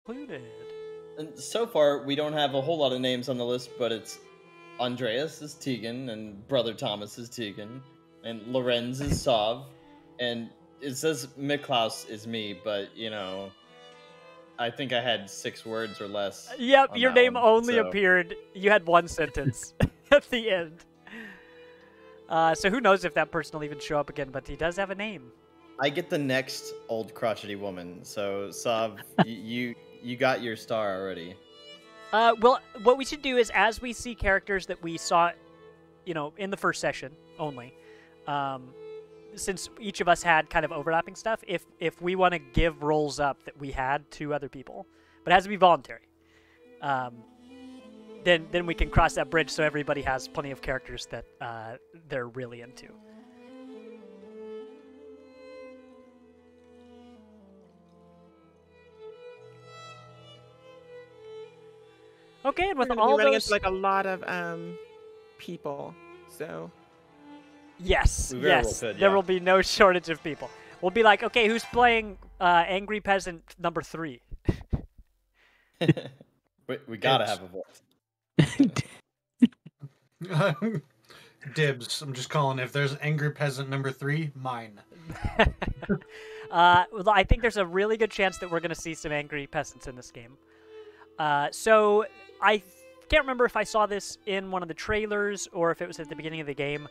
included. And so far, we don't have a whole lot of names on the list, but it's Andreas is Tegan, and Brother Thomas is Tegan, and Lorenz is Sav, and it says Miklaus is me, but, you know, I think I had 6 words or less. Yep, your name one, only so. appeared. You had 1 sentence at the end. So who knows if that person will even show up again, but he does have a name. I get the next old crotchety woman, so Sav, you got your star already. Well, what we should do is, as we see characters that we saw, you know, in the first session only, since each of us had kind of overlapping stuff, if we want to give roles up that we had to other people, but it has to be voluntary, then we can cross that bridge so everybody has plenty of characters that they're really into. Okay, and with all running those, into like a lot of people, so yes, We very well yes, could, there yeah. will be no shortage of people. We'll be like, okay, who's playing Angry Peasant number 3? We gotta have a voice. Dibs. I'm just calling. If there's Angry Peasant number 3, mine. Well, I think there's a really good chance that we're going to see some angry peasants in this game. So I can't remember if I saw this in one of the trailers or if it was at the beginning of the game,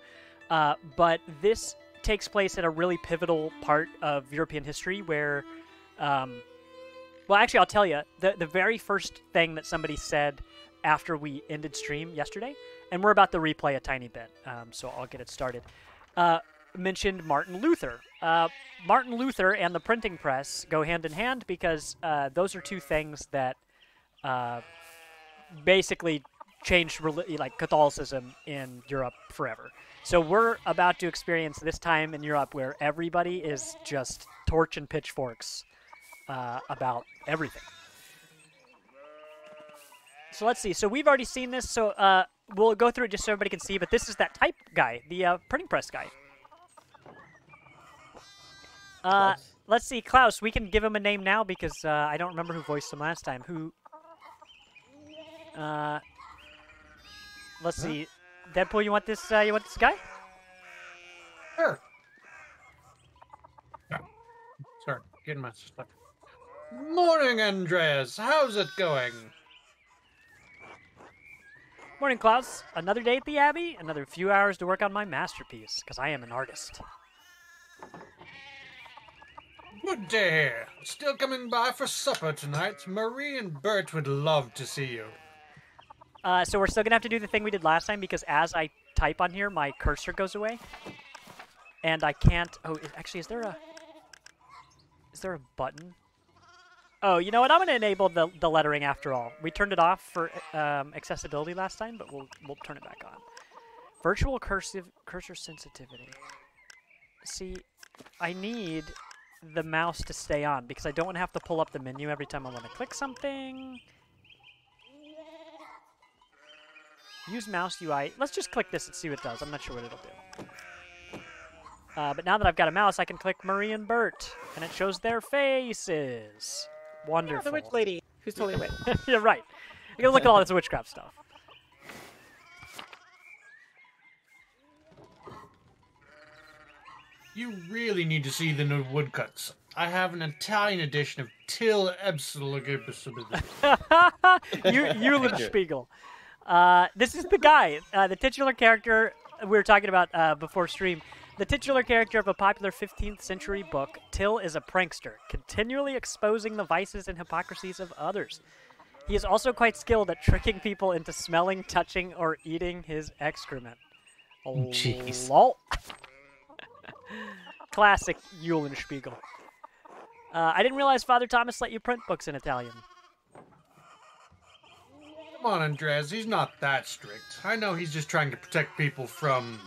but this takes place at a really pivotal part of European history where, well, actually, I'll tell you, the very first thing that somebody said after we ended stream yesterday, and we're about to replay a tiny bit, so I'll get it started, mentioned Martin Luther. Martin Luther and the printing press go hand in hand because those are 2 things that basically changed like Catholicism in Europe forever. So we're about to experience this time in Europe where everybody is just torch and pitchforks about everything. So let's see. So we've already seen this, so we'll go through it just so everybody can see, but this is that type guy, the printing press guy. Let's see, Klaus, we can give him a name now because I don't remember who voiced him last time. Let's see. Deadpool, you want this guy? Sure. Yeah. Sorry, getting my stuff. Morning, Andreas. How's it going? Morning, Klaus. Another day at the Abbey, another few hours to work on my masterpiece, because I am an artist. Good to hear. Still coming by for supper tonight. Marie and Bert would love to see you. So we're still going to have to do the thing we did last time, because as I type on here, my cursor goes away. And I can't... Oh, actually, is there a button? Oh, you know what? I'm going to enable the lettering after all. We turned it off for accessibility last time, but we'll turn it back on. Virtual cursor sensitivity. See, I need the mouse to stay on because I don't want to have to pull up the menu every time I want to click something. Use mouse UI. Let's just click this and see what it does. I'm not sure what it'll do. But now that I've got a mouse, I can click Marie and Bert, and it shows their faces. Wonderful. oh, the witch lady who's totally a witch. Yeah, right. You can look at all this witchcraft stuff. You really need to see the new woodcuts. I have an Italian edition of Till Eulenspiegel. This is the guy, the titular character we were talking about before stream. The titular character of a popular 15th century book, Till is a prankster, continually exposing the vices and hypocrisies of others. He is also quite skilled at tricking people into smelling, touching, or eating his excrement. Jeez. Lol. Classic Eulenspiegel. I didn't realize Father Thomas let you print books in Italian. Come on, Andres. He's not that strict. I know he's just trying to protect people from...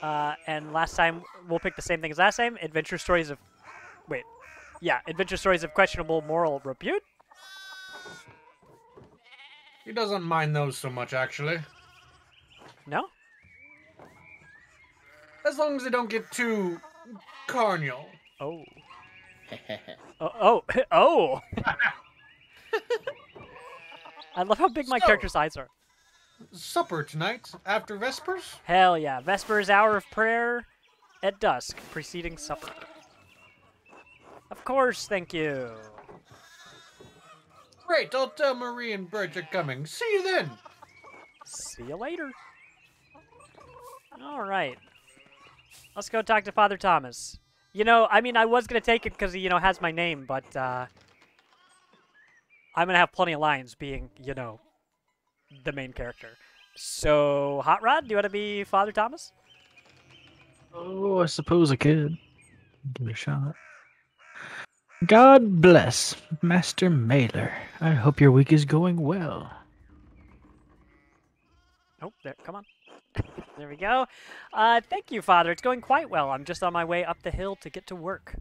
And last time, we'll pick the same thing as last time. Adventure stories of... Wait. Yeah, adventure stories of questionable moral repute? He doesn't mind those so much, actually. No? As long as they don't get too... carnal. Oh. Oh. I love how big my So- character's eyes are. Supper tonight after Vespers? Hell yeah. Vespers hour of prayer at dusk, preceding supper. Of course, thank you. Great, I'll tell Marie and Bert you're coming. See you then. See you later. All right. Let's go talk to Father Thomas. You know, I mean, I was going to take it because he, has my name, but I'm going to have plenty of lines being, the main character. So, Hotrod, do you want to be Father Thomas? Oh, I suppose I could. Give it a shot. God bless, Master Mailer. I hope your week is going well. Oh, there, come on. There we go. Thank you, Father. It's going quite well. I'm just on my way up the hill to get to work.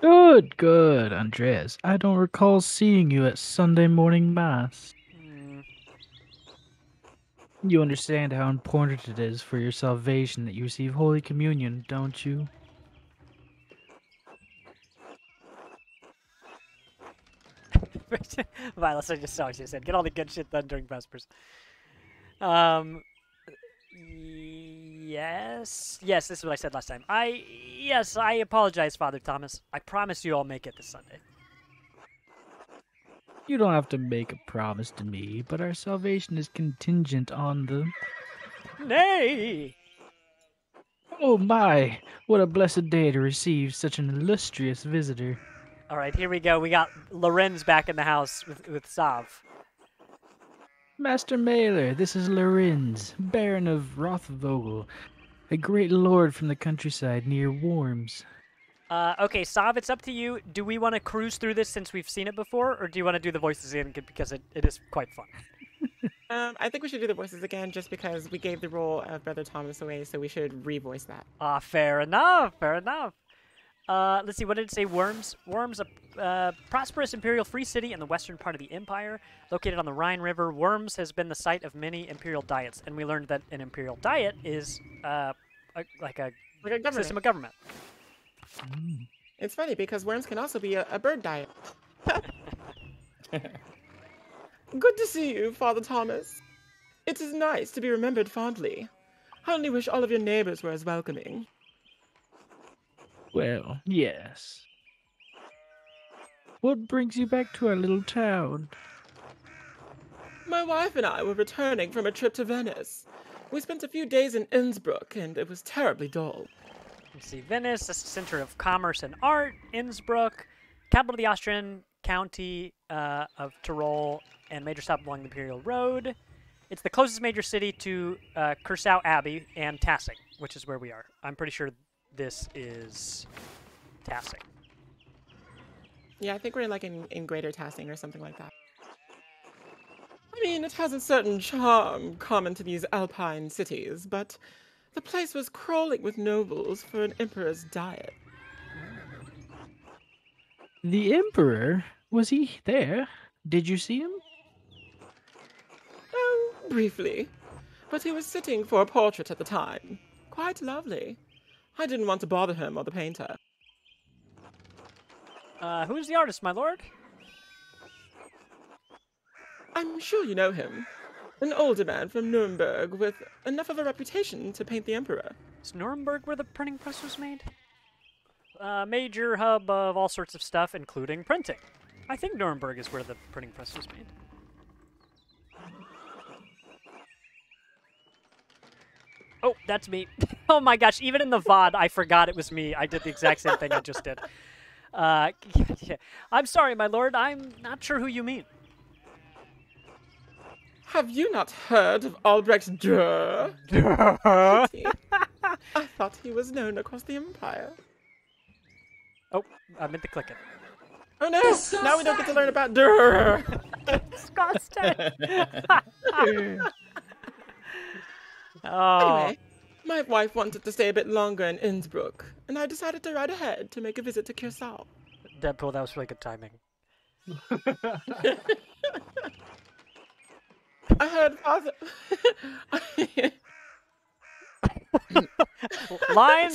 Good, good, Andreas. I don't recall seeing you at Sunday morning Mass. You understand how important it is for your salvation that you receive Holy Communion, don't you? Violet, I just saw what she said. Get all the good shit done during Vespers. Yes, this is what I said last time. I apologize, Father Thomas. I promise you I'll make it this Sunday. You don't have to make a promise to me, but our salvation is contingent on the... Nay! Oh my! What a blessed day to receive such an illustrious visitor. All right, here we go. We got Lorenz back in the house with Sav. Master Mailer, this is Lorenz, Baron of Rothvogel, a great lord from the countryside near Worms. Okay, Sav, it's up to you. Do we want to cruise through this since we've seen it before, or do you want to do the voices in because it is quite fun? I think we should do the voices again just because we gave the role of Brother Thomas away, so we should revoice that. Fair enough, fair enough. Let's see, what did it say? Worms? Worms, a prosperous imperial free city in the western part of the empire, located on the Rhine River. Worms has been the site of many imperial diets, and we learned that an imperial diet is like a system of government. It's funny because worms can also be a bird diet. Good to see you, Father Thomas. It is nice to be remembered fondly. I only wish all of your neighbors were as welcoming. Well, yes. What brings you back to our little town? My wife and I were returning from a trip to Venice. We spent a few days in Innsbruck, and it was terribly dull. Let's see, Venice, a center of commerce and art. Innsbruck, capital of the Austrian county of Tyrol, and major stop along the Imperial Road. It's the closest major city to Kursau Abbey and Tassing, which is where we are. I'm pretty sure this is Tassing. Yeah, I think we're like in Greater Tassing or something like that. I mean, it has a certain charm common to these alpine cities, but the place was crawling with nobles for an emperor's diet. The Emperor? Was he there? Did you see him? Oh, briefly. But he was sitting for a portrait at the time. Quite lovely. I didn't want to bother him or the painter. Who's the artist, my lord? I'm sure you know him. An older man from Nuremberg with enough of a reputation to paint the emperor. Is Nuremberg where the printing press was made? Major hub of all sorts of stuff, including printing. I think Nuremberg is where the printing press was made. Oh, that's me. Oh my gosh, even in the VOD, I forgot it was me. I did the exact same thing I just did. I'm sorry, my lord. I'm not sure who you mean. Have you not heard of Albrecht Dürer? I thought he was known across the empire. Oh, I meant to click it. Oh no! Now we don't get to learn about Dürer! Disgusting. Oh. Anyway, my wife wanted to stay a bit longer in Innsbruck, and I decided to ride ahead to make a visit to Kursau. Deadpool, that was really good timing. I heard Father... Line?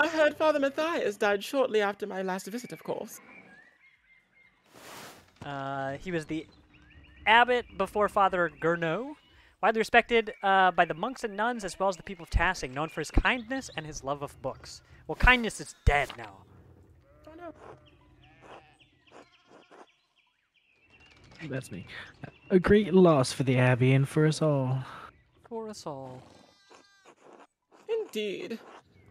I heard Father Matthias died shortly after my last visit, of course. He was the abbot before Father Gurno, widely respected by the monks and nuns as well as the people of Tassing, known for his kindness and his love of books. Well, kindness is dead now. Oh no. That's me. A great loss for the Abbey and for us all. For us all. Indeed.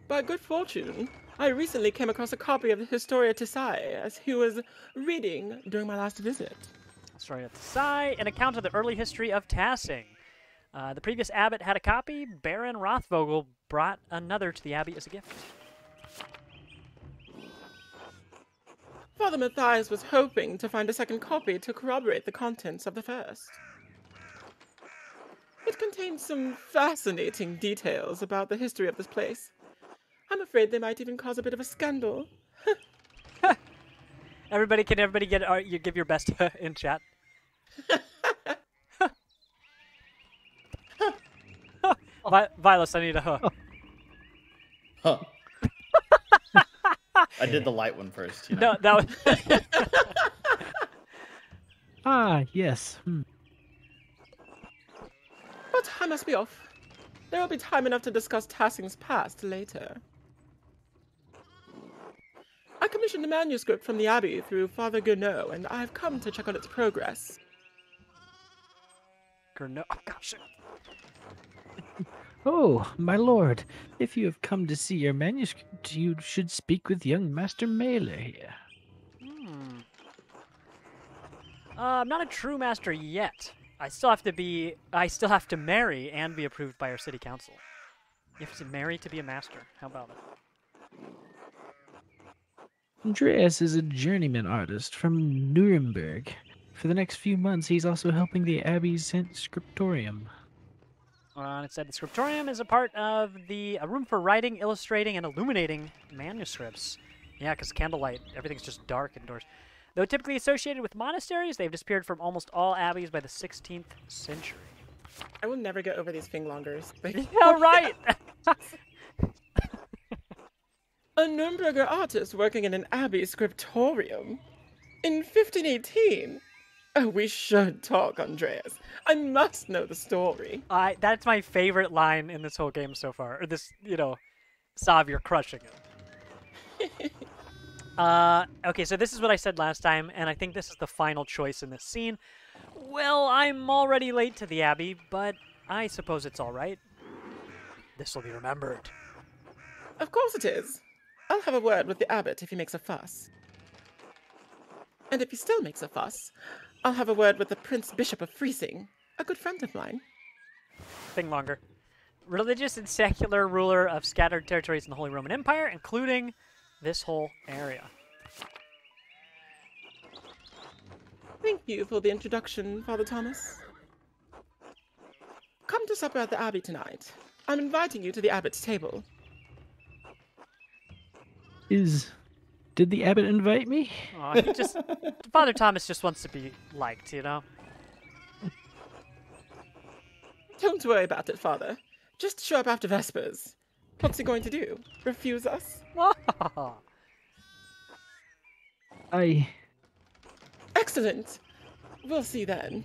By good fortune, I recently came across a copy of the Historia Tissae as he was reading during my last visit. Sorry to sigh. An account of the early history of Tassing. The previous abbot had a copy. Baron Rothvogel brought another to the abbey as a gift. Father Matthias was hoping to find a second copy to corroborate the contents of the first. It contains some fascinating details about the history of this place. I'm afraid they might even cause a bit of a scandal. Everybody get you give your best in chat. Vilas, I need a huh. Huh. I did the light one first. You know? No, that was. Ah, yes. But I must be off. There will be time enough to discuss Tassing's past later. I commissioned a manuscript from the Abbey through Father Gurno, and I've come to check on its progress. Gurno, oh gosh. Oh, my lord, if you have come to see your manuscript, you should speak with young Master Mailer here. I'm not a true master yet. I still have to marry and be approved by our city council. You have to marry to be a master. How about it? Andreas is a journeyman artist from Nuremberg. For the next few months, he's also helping the Abbey's scriptorium. It said the scriptorium is a part of a room for writing, illustrating, and illuminating manuscripts. Yeah, because candlelight, everything's just dark indoors. Though typically associated with monasteries, they've disappeared from almost all abbeys by the 16th century. I will never get over these finglongers. Yeah, right! A Nuremberger artist working in an abbey scriptorium? In 1518? Oh, we should talk, Andreas. I must know the story. That's my favorite line in this whole game so far. Or this, Sav, you're crushing it. Okay, so this is what I said last time, and I think this is the final choice in this scene. Well, I'm already late to the Abbey, but I suppose it's alright. This will be remembered. Of course it is. I'll have a word with the abbot if he makes a fuss. And if he still makes a fuss, I'll have a word with the Prince Bishop of Freising, a good friend of mine. Thing longer. Religious and secular ruler of scattered territories in the Holy Roman Empire, including this whole area. Thank you for the introduction, Father Thomas. Come to supper at the Abbey tonight. I'm inviting you to the abbot's table. Did the abbot invite me? Aw, Father Thomas just wants to be liked, Don't worry about it, Father. Just show up after Vespers. What's he going to do? Refuse us? Excellent. We'll see then.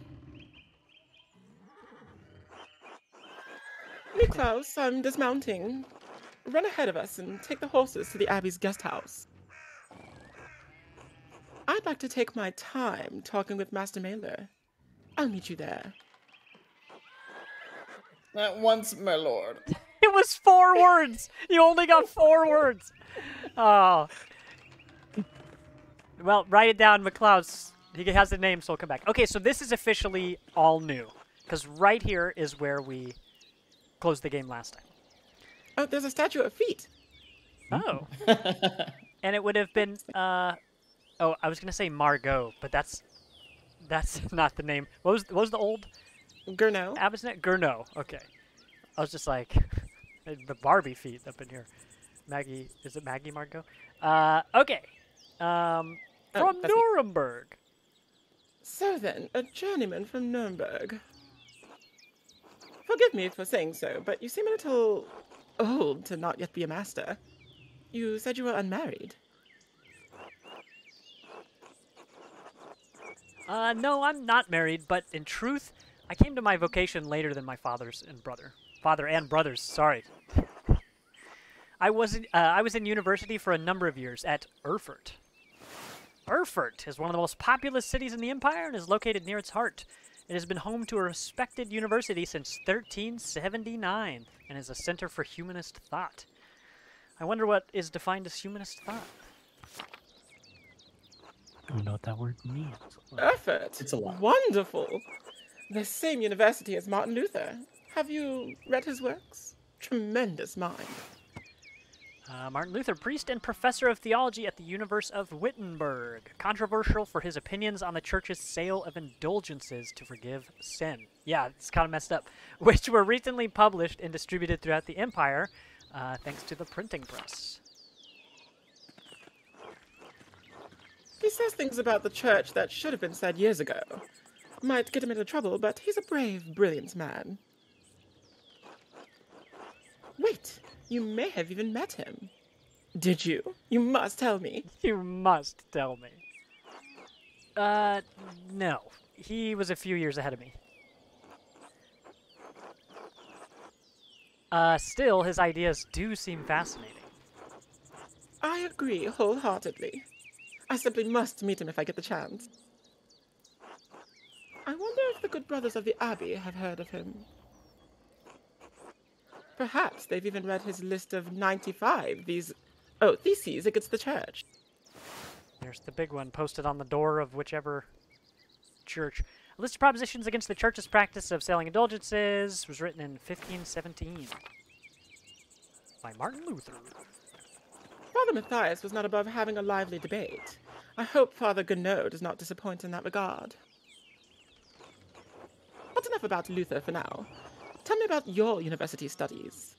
Niklaus, I'm dismounting. Run ahead of us and take the horses to the Abbey's guest house. I'd like to take my time talking with Master Mailer. I'll meet you there. At once, my lord. It was 4 words! You only got 4 words! Oh. Well, write it down, McCloud. He has the name, so he'll come back. Okay, so this is officially all new. Because right here is where we closed the game last time. Oh, there's a statue of feet. Oh. And it would have been, oh, I was going to say Margot, but that's not the name. What was the old Gurno. abbot's name? Gurno. Okay. I was just like, the Barbie feet up in here. Maggie, is it Maggie Margot? Okay. From Nuremberg. So then, a journeyman from Nuremberg. Forgive me for saying so, but you seem a little old to not yet be a master. You said you were unmarried. No, I'm not married, but in truth, I came to my vocation later than my father and brothers, sorry. I was in university for a number of years at Erfurt. Erfurt is one of the most populous cities in the Empire and is located near its heart. It has been home to a respected university since 1379 and is a center for humanist thought. I wonder what is defined as humanist thought. I don't know what that word means. Erfurt. It's a lot. Wonderful. The same university as Martin Luther. Have you read his works? Tremendous mind. Martin Luther, priest and professor of theology at the University of Wittenberg. Controversial for his opinions on the church's sale of indulgences to forgive sin. Yeah, it's kind of messed up. Which were recently published and distributed throughout the empire, thanks to the printing press. He says things about the church that should have been said years ago. Might get him into trouble, but he's a brave, brilliant man. Wait, you may have even met him. Did you? You must tell me. You must tell me. No. He was a few years ahead of me. Still, his ideas do seem fascinating. I agree wholeheartedly. I simply must meet him if I get the chance. I wonder if the good brothers of the Abbey have heard of him. Perhaps they've even read his list of 95 theses against the church. There's the big one posted on the door of whichever church. A list of propositions against the church's practice of selling indulgences was written in 1517 by Martin Luther. Father Matthias was not above having a lively debate. I hope Father Gounod does not disappoint in that regard. But enough about Luther for now. Tell me about your university studies.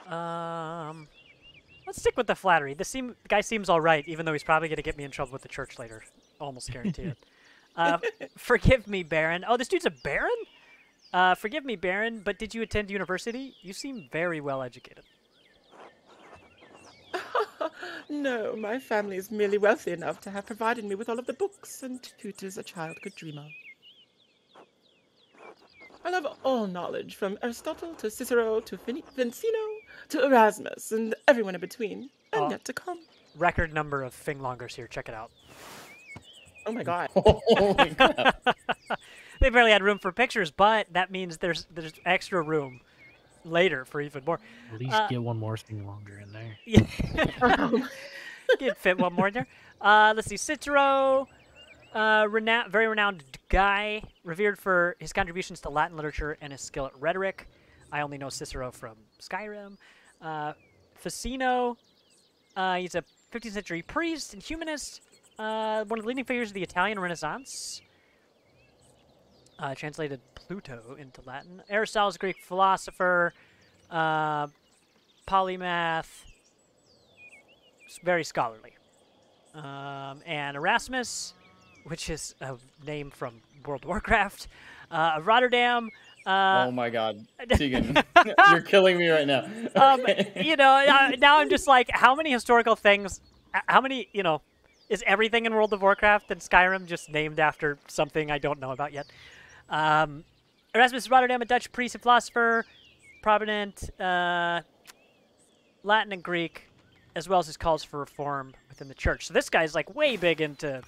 Let's stick with the flattery. The guy seems all right, even though he's probably going to get me in trouble with the church later. Almost guarantee it. Forgive me, Baron. Oh, this dude's a Baron? Forgive me, Baron, but did you attend university? You seem very well educated. No, my family is merely wealthy enough to have provided me with all of the books and tutors a child could dream of. I love all knowledge, from Aristotle to Cicero to Vincino to Erasmus and everyone in between, and yet to come. Record number of finglongers here. Check it out. Oh my god. Holy crap. They barely had room for pictures, but that means there's extra room later for even more. At least get one more thing longer in there. Yeah. Could fit one more in there. Let's see. Cicero, very renowned guy, revered for his contributions to Latin literature and his skill at rhetoric. I only know Cicero from Skyrim. Ficino, he's a 15th century priest and humanist, one of the leading figures of the Italian Renaissance. Translated Pluto into Latin. Aristotle's a Greek philosopher, polymath, very scholarly. And Erasmus, which is a name from World of Warcraft, of Rotterdam. Oh my god, Tegan, you're killing me right now. You know, now I'm just like, how many historical things, is everything in World of Warcraft and Skyrim just named after something I don't know about yet? Erasmus of Rotterdam, a Dutch priest and philosopher, prominent Latin and Greek, as well as his calls for reform within the church. So this guy's like way big into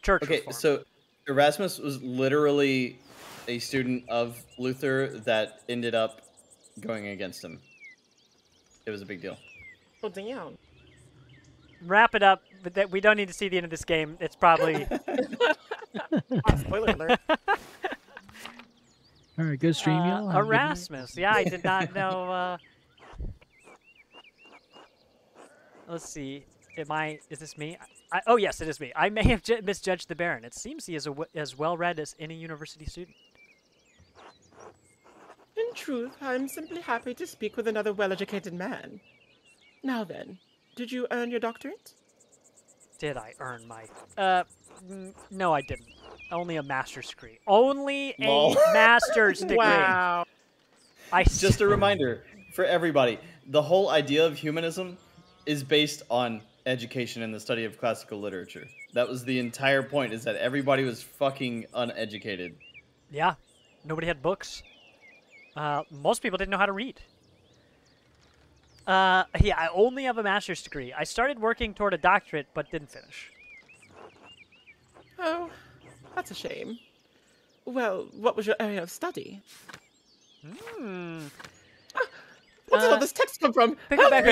church reform. So Erasmus was literally a student of Luther that ended up going against him. It was a big deal. Oh, damn. Wrap it up, but that we don't need to see the end of this game. It's probably... Spoiler alert. All right, good stream, y'all. Have a good night. Erasmus. Yeah, I did not know. Let's see. Is this me? Oh, yes, it is me. I may have misjudged the Baron. It seems he is as well-read as any university student. In truth, I'm simply happy to speak with another well-educated man. Now then, did you earn your doctorate? Did I earn my... no, I didn't. Only a master's degree. Only a master's degree. Wow. Just a reminder, for everybody, the whole idea of humanism is based on education and the study of classical literature. That was the entire point, is that everybody was fucking uneducated. Yeah. Nobody had books. Most people didn't know how to read. Yeah, I only have a master's degree. I started working toward a doctorate, but didn't finish. Oh, that's a shame. Well, what was your area of study? Where did all this text come from? Pick it back.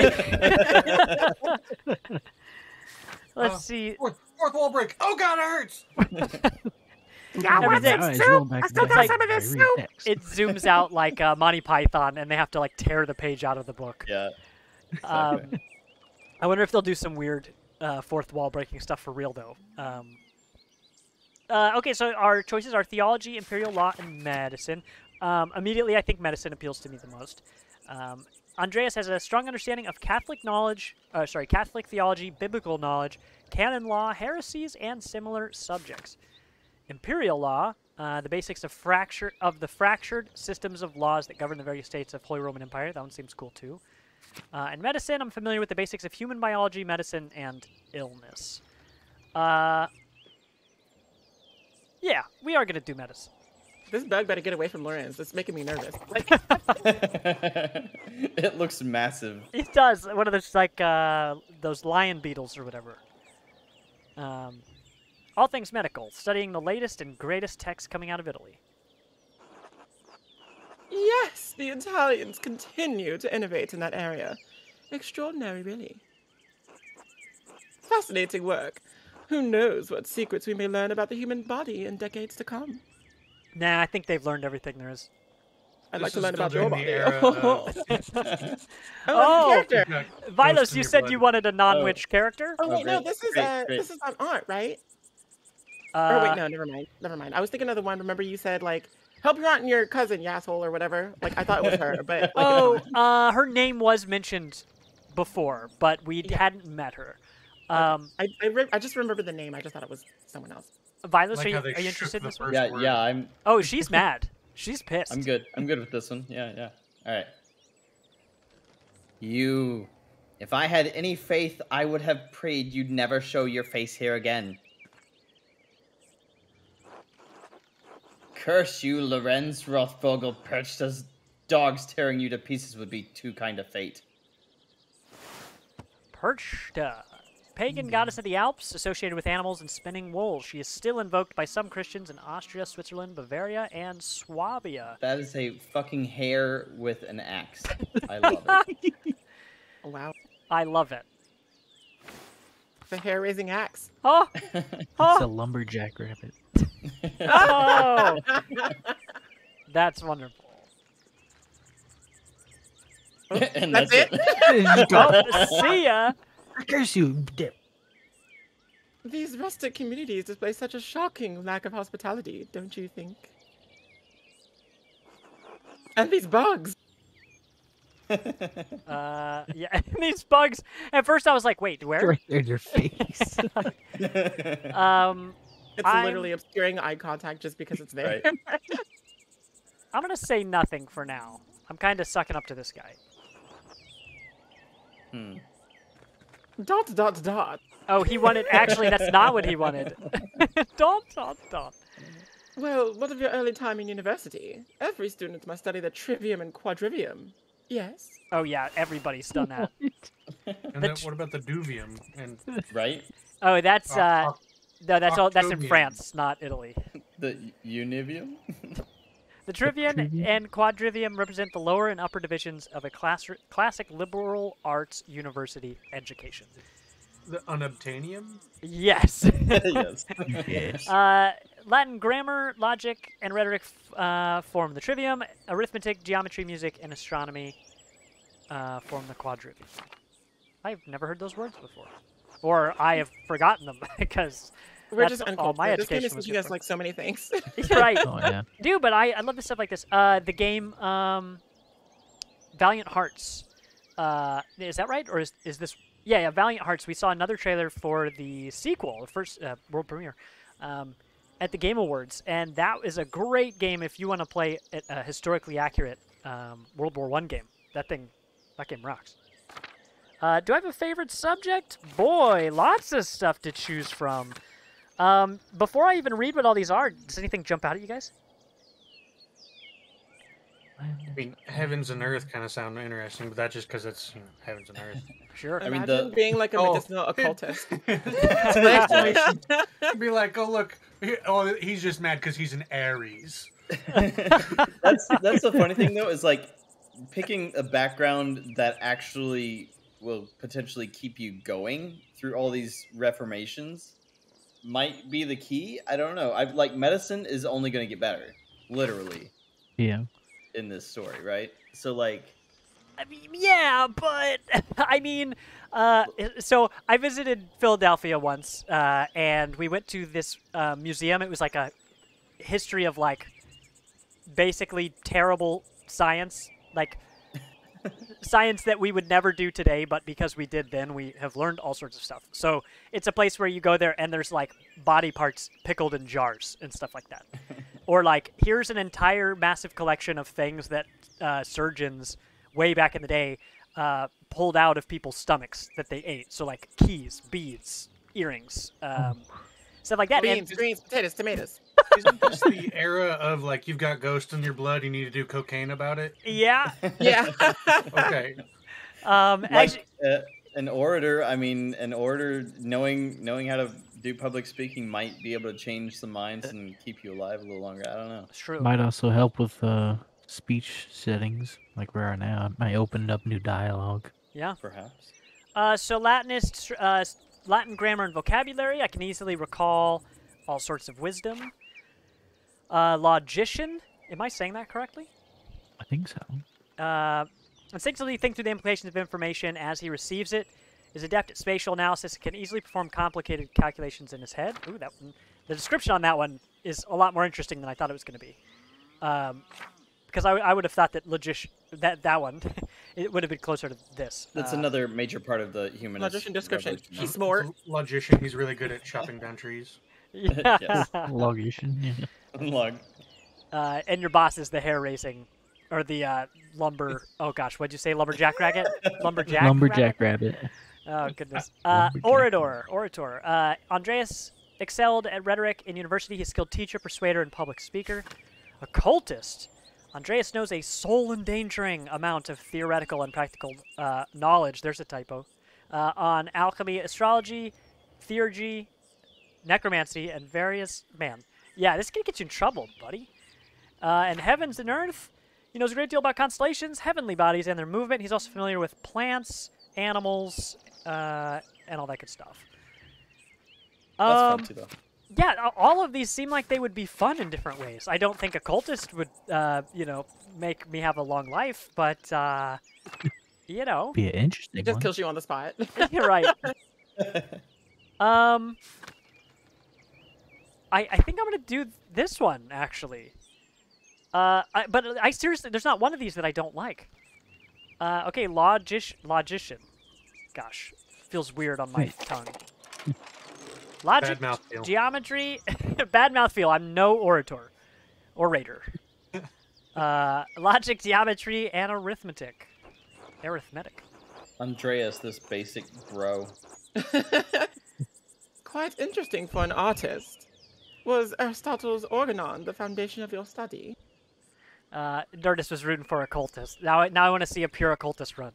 Let's see. Fourth wall break. Oh god, it hurts. It zooms out like Monty Python, and they have to like tear the page out of the book. Yeah. I wonder if they'll do some weird fourth wall breaking stuff for real, though. Okay, so our choices are theology, imperial law, and medicine. Immediately, I think medicine appeals to me the most. Andreas has a strong understanding of Catholic theology, biblical knowledge, canon law, heresies, and similar subjects. Imperial law, the basics of the fractured systems of laws that govern the various states of Holy Roman Empire. That one seems cool too. And medicine, I'm familiar with the basics of human biology, medicine, and illness. Yeah, we are going to do medicine. This bug better get away from Lorenz. It's making me nervous. Like, It looks massive. It does. One of those, like, those lion beetles or whatever. All things medical, studying the latest and greatest texts coming out of Italy. yes, the Italians continue to innovate in that area. Extraordinary, really. Fascinating work. Who knows what secrets we may learn about the human body in decades to come. Nah, I think they've learned everything there is. I'd like This to is learn still about your during the body. era Oh! Character. Vilos, you in your said blood. you wanted a non-witch character? Oh wait, no, great, this is great. this is on art, right? Or wait, no, never mind. Never mind. I was thinking of the one. Remember, you said like, "Help your aunt and your cousin, you asshole," or whatever. Like I thought it was her, but like, Her name was mentioned before, but we hadn't met her. I just remember the name. I just thought it was someone else. Vilos, Like are how you they interested in shook the this one? first word. Yeah, I'm Oh, she's mad. She's pissed. I'm good. I'm good with this one. Yeah. All right. You, if I had any faith, I would have prayed you'd never show your face here again. Curse you, Lorenz Rothvogel, perched as dogs tearing you to pieces would be too kind of fate. Perchta. Pagan goddess of the Alps, associated with animals and spinning wool. She is still invoked by some Christians in Austria, Switzerland, Bavaria, and Swabia. That is a fucking hare with an axe. I love it. Oh, wow, I love it. the hair-raising axe. Oh! It's Oh! a lumberjack rabbit. Oh! That's wonderful. And That's it. Oh, see ya! I curse you, dip. These rustic communities display such a shocking lack of hospitality, don't you think? And these bugs. Yeah, these bugs. At first I was like, wait, where? Right there in your face. It's I'm literally obscuring eye contact just because it's there. Right. gonna say nothing for now. I'm kind of sucking up to this guy. Dot, dot, dot. Oh, he wanted. Actually, that's not what he wanted. Dot, dot, dot. Well, what of your early time in university? Every student must study the trivium and quadrivium. Yes? Oh yeah, everybody's done that. And then what about the duvium? And Right? Oh, that's no, that's all. That's in Octobium. France, not Italy. The univium? The trivium and quadrivium represent the lower and upper divisions of a classic liberal arts university education. the unobtainium? Yes. Yes. Yes. Latin grammar, logic, and rhetoric form the trivium. Arithmetic, geometry, music, and astronomy form the quadrivium. I've never heard those words before. Or I have forgotten them because We're that's just all my uncultured. This game education is was teaching us just like so many things. right. Oh yeah. Dude, but I love this stuff like this. The game Valiant Hearts. Is that right? Or is this... Yeah, Valiant Hearts. We saw another trailer for the sequel, the first world premiere, at the Game Awards. And that is a great game if you want to play a historically accurate World War I game. that game rocks. Do I have a favorite subject? Boy, lots of stuff to choose from. Before I even read what all these are, does anything jump out at you guys? I mean, heavens and earth kind of sound interesting, but that's just because it's heavens and earth. Sure. I mean, Imagine being like a medicinal occultist. Be like, oh look, he's just mad because he's an Aries. That's the funny thing though, is like picking a background that actually will potentially keep you going through all these reformations might be the key. I don't know. I've like medicine is only going to get better, literally. Yeah. In this story, right? So like, I mean, yeah, but I mean, so I visited Philadelphia once, and we went to this museum. It was like a history of like basically terrible science, like science that we would never do today, but because we did then, we have learned all sorts of stuff. So it's a place where you go there and there's like body parts pickled in jars and stuff like that. Or like, here's an entire massive collection of things that surgeons way back in the day pulled out of people's stomachs that they ate. So like keys, beads, earrings, stuff like that. Beans, greens, potatoes, tomatoes. Isn't this the era of like you've got ghosts in your blood, you need to do cocaine about it? Yeah. Yeah. Okay. like Actually, an orator. I mean, an orator knowing how to do public speaking might be able to change some minds and keep you alive a little longer. I don't know. it's true. Might also help with speech settings, like we are now. It might open up new dialogue. Yeah. Perhaps. So Latin grammar and vocabulary. I can easily recall all sorts of wisdom. Logician. Am I saying that correctly? I think so. Instinctively think through the implications of information as he receives it. Is adept at spatial analysis and can easily perform complicated calculations in his head. Ooh, that one. The description on that one is a lot more interesting than I thought it was going to be. Because I would have thought that that one it would have been closer to this. That's another major part of the humanist Logician description. revolution. He's smart. Logician, he's really good at chopping down trees. Yeah. Yes. Logician, yeah. Log. And your boss is the hair racing, or the lumber. Oh gosh, what'd you say? Lumberjack rabbit? Lumberjack. Lumberjack rabbit. Oh goodness. Lumberjack. Orator. Andreas excelled at rhetoric in university. He's a skilled teacher, persuader, and public speaker. Occultist. Andreas knows a soul-endangering amount of theoretical and practical knowledge. There's a typo. On alchemy, astrology, theurgy, necromancy, and various... Man. Yeah, this is going to get you in trouble, buddy. And heavens and earth. He knows a great deal about constellations, heavenly bodies, and their movement. He's also familiar with plants, animals, and all that good stuff. That's fun too, though. Yeah, all of these seem like they would be fun in different ways. I don't think occultist would, make me have a long life, but, Be an interesting It just one. kills you on the spot. you're right. I think I'm gonna do this one actually. But I seriously, there's not one of these that I don't like. Okay, logician. Gosh, feels weird on my tongue. Logic, Bad mouthfeel. geometry, bad mouthfeel. I'm no orator. Logic, geometry, and arithmetic. Andreas, this basic bro. Quite interesting for an artist. Was Aristotle's Organon the foundation of your study? Nerdist was rooting for occultist. Now I want to see a pure occultist run.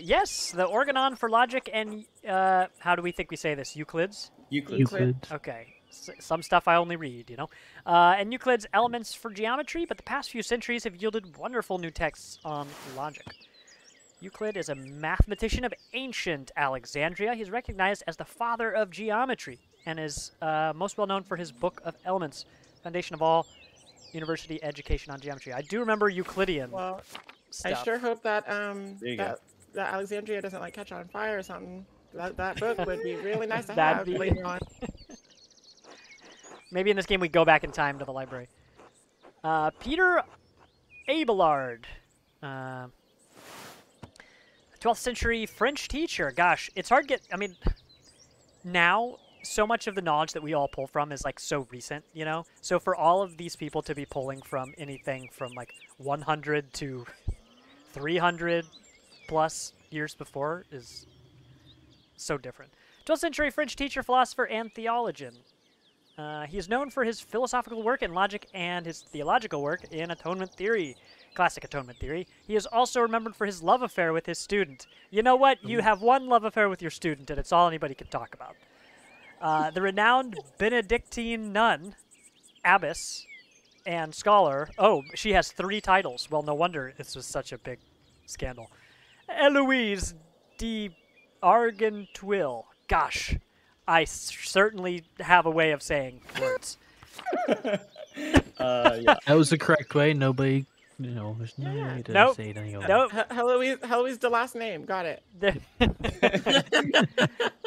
Yes, the Organon for logic and, how do we think we say this? Euclid's? Euclid. Okay. Some stuff I only read, you know. And Euclid's elements for geometry, but the past few centuries have yielded wonderful new texts on logic. Euclid is a mathematician of ancient Alexandria. He's recognized as the father of geometry and is most well known for his Book of Elements, foundation of all university education on geometry. I do remember Euclidean Well, stuff. I sure hope that you go. that Alexandria doesn't like catch on fire or something. That book would be really nice to That'd have be- later on. Maybe in this game we go back in time to the library. Peter Abelard. 12th century French teacher. Gosh, it's hard to get... I mean, now, so much of the knowledge that we all pull from is like so recent, you know? So for all of these people to be pulling from anything from like 100 to 300 plus years before is so different. 12th century French teacher, philosopher, and theologian. He is known for his philosophical work in logic and his theological work in atonement theory, classic atonement theory. He is also remembered for his love affair with his student. You know what? You have one love affair with your student, and it's all anybody can talk about. The renowned Benedictine nun, abbess, and scholar. Oh, she has 3 titles. Well, no wonder this was such a big scandal. Eloise de Argenteuil. Gosh, I certainly have a way of saying words. Yeah. That was the correct way. Nobody, there's no way to Nope. say it any other. Nope. Heloise, the last name. Got it.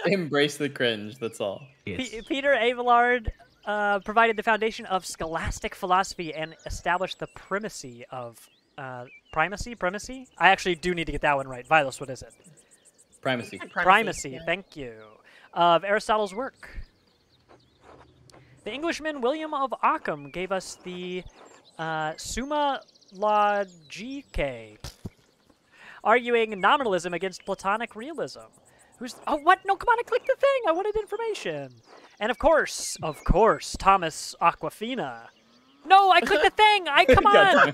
Embrace the cringe. That's all. Yes. Peter Abelard provided the foundation of scholastic philosophy and established the primacy of primacy. I actually do need to get that one right. Vilas, what is it? Primacy. Primacy. Yeah. Thank you. Of Aristotle's work. The Englishman William of Ockham gave us the Summa Logicae, arguing nominalism against Platonic realism. Oh, what? No, come on, I clicked the thing. I wanted information. And of course, Thomas Aquafina. No, I clicked the thing. Come on.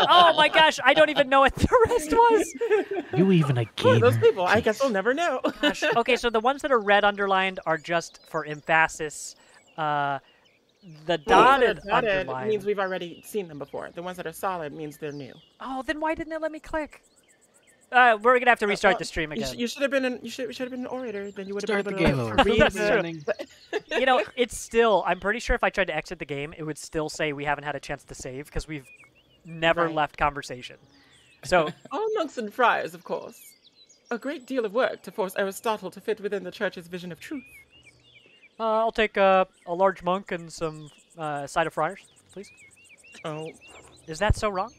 Oh my gosh, I don't even know what the rest was. You even a Who are gamer? those people? I guess we'll never know. Gosh. Okay, so the ones that are red underlined are just for emphasis. The dotted underline means we've already seen them before. The ones that are solid means they're new. Oh, then why didn't it let me click? We're gonna have to restart the stream again. You should have been an orator. Then you would have Start the been game able over. to read That's the- true. You know, it's still. I'm pretty sure if I tried to exit the game, it would still say we haven't had a chance to save because we've never Right. left conversation. So All monks and friars, of course. A great deal of work to force Aristotle to fit within the church's vision of truth. I'll take a large monk and some side of friars, please. Oh, Is that so wrong?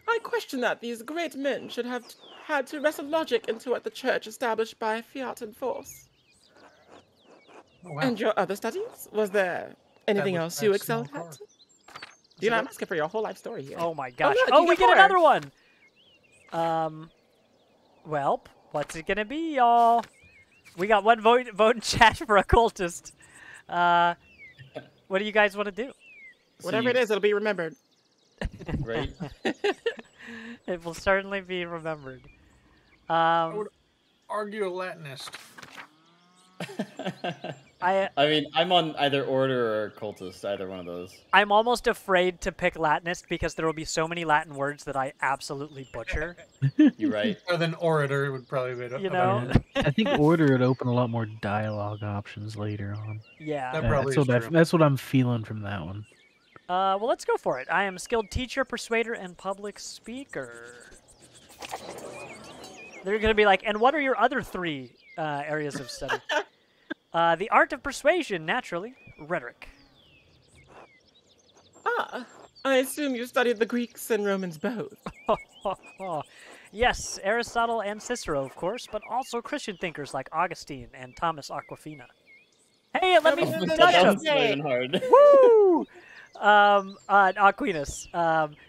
I question that these great men should have had to wrestle logic into what the church established by fiat and force. Oh, wow. And your other studies? Was there anything was else my you small excelled car. at? You know, I'm asking for your whole life story here. Oh my gosh! look, Oh, you we get get 4. another one. Well, what's it gonna be, y'all? We got one vote in chat for occultist. What do you guys want to do? Whatever it is, it'll be remembered. Right? It will certainly be remembered. would argue a Latinist. I I mean, I'm on either Order or Cultist, either one of those. I'm almost afraid to pick Latinist because there will be so many Latin words that I absolutely butcher. You're right. Other than orator, it would probably be. You know? I think order would open a lot more dialogue options later on. Yeah. That probably is true. That's what I'm feeling from that one. Well, let's go for it. I am a skilled teacher, persuader, and public speaker. They're going to be like, and what are your other 3 areas of study? The art of persuasion, naturally. Rhetoric. Ah, I assume you studied the Greeks and Romans both. Yes, Aristotle and Cicero, of course, but also Christian thinkers like Augustine and Thomas Aquafina. Hey, let me That That was was not even hard. Woo! Aquinas.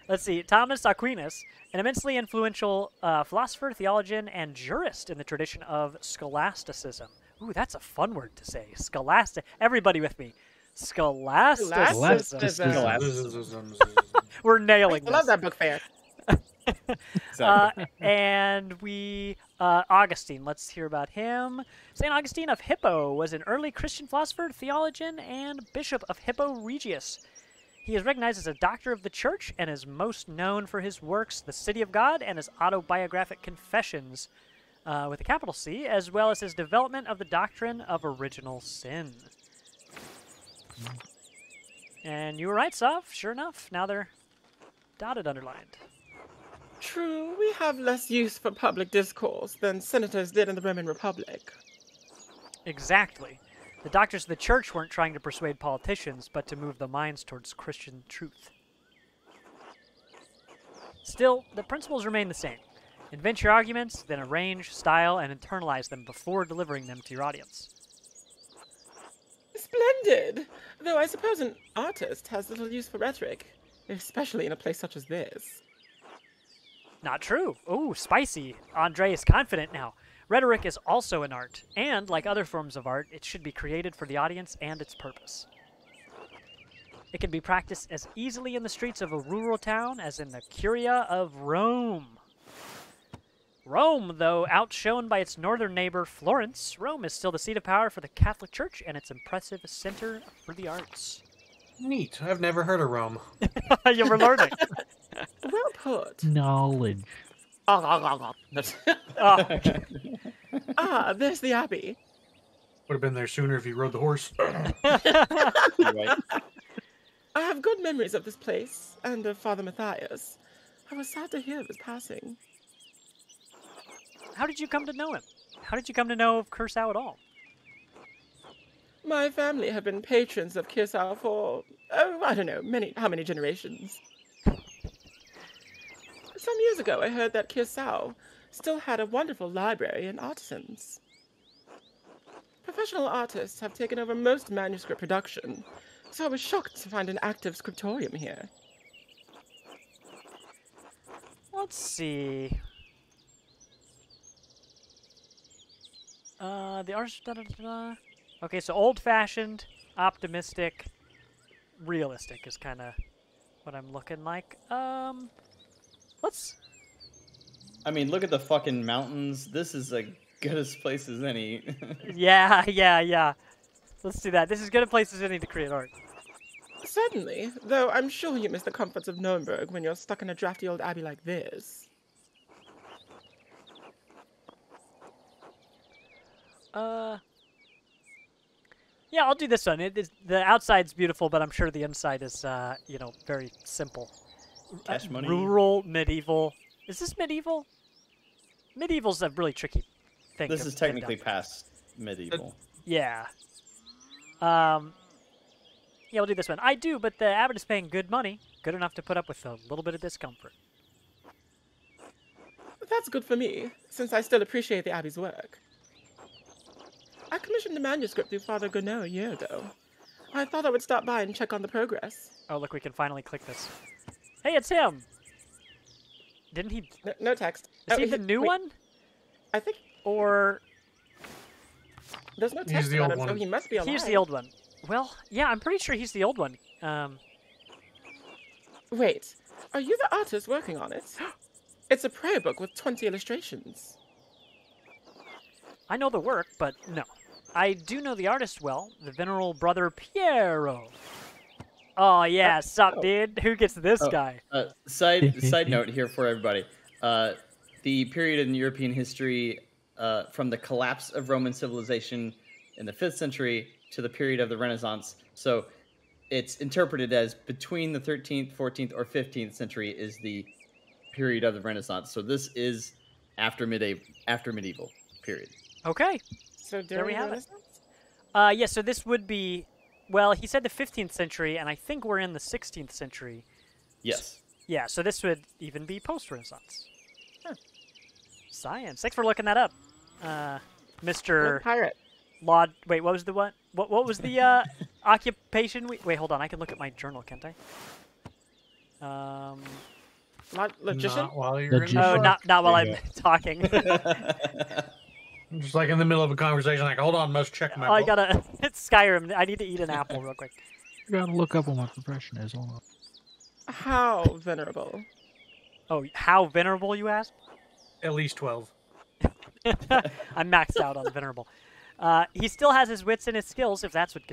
Let's see. Thomas Aquinas, an immensely influential philosopher, theologian, and jurist in the tradition of scholasticism. Ooh, that's a fun word to say. Scholastic. Everybody with me. Scholasticism. Scholasticism. We're nailing I love this. that book fair. Exactly. And Augustine, let's hear about him. St. Augustine of Hippo was an early Christian philosopher, theologian, and bishop of Hippo Regius. He is recognized as a doctor of the church and is most known for his works, The City of God, and his autobiographic Confessions, with a capital C, as well as his development of the doctrine of original sin. And you were right, Sav. Sure enough, now they're dotted underlined. True, we have less use for public discourse than senators did in the Roman Republic. Exactly. The doctors of the church weren't trying to persuade politicians, but to move the minds towards Christian truth. Still, the principles remain the same. Invent your arguments, then arrange, style, and internalize them before delivering them to your audience. Splendid! Though I suppose an artist has little use for rhetoric, especially in a place such as this. Not true. Ooh, spicy. Andre is confident now. Rhetoric is also an art, and like other forms of art, it should be created for the audience and its purpose. It can be practiced as easily in the streets of a rural town as in the Curia of Rome. Rome, though outshone by its northern neighbor, Florence, Rome is still the seat of power for the Catholic Church and its impressive center for the arts. Neat. I've never heard of Rome. You were learning. Well put. Knowledge. Oh. There's the Abbey. Would have been there sooner if you rode the horse. Right. I have good memories of this place, and of Father Matthias. I was sad to hear of his passing. How did you come to know him? How did you come to know of Curacao at all? My family have been patrons of Curacao for, I don't know, how many generations. Some years ago, I heard that Curacao still had a wonderful library and artisans. Professional artists have taken over most manuscript production, so I was shocked to find an active scriptorium here. Let's see. The artist. Okay, so old-fashioned, optimistic, realistic is kind of what I'm looking like. Let's. I mean, look at the fucking mountains. This is as good a place as any. Yeah. Let's do that. This is good a place as any to create art. Certainly, though I'm sure you miss the comforts of Nuremberg when you're stuck in a drafty old abbey like this. Yeah, I'll do this one. The outside's beautiful, but I'm sure the inside is, very simple. Cash money. Rural, medieval. Is this medieval? Medieval's a really tricky thing. This to is pin technically down. past medieval. Yeah. Yeah, we'll do this one. I do, but the abbot is paying good money, good enough to put up with a little bit of discomfort. That's good for me, since I still appreciate the abbey's work. I commissioned a manuscript through Father Gounod a year ago. I thought I would stop by and check on the progress. Oh, look, we can finally click this. Hey, it's him! Didn't he... No text. Is he the new wait, one? I think Or... there's no He's text the about old him, so one. he must be alive. He's the old one. Well, yeah, I'm pretty sure he's the old one. Wait, are you the artist working on it? It's a prayer book with 20 illustrations. I know the work, but no. I do know the artist well, the venerable brother Piero. Oh, yeah, sup, dude? Who gets this guy? Side note here for everybody. The period in European history from the collapse of Roman civilization in the 5th century to the period of the Renaissance. So it's interpreted as between the 13th, 14th, or 15th century is the period of the Renaissance. So this is after medieval period. Okay. So There we during have the it. Renaissance? Yeah, so this would be... Well, he said the 15th century, and I think we're in the 16th century. Yes. Yeah, so this would even be post-Renaissance. Huh. Science. Thanks for looking that up, Mr. Pirate. Laud. Wait, what was the what? What was the occupation? Wait, hold on. I can look at my journal, can't I? Logician? Not while you're Logician. Oh, in not while I'm Yeah. talking. Just like in the middle of a conversation, like, hold on, must check my I book. gotta. It's Skyrim. I need to eat an apple real quick. I gotta look up what my profession is. Hold on. How venerable. Oh, how venerable, you ask? At least 12. I'm maxed out on venerable. He still has his wits and his skills, if that's what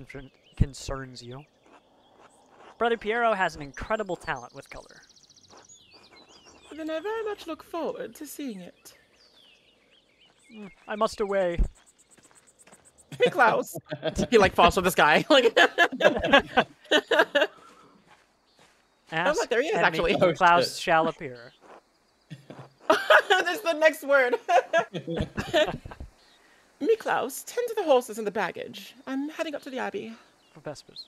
concerns you. Brother Piero has an incredible talent with color. Then I very much look forward to seeing it. I must away. Miklaus! He falls from the sky. Ask look, there he is, and actually. Mikkel Oh, Klaus shit. shall appear. That's the next word. Miklaus, tend to the horses and the baggage. I'm heading up to the abbey. For Vespers.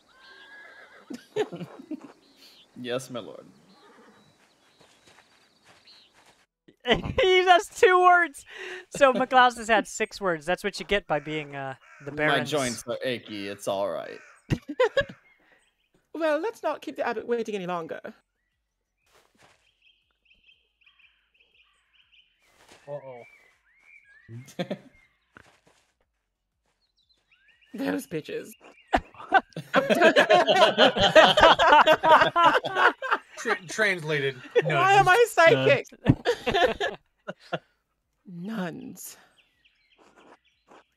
Yes, my lord. He has 2 words. So McLeod has had 6 words. That's what you get by being the Baron's. My joints are achy. It's all right. Well, let's not keep the abbot waiting any longer. Uh-oh. Those bitches. Translated. Why am I psychic? Nuns.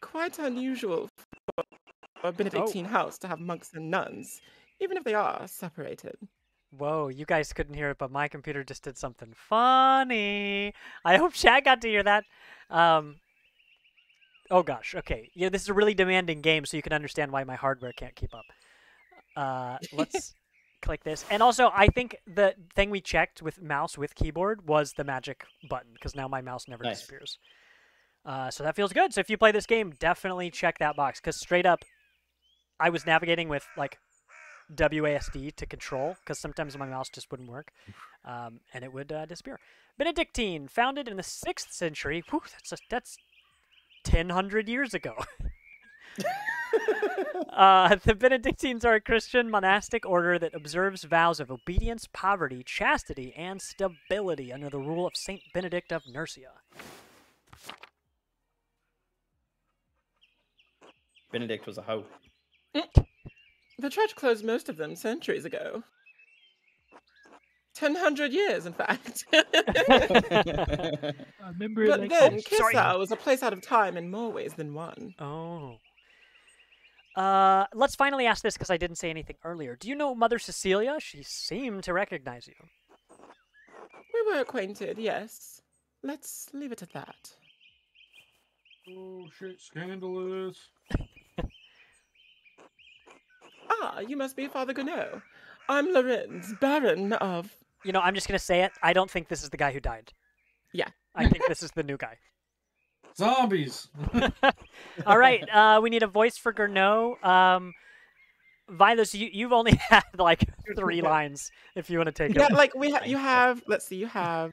Quite unusual for a Benedictine house to have monks and nuns, even if they are separated. Whoa, you guys couldn't hear it, but my computer just did something funny. I hope chat got to hear that. Oh gosh, okay. Yeah, this is a really demanding game, so you can understand why my hardware can't keep up. Let's click this. And also, I think the thing we checked with mouse with keyboard was the magic button, because now my mouse never disappears. So that feels good. So if you play this game, definitely check that box, because straight up, I was navigating with, like, WASD to control, because sometimes my mouse just wouldn't work, and it would disappear. Benedictine, founded in the 6th century. Whew, that's 1,000 years ago. The Benedictines are a Christian monastic order that observes vows of obedience, poverty, chastity, and stability under the rule of Saint Benedict of Nursia. Benedict was a hoe. The church closed most of them centuries ago. 1,000 years, in fact. I remember it But like then, this. Kissau was a place out of time in more ways than one. Oh. Let's finally ask this, because I didn't say anything earlier. Do you know Mother Cecilia? She seemed to recognize you. We were acquainted, yes. Let's leave it at that. Oh shit, scandalous. Ah, you must be Father Gounod. I'm Lorenz, Baron of... You know, I'm just going to say it. I don't think this is the guy who died. Yeah. I think this is the new guy. Zombies. All right, we need a voice for Gounod. Vilas, you've only had like 3 lines if you want to take it. Yeah, like you have, let's see, you have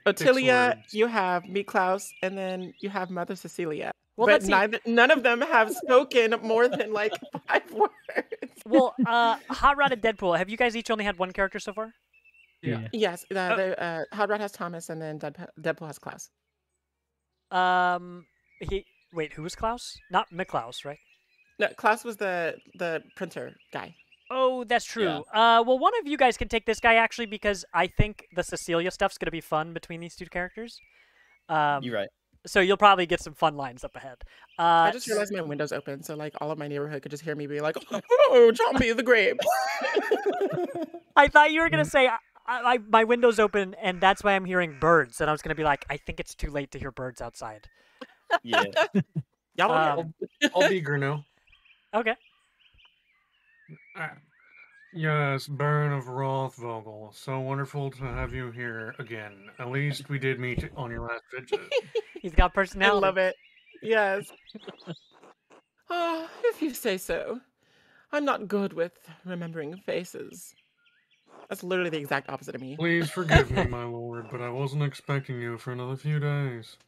Ottilia, words. you have Miklaus, and then you have Mother Cecilia. Well, but let's see. none of them have spoken more than like 5 words. Well, Hotrod and Deadpool, have you guys each only had 1 character so far? Yeah. Yes, Hotrod has Thomas, and then Deadpool has Klaus. Wait, who was Klaus? Not Miklaus, right? No, Klaus was the printer guy. Oh, that's true. Yeah. Well, one of you guys can take this guy, actually, because I think the Cecilia stuff's going to be fun between these 2 characters. You're right. So you'll probably get some fun lines up ahead. I just realized my window's open, so like all of my neighborhood could just hear me be like, "Oh, Chompy the grape." I thought you were going to say, my window's open, and that's why I'm hearing birds. And I was going to be like, I think it's too late to hear birds outside. Yeah. Y'all I'll be Gruno. Okay. Yes, Baron of Rothvogel. So wonderful to have you here again. At least we did meet on your last visit. He's got I personality. love it. Yes. Oh, if you say so. I'm not good with remembering faces. That's literally the exact opposite of me. Please forgive me, my lord, but I wasn't expecting you for another few days.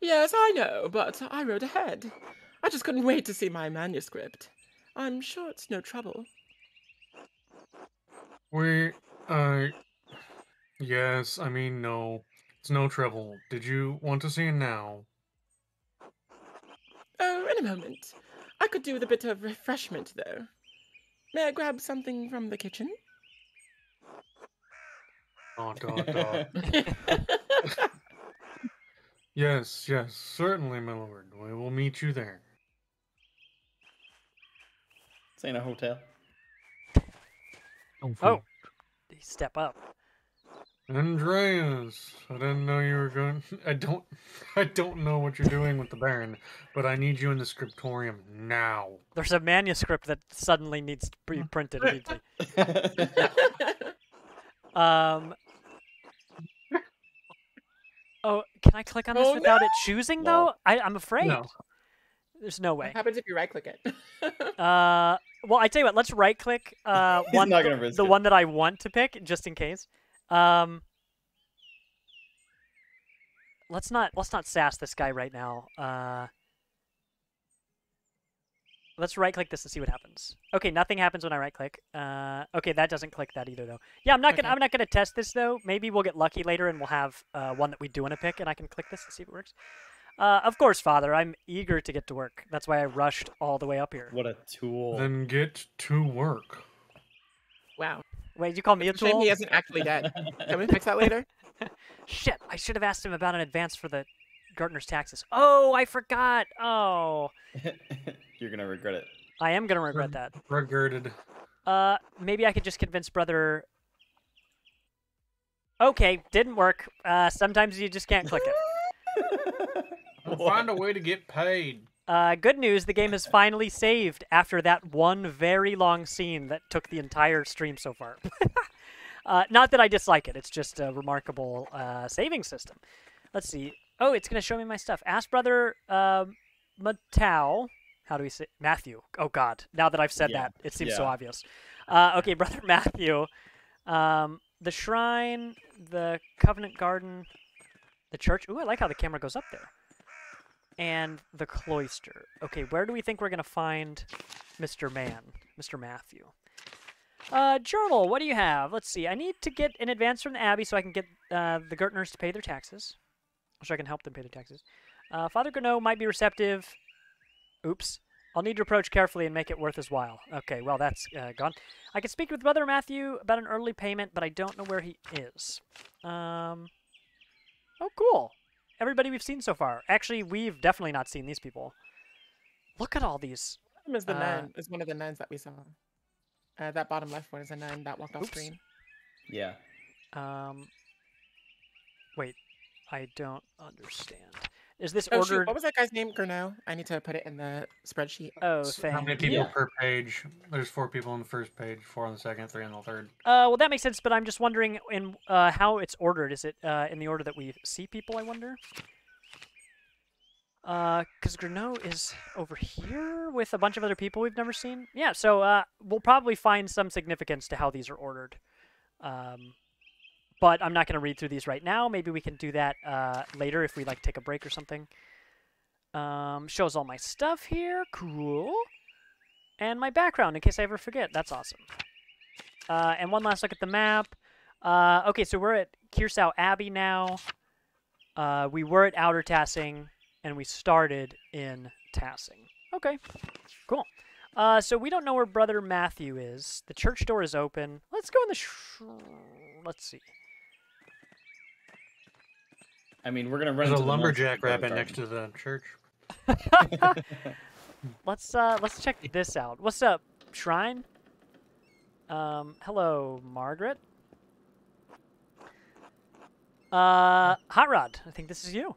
Yes, I know, but I wrote ahead. I just couldn't wait to see my manuscript. I'm sure it's no trouble. Yes, I mean, no. It's no trouble. Did you want to see it now? Oh, in a moment. I could do with a bit of refreshment, though. May I grab something from the kitchen? Dot, dot, dot. Yes, certainly, my lord. We will meet you there. This ain't a hotel. Oh, step up. Andreas, I didn't know you were going. I don't know what you're doing with the Baron, but I need you in the scriptorium now. There's a manuscript that suddenly needs to be printed immediately. Oh, can I click on this Oh, without it choosing, though? I'm afraid. No. There's no way. What happens if you right-click it? Well, I tell you what, let's right-click not gonna risk the it. one that I want to pick, just in case. let's not sass this guy right now. Let's right-click this and see what happens. Okay, nothing happens when I right-click. Okay, that doesn't click that either, though. Yeah, I'm not gonna test this though. Maybe we'll get lucky later and we'll have one that we do want to pick, and I can click this and see if it works. Of course, Father. I'm eager to get to work. That's why I rushed all the way up here. What a tool. Then get to work. Wow. Wait, you call me a Shame tool? he isn't actually dead. Can we fix that later? Shit! I should have asked him about an advance for the gardener's taxes. Oh, I forgot. Oh. You're gonna regret it. I am gonna regret that. Regretted. Maybe I could just convince Brother. Okay, didn't work. Sometimes you just can't click it. We'll find a way to get paid. Good news, the game has finally saved after that one very long scene that took the entire stream so far. Not that I dislike it, it's just a remarkable saving system. Let's see. Oh, it's going to show me my stuff. Ask Brother Matau. How do we say? Matthew. Oh, God. Now that I've said that, it seems so obvious. Okay, Brother Matthew. The shrine, the Covenant Garden, the church. Ooh, I like how the camera goes up there. And the cloister. Okay, where do we think we're going to find Mr. Matthew? Journal, what do you have? Let's see. I need to get an advance from the Abbey so I can get the Gertners to pay their taxes. So I can help them pay their taxes. Father Gurneau might be receptive. Oops. I'll need to approach carefully and make it worth his while. Okay, well, that's gone. I can speak with Brother Matthew about an early payment, but I don't know where he is. Oh, cool. Everybody we've seen so far. Actually, we've definitely not seen these people. Look at all these. Is the nun? Is one of the nuns that we saw. That bottom left one is a nun that walked off screen. Yeah. Wait. I don't understand. Is this Oh, ordered? shoot. What was that guy's name? Gurneau? I need to put it in the spreadsheet. Oh, How thank many people you. per page? There's 4 people on the first page, 4 on the second, 3 on the third. Well, that makes sense, but I'm just wondering in how it's ordered. Is it in the order that we see people, I wonder? Because Gurneau is over here with a bunch of other people we've never seen. Yeah, so we'll probably find some significance to how these are ordered. But I'm not going to read through these right now. Maybe we can do that later if we take a break or something. Shows all my stuff here. Cool. And my background in case I ever forget. That's awesome. And one last look at the map. Okay, so we're at Kirsau Abbey now. We were at Outer Tassing, and we started in Tassing. Okay, cool. So we don't know where Brother Matthew is. The church door is open. Let's go in the... Let's see. I mean, we're gonna run There's into a the lumberjack monster rabbit garden. next to the church. Let's check this out. What's up, Shrine? Hello, Margaret. Hotrod, I think this is you.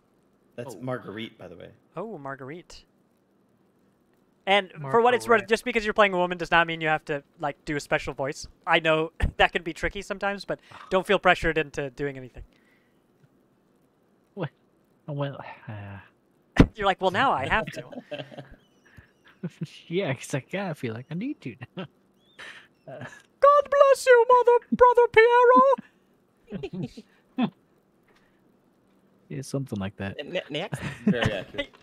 That's Marguerite, by the way. Oh, Marguerite. And for what it's worth, Margaret. just because you're playing a woman does not mean you have to do a special voice. I know that can be tricky sometimes, but don't feel pressured into doing anything. Well, You're like, well, now I have to. yeah, because I kind of feel like I need to now. God bless you, Brother Piero. Yeah, something like that. Next. Very accurate.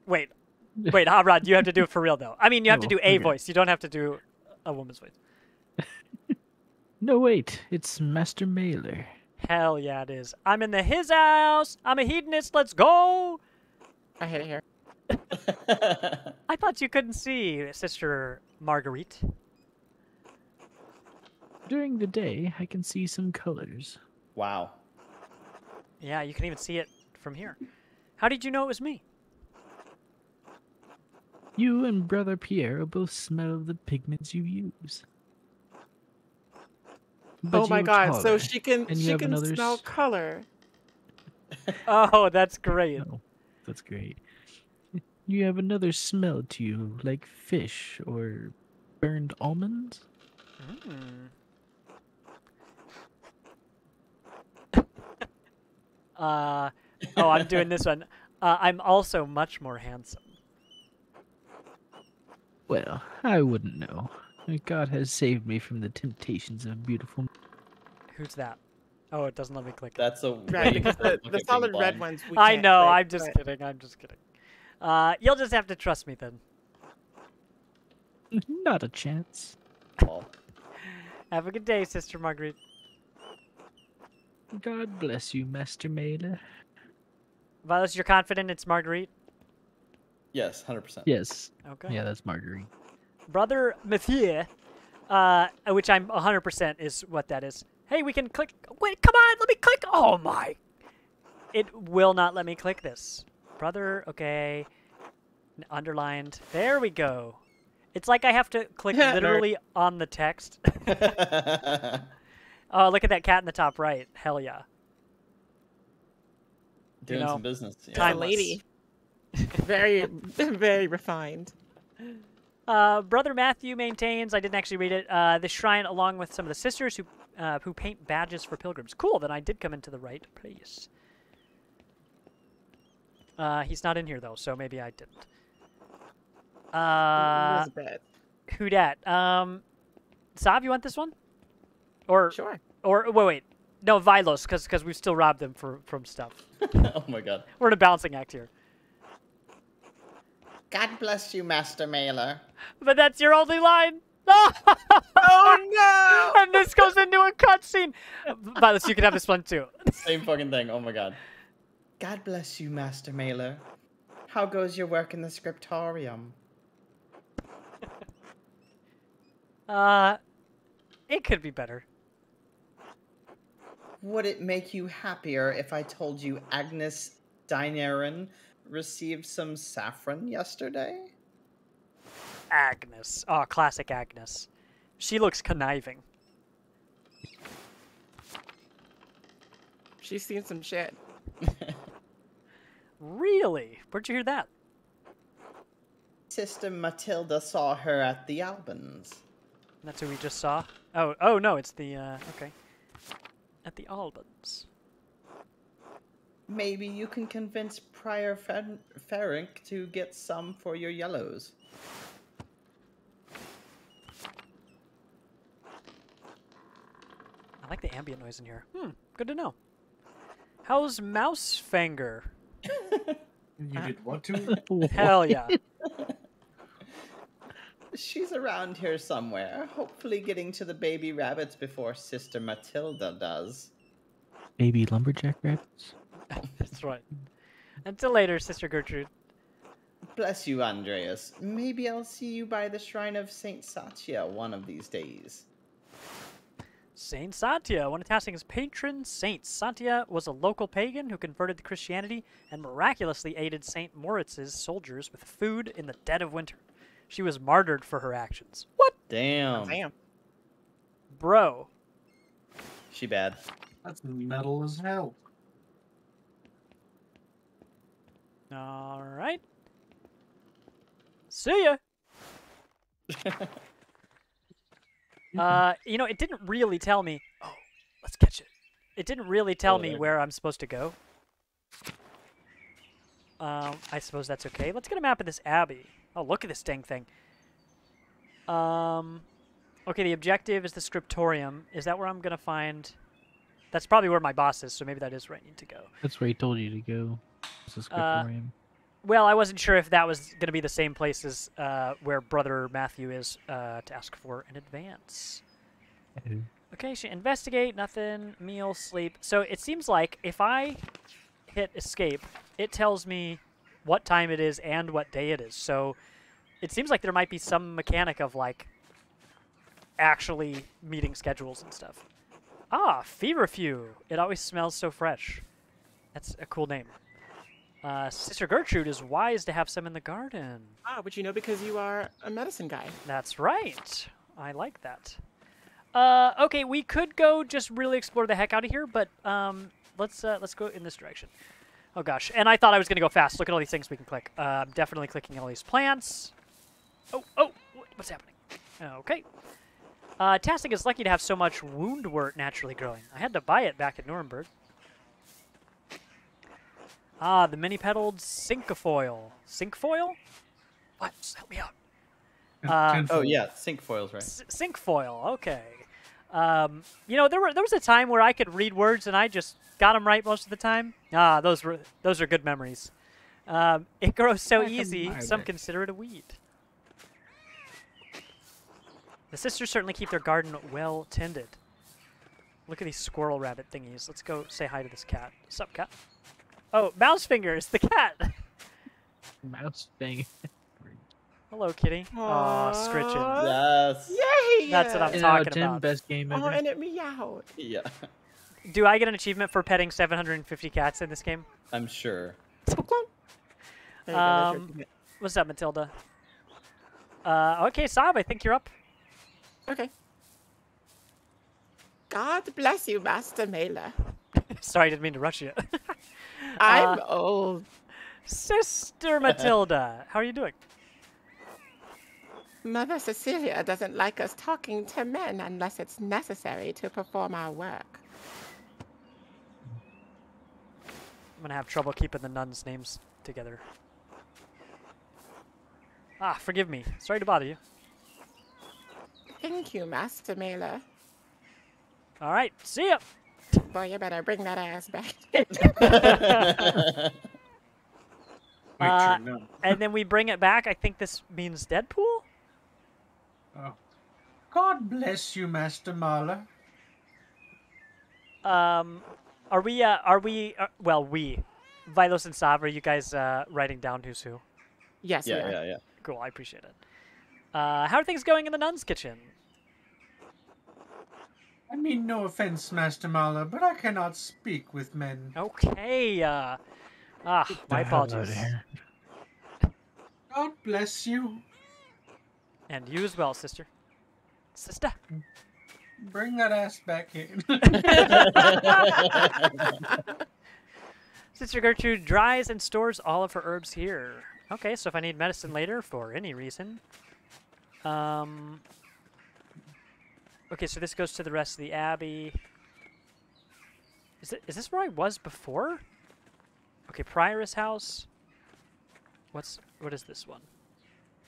Wait, Hotrod, you have to do it for real though. I mean, you have to Oh, do a okay. voice. You don't have to do a woman's voice. No, wait, it's Master Mailer. Hell yeah, it is. I'm in his house. I'm a hedonist. Let's go. I hit it here. I thought you couldn't see, Sister Marguerite. During the day, I can see some colors. Wow. Yeah, you can even see it from here. How did you know it was me? You and Brother Piero both smell the pigments you use. But Oh my you're god, so taller, she can and you have another smell color. Oh, that's great. Oh, that's great. You have another smell to you, like fish or burned almonds? Mm. Oh, I'm doing this one. I'm also much more handsome. Well, I wouldn't know. God has saved me from the temptations of beautiful. Who's that? Oh, it doesn't let me click it. That's a Right, way because to look the at being solid red blind. ones we I can't know. click, I'm just but- kidding. I'm just kidding. You'll just have to trust me then. Not a chance. Well, Have a good day, Sister Marguerite. God bless you, Master Mailer. Violet, you're confident it's Marguerite? yes, 100%. Yes. Okay. Yeah, that's Marguerite. Brother Mathieu, which I'm 100% is what that is. Hey, we can click. Wait, come on, let me click. Oh my! It will not let me click this. Brother, okay. Underlined. There we go. It's like I have to click Nerd. literally on the text. Oh, look at that cat in the top right. Hell yeah. Doing know, some business. Yeah. time- A lady. Very, very refined. Brother Matthew maintains, I didn't actually read it, this shrine along with some of the sisters who paint badges for pilgrims. Cool, then I did come into the right place. He's not in here, though, so maybe I didn't. Elizabeth. Who dat? Sav, you want this one? Or, Sure. wait. No, Vilos, because we've still robbed them from stuff. Oh my god. We're in a balancing act here. God bless you, Master Mailer. But that's your only line. Oh no! And this goes into a cutscene. Vilos, you can have this one too. Same fucking thing. Oh my god. God bless you, Master Mailer. How goes your work in the scriptorium? It could be better. Would it make you happier if I told you Agnes Dinerin received some saffron yesterday? Agnes. Oh, classic Agnes. She looks conniving. She's seen some shit. Really? Where'd you hear that? Sister Matilda saw her at the Albans. That's who we just saw? Oh no, it's the, okay. At the Albans. Maybe you can convince Prior Ferenc to get some for your yellows. I like the ambient noise in here. Good to know. How's Mousefanger? You did what to? Hell yeah. She's around here somewhere, hopefully getting to the baby rabbits before Sister Matilda does. Baby lumberjack rabbits? That's right. Until later, Sister Gertrude. Bless you, Andreas. Maybe I'll see you by the shrine of Saint Satya one of these days. Saint Satya, one of Tassing's patron saints. Satya was a local pagan who converted to Christianity and miraculously aided Saint Moritz's soldiers with food in the dead of winter. She was martyred for her actions. What? Damn. Damn. Bro. She bad. That's metal as hell. Alright. See ya! You know, it didn't really tell me... Oh, let's catch it. It didn't really tell me there. where I'm supposed to go. I suppose that's okay. Let's get a map of this abbey. Oh, look at this dang thing. Okay, the objective is the scriptorium. Is that where I'm gonna find... That's probably where my boss is, so maybe that is where I need to go. That's where he told you to go. It's a scriptorium. Well, I wasn't sure if that was going to be the same place as where Brother Matthew is to ask for an advance. Oh. Okay, so investigate, nothing, meal, sleep. So it seems like if I hit escape, it tells me what time it is and what day it is. So it seems like there might be some mechanic of, like, actually meeting schedules and stuff. Ah, Feverfew. It always smells so fresh. That's a cool name. Sister Gertrude is wise to have some in the garden. Ah, but you know because you are a medicine guy. That's right. I like that. Okay, we could go just really explore the heck out of here, but let's go in this direction. Oh gosh, and I thought I was gonna go fast. Look at all these things we can click. I'm definitely clicking all these plants. Oh, what's happening? Okay. Tastic is lucky to have so much woundwort naturally growing. I had to buy it back at Nuremberg. Ah, the many-petaled cinquefoil. Cinquefoil? What? Just help me out. Oh yeah, sink foils, right? Cinquefoil, okay. You know, there was a time where I could read words and I just got them right most of the time. Ah, those are good memories. It grows so easy, some consider it a weed. The sisters certainly keep their garden well tended. Look at these squirrel rabbit thingies. Let's go say hi to this cat. What's up, cat? Oh, Mouse Fingers, the cat. Mouse thing. Hello, kitty. Aw, Scritchin. Yes. Yay! That's what I'm And talking Tim, about. best game Oh, ever. and it meowed. Yeah. Do I get an achievement for petting 750 cats in this game? I'm sure. There you go, that's your achievement. What's up, Matilda? Okay, Saab, I think you're up. Okay. God bless you, Master Mailer. Sorry, I didn't mean to rush you. I'm old. Sister Matilda, how are you doing? Mother Cecilia doesn't like us talking to men unless it's necessary to perform our work. I'm gonna have trouble keeping the nuns' names together. Ah, forgive me. Sorry to bother you. Thank you, Master Mailer. All right, see ya. Boy, you better bring that ass back. Wait, Uh, sure, no. And then we bring it back. I think this means Deadpool? Oh. God bless you, Master Mahler. Are we, well, we. Vilos and Sav, are you guys writing down who's who? Yes, we are. Yeah. Cool, I appreciate it. How are things going in the nun's kitchen? I mean, no offense, Master Mahler, but I cannot speak with men. Okay, my The hell outta apologies. here. God bless you. And you as well, sister. Sister. Bring that ass back here. Sister Gertrude dries and stores all of her herbs here. Okay, so if I need medicine later for any reason. Okay, so this goes to the rest of the abbey. Is this where I was before? Okay, Prioress house. What is this one?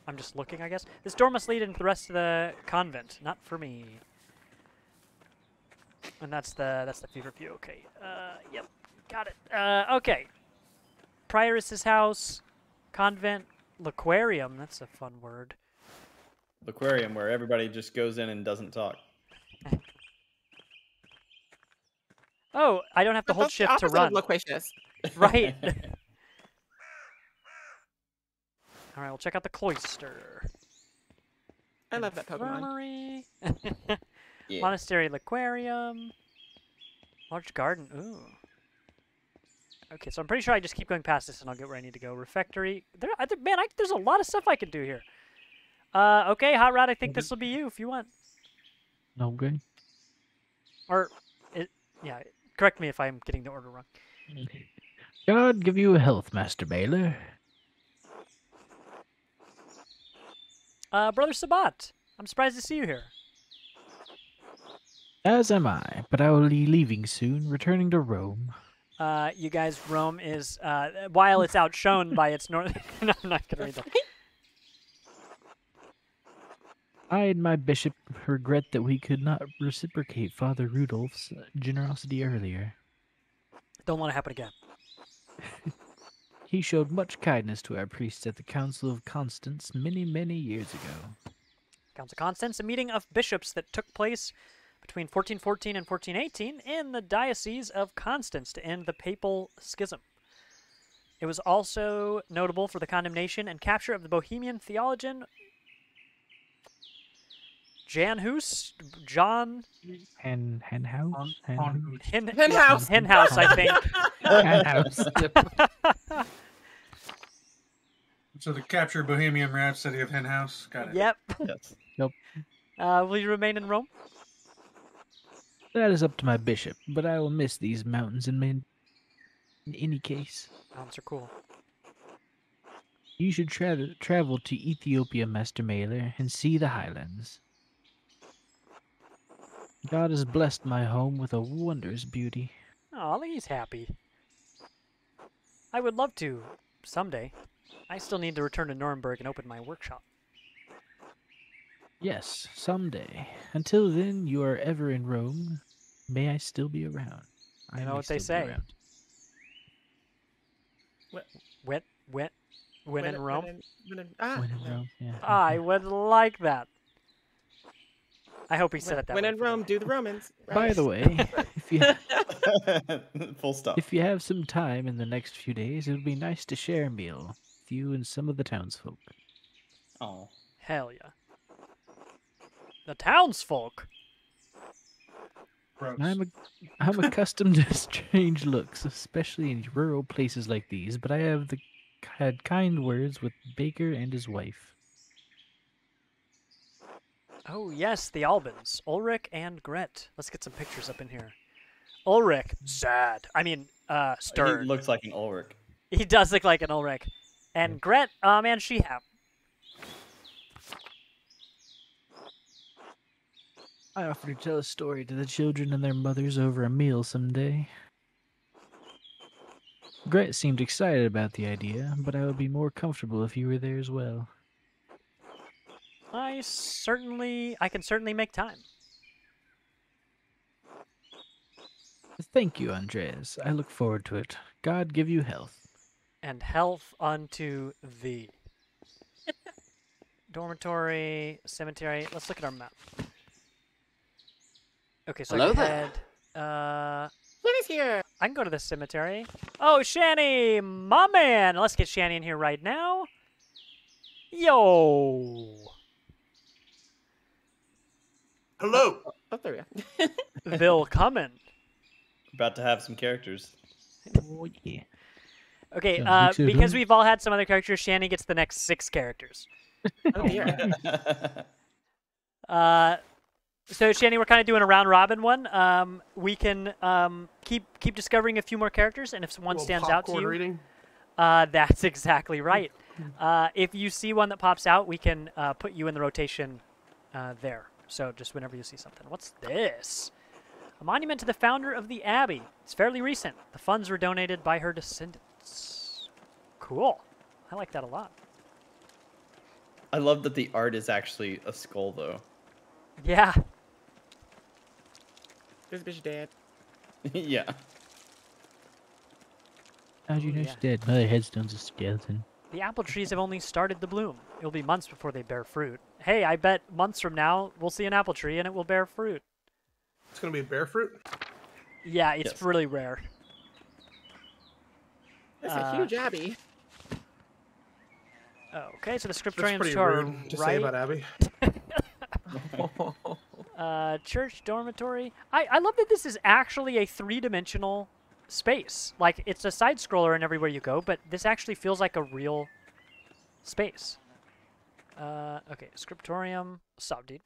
I'm just looking, I guess. This door must lead into the rest of the convent. Not for me. And that's the feverfew. Okay. Yep. Got it. Okay. Prioress's house, convent, laquarium. That's a fun word. Aquarium, where everybody just goes in and doesn't talk. Oh, I don't have to hold That's the shift to opposite of run. loquacious. Right. All right, we'll check out the cloister. I love that Pokemon. Infirmary. Yeah. Monastery, laquarium. Large garden. Ooh. Okay, so I'm pretty sure I just keep going past this and I'll get where I need to go. Refectory. There's a lot of stuff I can do here. Okay, Hot Rod, I think this will be you if you want. No good. Or, yeah, correct me if I'm getting the order wrong. God give you health, Master Baylor. Brother Sabat, I'm surprised to see you here. As am I, but I will be leaving soon, returning to Rome. You guys, Rome is, while it's outshone by its north... No, I'm not going to read that. I and my bishop regret that we could not reciprocate Father Rudolph's generosity earlier. Don't want to happen again. He showed much kindness to our priests at the Council of Constance many, many years ago. Council of Constance, a meeting of bishops that took place between 1414 and 1418 in the Diocese of Constance to end the papal schism. It was also notable for the condemnation and capture of the Bohemian theologian John Henhouse? Henhouse. Henhouse, I think. Henhouse. So the captured Bohemian Rhapsody of Henhouse. Got it. Yep. Yes. Will you remain in Rome? That is up to my bishop, but I will miss these mountains in any case. Mountains are cool. You should travel to Ethiopia, Master Mailer, and see the highlands. God has blessed my home with a wondrous beauty. Oh, I think he's happy. I would love to, someday. I still need to return to Nuremberg and open my workshop. Yes, someday. Until then, you are ever in Rome. May I still be around? I You know may what they still be say. around. Win, win, win in Rome. When in no. Rome, yeah. I would like that. I hope he said it that When way. in for me. Rome, do the Romans. By Right? the way, if you Full stop. if you have some time in the next few days, it would be nice to share a meal with you and some of the townsfolk. Oh. Hell yeah. The townsfolk. Gross. I'm accustomed to strange looks, especially in rural places like these, but I have had kind words with Baker and his wife. Oh yes, the Albans, Ulrich and Gret. Let's get some pictures up in here. Ulrich, sad. I mean, He stern. looks like an Ulrich. He does look like an Ulrich. And Gret, man, she have. I offer to tell a story to the children and their mothers over a meal someday. Gret seemed excited about the idea, but I would be more comfortable if you were there as well. I can certainly make time. Thank you, Andreas. I look forward to it. God give you health. And health unto thee. Dormitory, cemetery. Let's look at our map. Okay, so Hello I can there. head. Look here. I can go to the cemetery. Oh, Shanny, my man. Let's get Shanny in here right now. Yo. Hello. Oh, there we go. Willkommen. About to have some characters. Oh, yeah. Okay, Sounds good, because huh? we've all had some other characters, Shanny gets the next 6 characters. Oh, dear. So Shanny, we're kind of doing a round robin one. We can keep discovering a few more characters, and if one stands out to you, Reading. that's exactly right. If you see one that pops out, we can put you in the rotation there. So just whenever you see something. What's this? A monument to the founder of the Abbey. It's fairly recent. The funds were donated by her descendants. Cool. I like that a lot. I love that the art is actually a skull, though. Yeah. This bitch dead. Yeah. How'd you Oh, know yeah. she's dead? My headstone's a skeleton. The apple trees have only started to bloom. It'll be months before they bear fruit. Hey, I bet months from now we'll see an apple tree and it will bear fruit. It's gonna be bear fruit. Yeah, it's Yes. really rare. That's a huge abbey. Okay, so the That's scriptorium's pretty to our rude to right. say about Abby. Church dormitory. I love that this is actually a 3-dimensional space. Like, it's a side scroller in everywhere you go, but this actually feels like a real space. Okay, scriptorium. Sup, dude?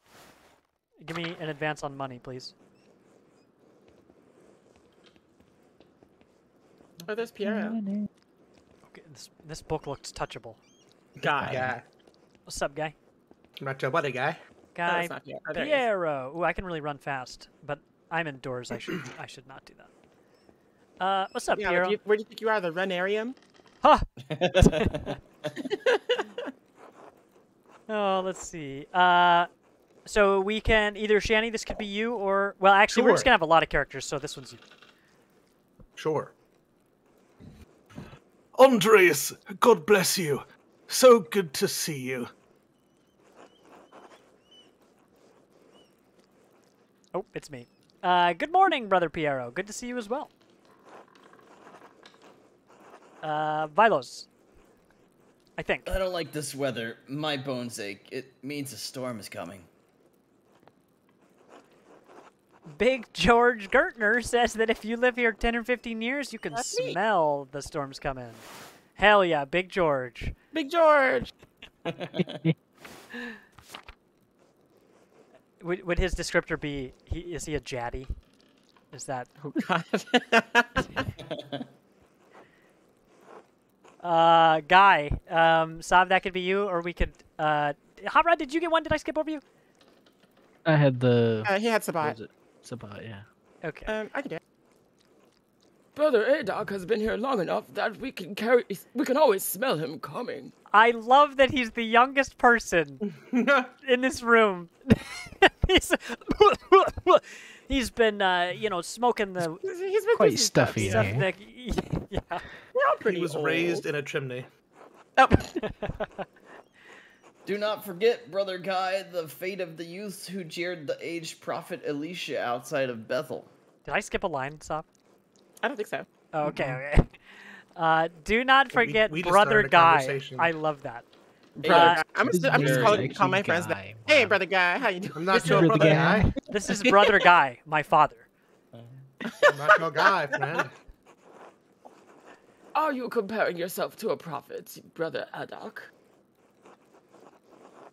Give me an advance on money, please. Oh, there's Piero. Okay, this book looks touchable. Guy. Yeah, What's up, guy? not your buddy guy. No, Guy it's not Piero. Oh, there he is. Piero. Ooh, I can really run fast, but I'm indoors. I should not do that. What's up, Yeah, Piero? where do you think you are? The Runarium? Huh. Oh, let's see. So we can either Shanny, this could be you, or well, actually, we're just Sure. gonna have a lot of characters, so this one's you. Sure. Andreas, God bless you. So good to see you. Oh, it's me. Good morning, brother Piero. Good to see you as well. Vilos. I think. I don't like this weather. My bones ache. It means a storm is coming. Big George Gertner says that if you live here 10 or 15 years, you can That's me. smell the storms coming. Hell yeah, Big George. Big George! Would his descriptor be, is he a jaddy? Is that... Oh, God. Guy, Sav, that could be you, or we could, Hotrod, did you get one? Did I skip over you? I had the. He had What Sabat. was it? Sabat, yeah. Okay. I can do it. Brother Adok has been here long enough that we can always smell him coming. I love that he's the youngest person in this room. he's, he's been, smoking the He's been Quite through some stuffy, stuff. eh? yeah. We're all pretty He was old. raised in a chimney. Oh. Do not forget, Brother Guy, the fate of the youths who jeered the aged prophet Elisha outside of Bethel. Did I skip a line, Sop? I don't think so. Oh, okay, okay. Do not forget we just Brother started a Guy. conversation. I love that. Brother, I'm just Brother call my friends that. Guy, Hey, wow. brother guy, how you doing? I'm not your your brother brother guy. guy. This is Brother Guy, my father. I'm not your guy, friend. Are you comparing yourself to a prophet, Brother Adok?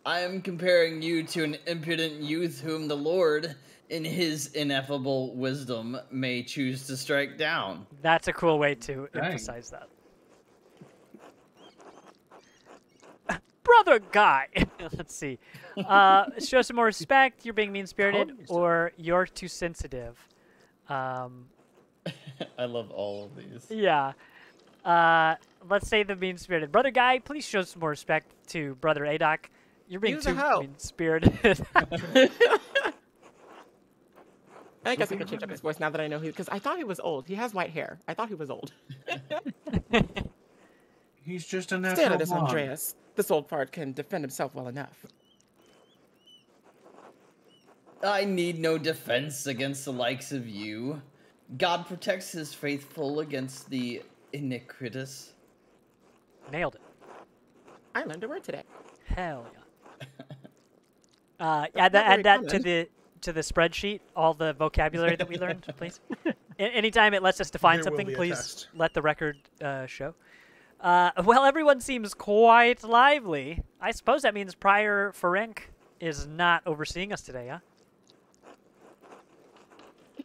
I am comparing you to an impudent youth whom the Lord, in his ineffable wisdom, may choose to strike down. That's a cool way to Dang. emphasize that. Brother Guy. Let's see. Show some more respect. You're being mean-spirited, or you're too sensitive. I love all of these. Yeah. Let's say the mean-spirited. Brother Guy, please show some more respect to Brother Adok. You're being Use a too hoe. mean-spirited. I guess I could change up his voice now that I know because I thought he was old. He has white hair. I thought he was old. He's just a natural Stand on this, blonde. Andreas. This old fart can defend himself well enough. I need no defense against the likes of you. God protects his faithful against the iniquitous. Nailed it. I learned a word today. Hell yeah. Add that to the spreadsheet. All the vocabulary that we learned, please. Anytime it lets us define There will something, be a please test. let the record show. Well, everyone seems quite lively. I suppose that means Prior Ferenc is not overseeing us today, huh?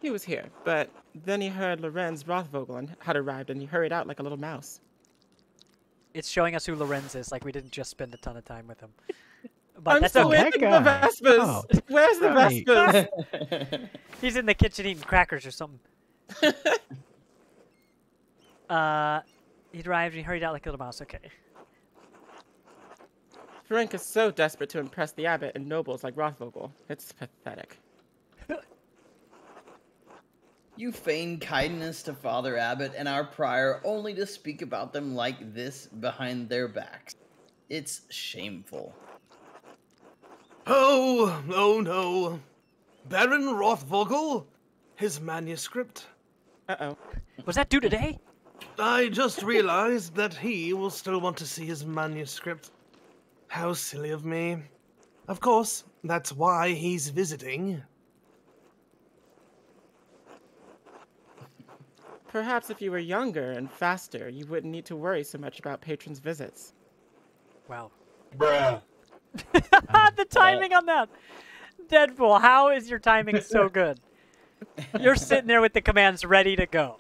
He was here, but then he heard Lorenz Rothvogel had arrived and he hurried out like a little mouse. It's showing us who Lorenz is, like we didn't just spend a ton of time with him. But I'm that's still okay. waiting that for the guy. Vespers. Oh, Where's the right. Vespers? He's in the kitchen eating crackers or something. He arrived and he hurried out like a little mouse. Okay. Ferenc is so desperate to impress the abbot and nobles like Rothvogel. It's pathetic. You feign kindness to Father Abbot and our prior only to speak about them like this behind their backs. It's shameful. Oh no. Baron Rothvogel? His manuscript? Uh-oh. Was that due today? I just realized that he will still want to see his manuscript. How silly of me. Of course, that's why he's visiting. Perhaps if you were younger and faster, you wouldn't need to worry so much about patrons' visits. Wow. Bruh. The timing on that. Deadpool, how is your timing so good? You're sitting there with the commands ready to go.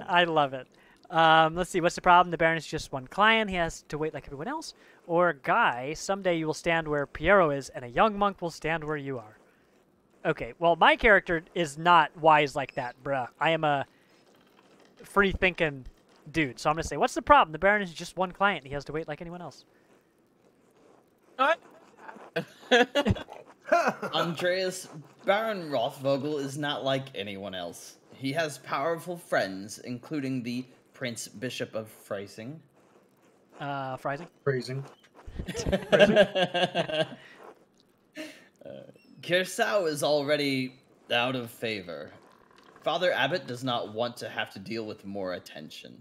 I love it. Let's see, what's the problem? The Baron is just one client. He has to wait like everyone else. Or, Guy, someday you will stand where Piero is, and a young monk will stand where you are. Okay, well, my character is not wise like that, bruh. I am a free-thinking dude. So I'm going to say, what's the problem? The Baron is just one client. He has to wait like anyone else. Andreas, Baron Rothvogel is not like anyone else. He has powerful friends, including the Prince Bishop of Freising. Freising? Phrasing. Kirsau is already out of favor. Father Abbot does not want to have to deal with more attention.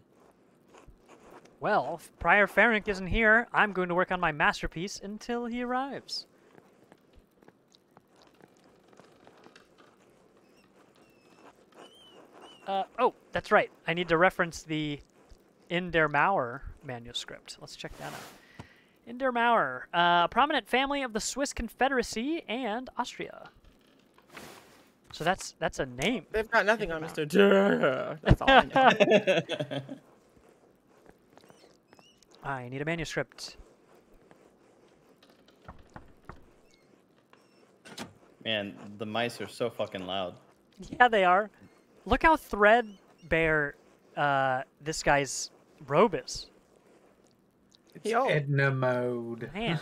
Well, if Prior Ferenc isn't here, I'm going to work on my masterpiece until he arrives. Oh, that's right. I need to reference the In der Mauer manuscript. Let's check that out. In der Mauer, a prominent family of the Swiss Confederacy and Austria. So that's a name. They've got nothing on Mr. Durr. That's all I know. I need a manuscript. Man, the mice are so fucking loud. Yeah, they are. Look how threadbare this guy's robe is. It's Yo. Edna mode. Man.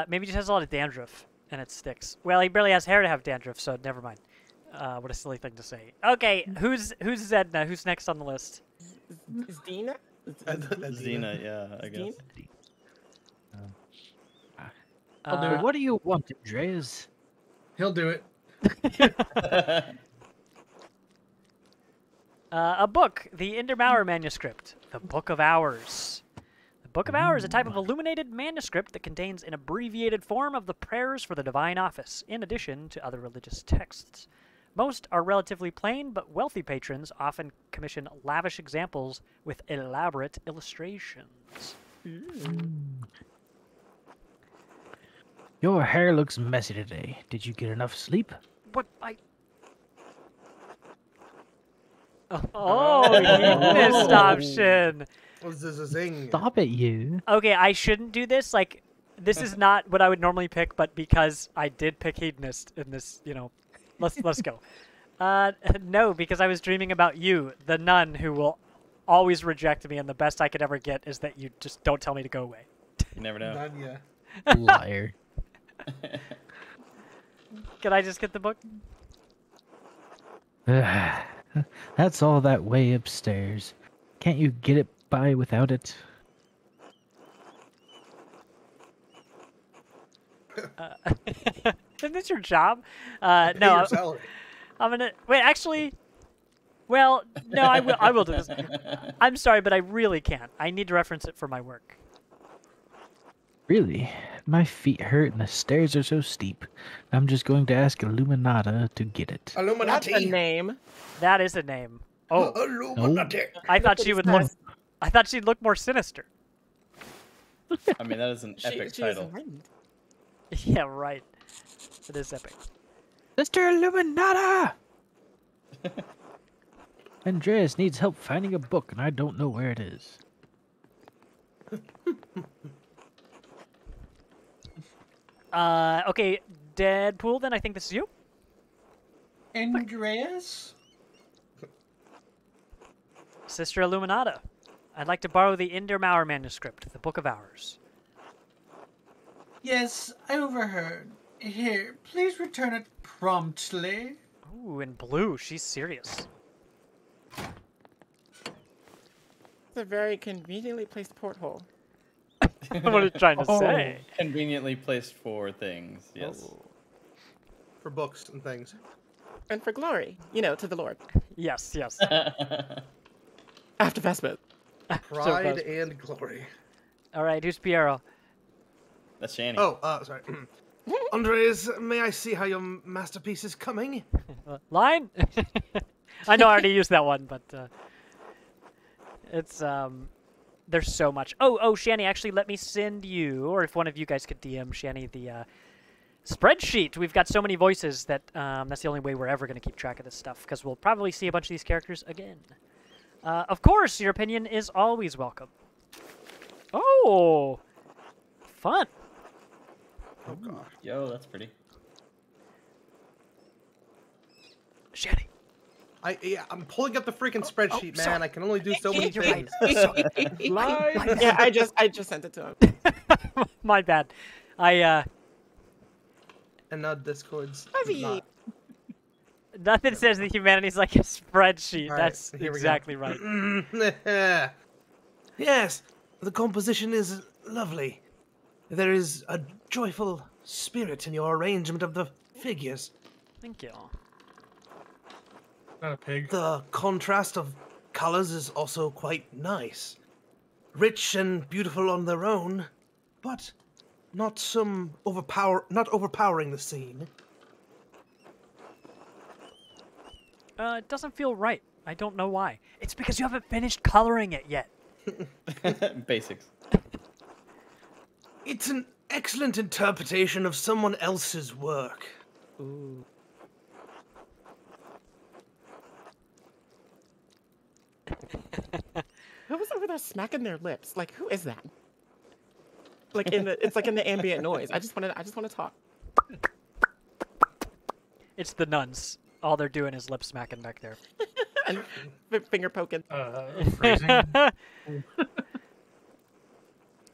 Maybe he just has a lot of dandruff and it sticks. Well, he barely has hair to have dandruff, so never mind. What a silly thing to say. Okay, who's Zedna? Who's next on the list? Is Dina? Xena, yeah, I guess. What do you want, Andreas? He'll do it. A book, the Indermauer manuscript, the Book of Hours. The Book of Hours is a type of illuminated manuscript that contains an abbreviated form of the prayers for the divine office, in addition to other religious texts. Most are relatively plain, but wealthy patrons often commission lavish examples with elaborate illustrations. Your hair looks messy today. Did you get enough sleep? What Oh, you missed option. What's this a zing? Stop it, you. Okay, I shouldn't do this. Like, this is not what I would normally pick, but because I did pick hedonist in this, let's go. No, because I was dreaming about you, the nun who will always reject me, and the best I could ever get is that you just don't tell me to go away. You never know. Nadia. Liar. Can I just get the book? That's all that way upstairs. Can't you get it by without it? Isn't this your job? Pay No, your salary. I'm gonna wait. Actually, well, no, I will do this. I'm sorry, but I really can't. I need to reference it for my work. Really? My feet hurt and the stairs are so steep. I'm just going to ask Illuminata to get it. That's Illuminati. a name. That is a name. Oh, Illuminati. I thought she would look. I thought she'd look more sinister. I mean, that is an epic She was title. enlightened. Yeah, right. It is epic. Mr. Illuminata! Andreas needs help finding a book, and I don't know where it is. Okay, Deadpool. Then I think this is you. Andreas? Sister Illuminata. I'd like to borrow the Indermauer manuscript, the Book of Hours. Yes, I overheard. Here, please return it promptly. Ooh, in blue. She's serious. It's a very conveniently placed porthole. What are you trying to say? Conveniently placed for things, yes. For books and things. And for glory, to the Lord. Yes, yes. After Vespers. Pride and glory. All right, who's Piero? That's Shanny. Oh, sorry. Andres, may I see how your masterpiece is coming? Line? I know I already used that one, but it's there's so much. Oh, Shanny, actually, let me send you, or if one of you guys could DM Shanny the spreadsheet. We've got so many voices that that's the only way we're ever going to keep track of this stuff, because we'll probably see a bunch of these characters again. Of course, your opinion is always welcome. Oh, fun. Oh gosh. Yo, that's pretty. Shanny. I'm pulling up the freaking spreadsheet, man. sorry. I can only do so many You're right. things. Yeah, I just sent it to him. My bad. And now Discord's Heavy. not. Nothing says that humanity's like a spreadsheet. All right, That's here we go. exactly right. Yes, the composition is lovely. There is a joyful spirit in your arrangement of the figures. Thank you. Not a pig. The contrast of colors is also quite nice. Rich and beautiful on their own, but not overpowering the scene. It doesn't feel right. I don't know why. It's because you haven't finished coloring it yet. Basics. It's an excellent interpretation of someone else's work. Ooh. Who was over there smacking their lips? Like, who is that? It's like in the ambient noise. I just want to talk. It's the nuns. all they're doing is lip smacking back there. And finger poking. Phrasing.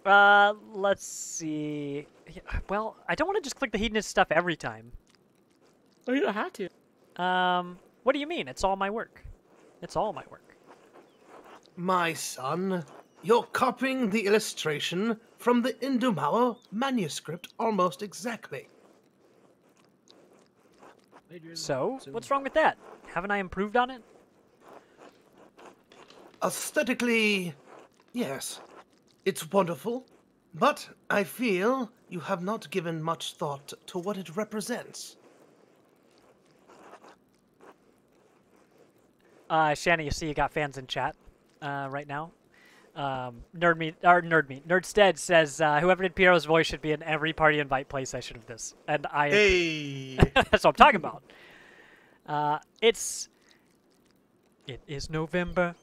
Let's see. Yeah, well, I don't want to just click the hedonist stuff every time. Oh, you don't have to. What do you mean? It's all my work. It's all my work. My son, you're copying the illustration from the Indomawa manuscript almost exactly. So, what's wrong with that? Haven't I improved on it? Aesthetically, yes, it's wonderful, but I feel you have not given much thought to what it represents. Shanny, you see you got fans in chat right now. Nerdstead says whoever did Piero's voice should be in every party invite play session of this, and I. Hey! That's what I'm talking about. It is November.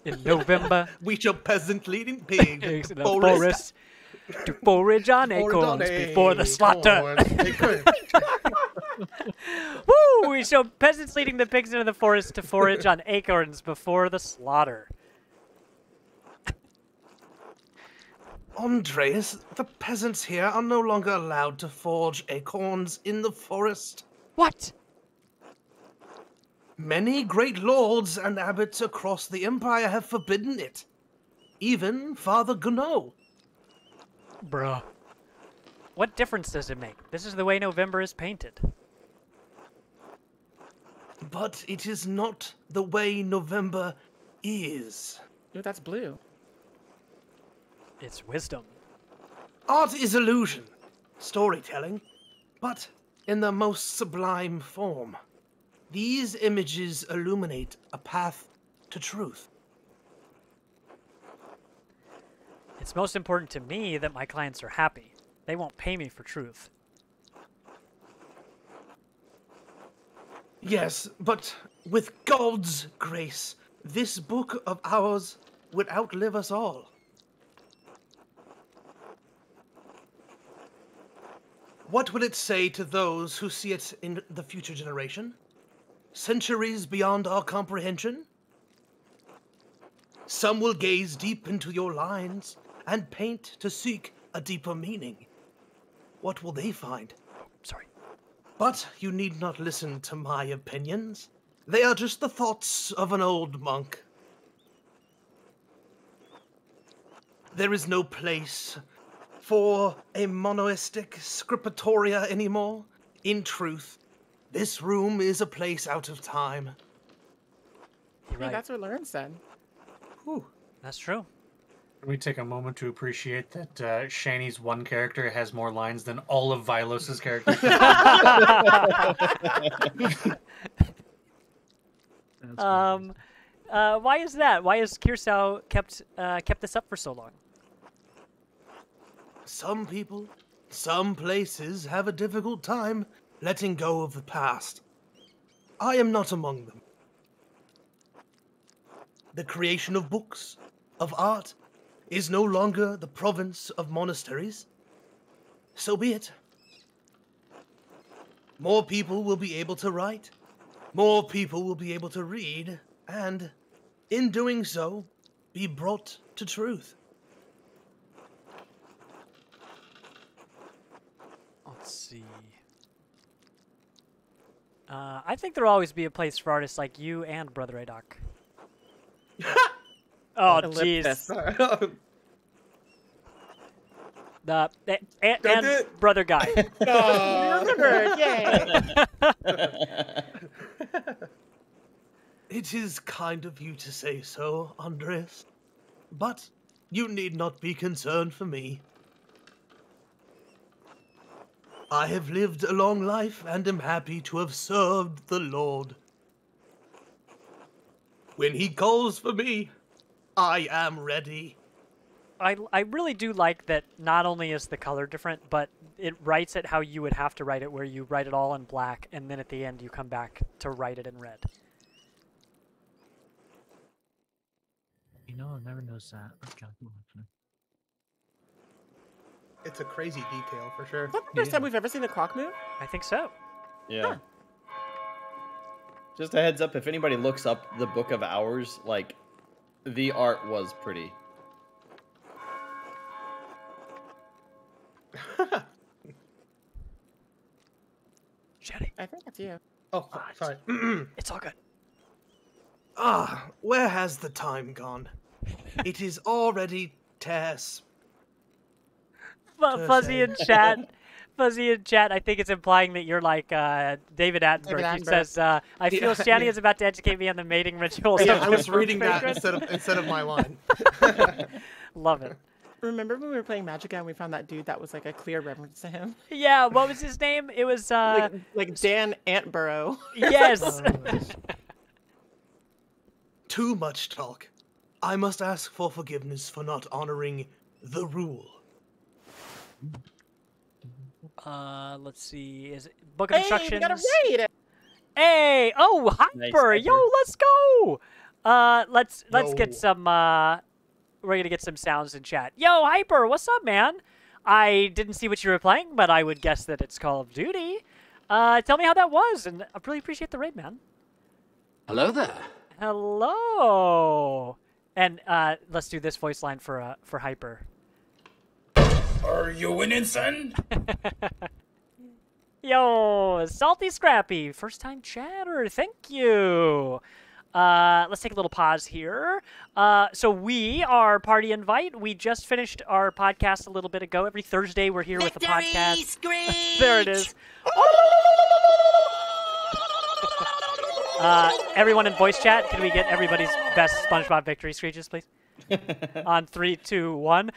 In November, We shall peasant leading pig in the forest to forage on acorns before the slaughter. Woo! We show peasants leading the pigs into the forest to forage on acorns before the slaughter. Andreas, the peasants here are no longer allowed to forge acorns in the forest. What? Many great lords and abbots across the empire have forbidden it. Even Father Gounod. Bruh. What difference does it make? This is the way November is painted. But it is not the way November is. Dude, that's blue. It's wisdom. Art is illusion, storytelling, but in the most sublime form. These images illuminate a path to truth. It's most important to me that my clients are happy. They won't pay me for truth. Yes, but with God's grace, this book of ours would outlive us all. What will it say to those who see it in the future generation? Centuries beyond our comprehension? Some will gaze deep into your lines and paint to seek a deeper meaning. What will they find? Sorry. But you need not listen to my opinions. They are just the thoughts of an old monk. There is no place for a monoistic scriptoria anymore. In truth, this room is a place out of time. You're Hey, right. that's what Lauren said. Whew. That's true. Can we take a moment to appreciate that Shanny's one character has more lines than all of Vilos's characters? Why is that? Why has Kirsau kept this up for so long? Some people, some places have a difficult time letting go of the past. I am not among them. The creation of books, of art, is no longer the province of monasteries. So be it. More people will be able to write, more people will be able to read, and, in doing so, be brought to truth. Let's see. I think there'll always be a place for artists like you and Brother Adoc. Oh, jeez. And Brother Guy. Remember, yay! It is kind of you to say so, Andres. But you need not be concerned for me. I have lived a long life and am happy to have served the Lord. When he calls for me, I am ready. I really do like that not only is the color different, but it writes it how you would have to write it, where you write it all in black, and then at the end you come back to write it in red. You know, I've never noticed that. Okay, It's a crazy detail for sure. Is that the first time we've ever seen the clock move? I think so. Yeah. Huh. Just a heads up, if anybody looks up the Book of Hours, like, the art was pretty. Shanny, I think that's you. Oh, sorry. it's all good. Ah, where has the time gone? It is already Tess. Fuzzy in chat. Fuzzy in chat, I think it's implying that you're like David Attenborough. He says, I feel Shanny is about to educate me on the mating rituals. Yeah, of I was Deadpool reading that Vagrant." instead of my line. Love it. Remember when we were playing Magica and we found that dude that was like a clear reference to him? Yeah, what was his name? It was, like Dan Antborough. yes. Too much talk. I must ask for forgiveness for not honoring the rule. Let's see. Is it Book of Instructions? We got a raid! Hey! Oh, Hyper! Nice, Yo, let's go! Let's get Yo. some, we're gonna get some sounds in chat. Yo, Hyper, what's up, man? I didn't see what you were playing, but I would guess that it's Call of Duty. Tell me how that was, and I really appreciate the raid, man. Hello there. Hello! And, let's do this voice line for Hyper. Are you winning, son? Yo, Salty Scrappy, first time chatter, thank you. Let's take a little pause here. So we are Party Invite. We just finished our podcast a little bit ago. Every Thursday we're here with a podcast. There it is. Everyone in voice chat, can we get everybody's best SpongeBob victory screeches, please? On 3, 2, 1.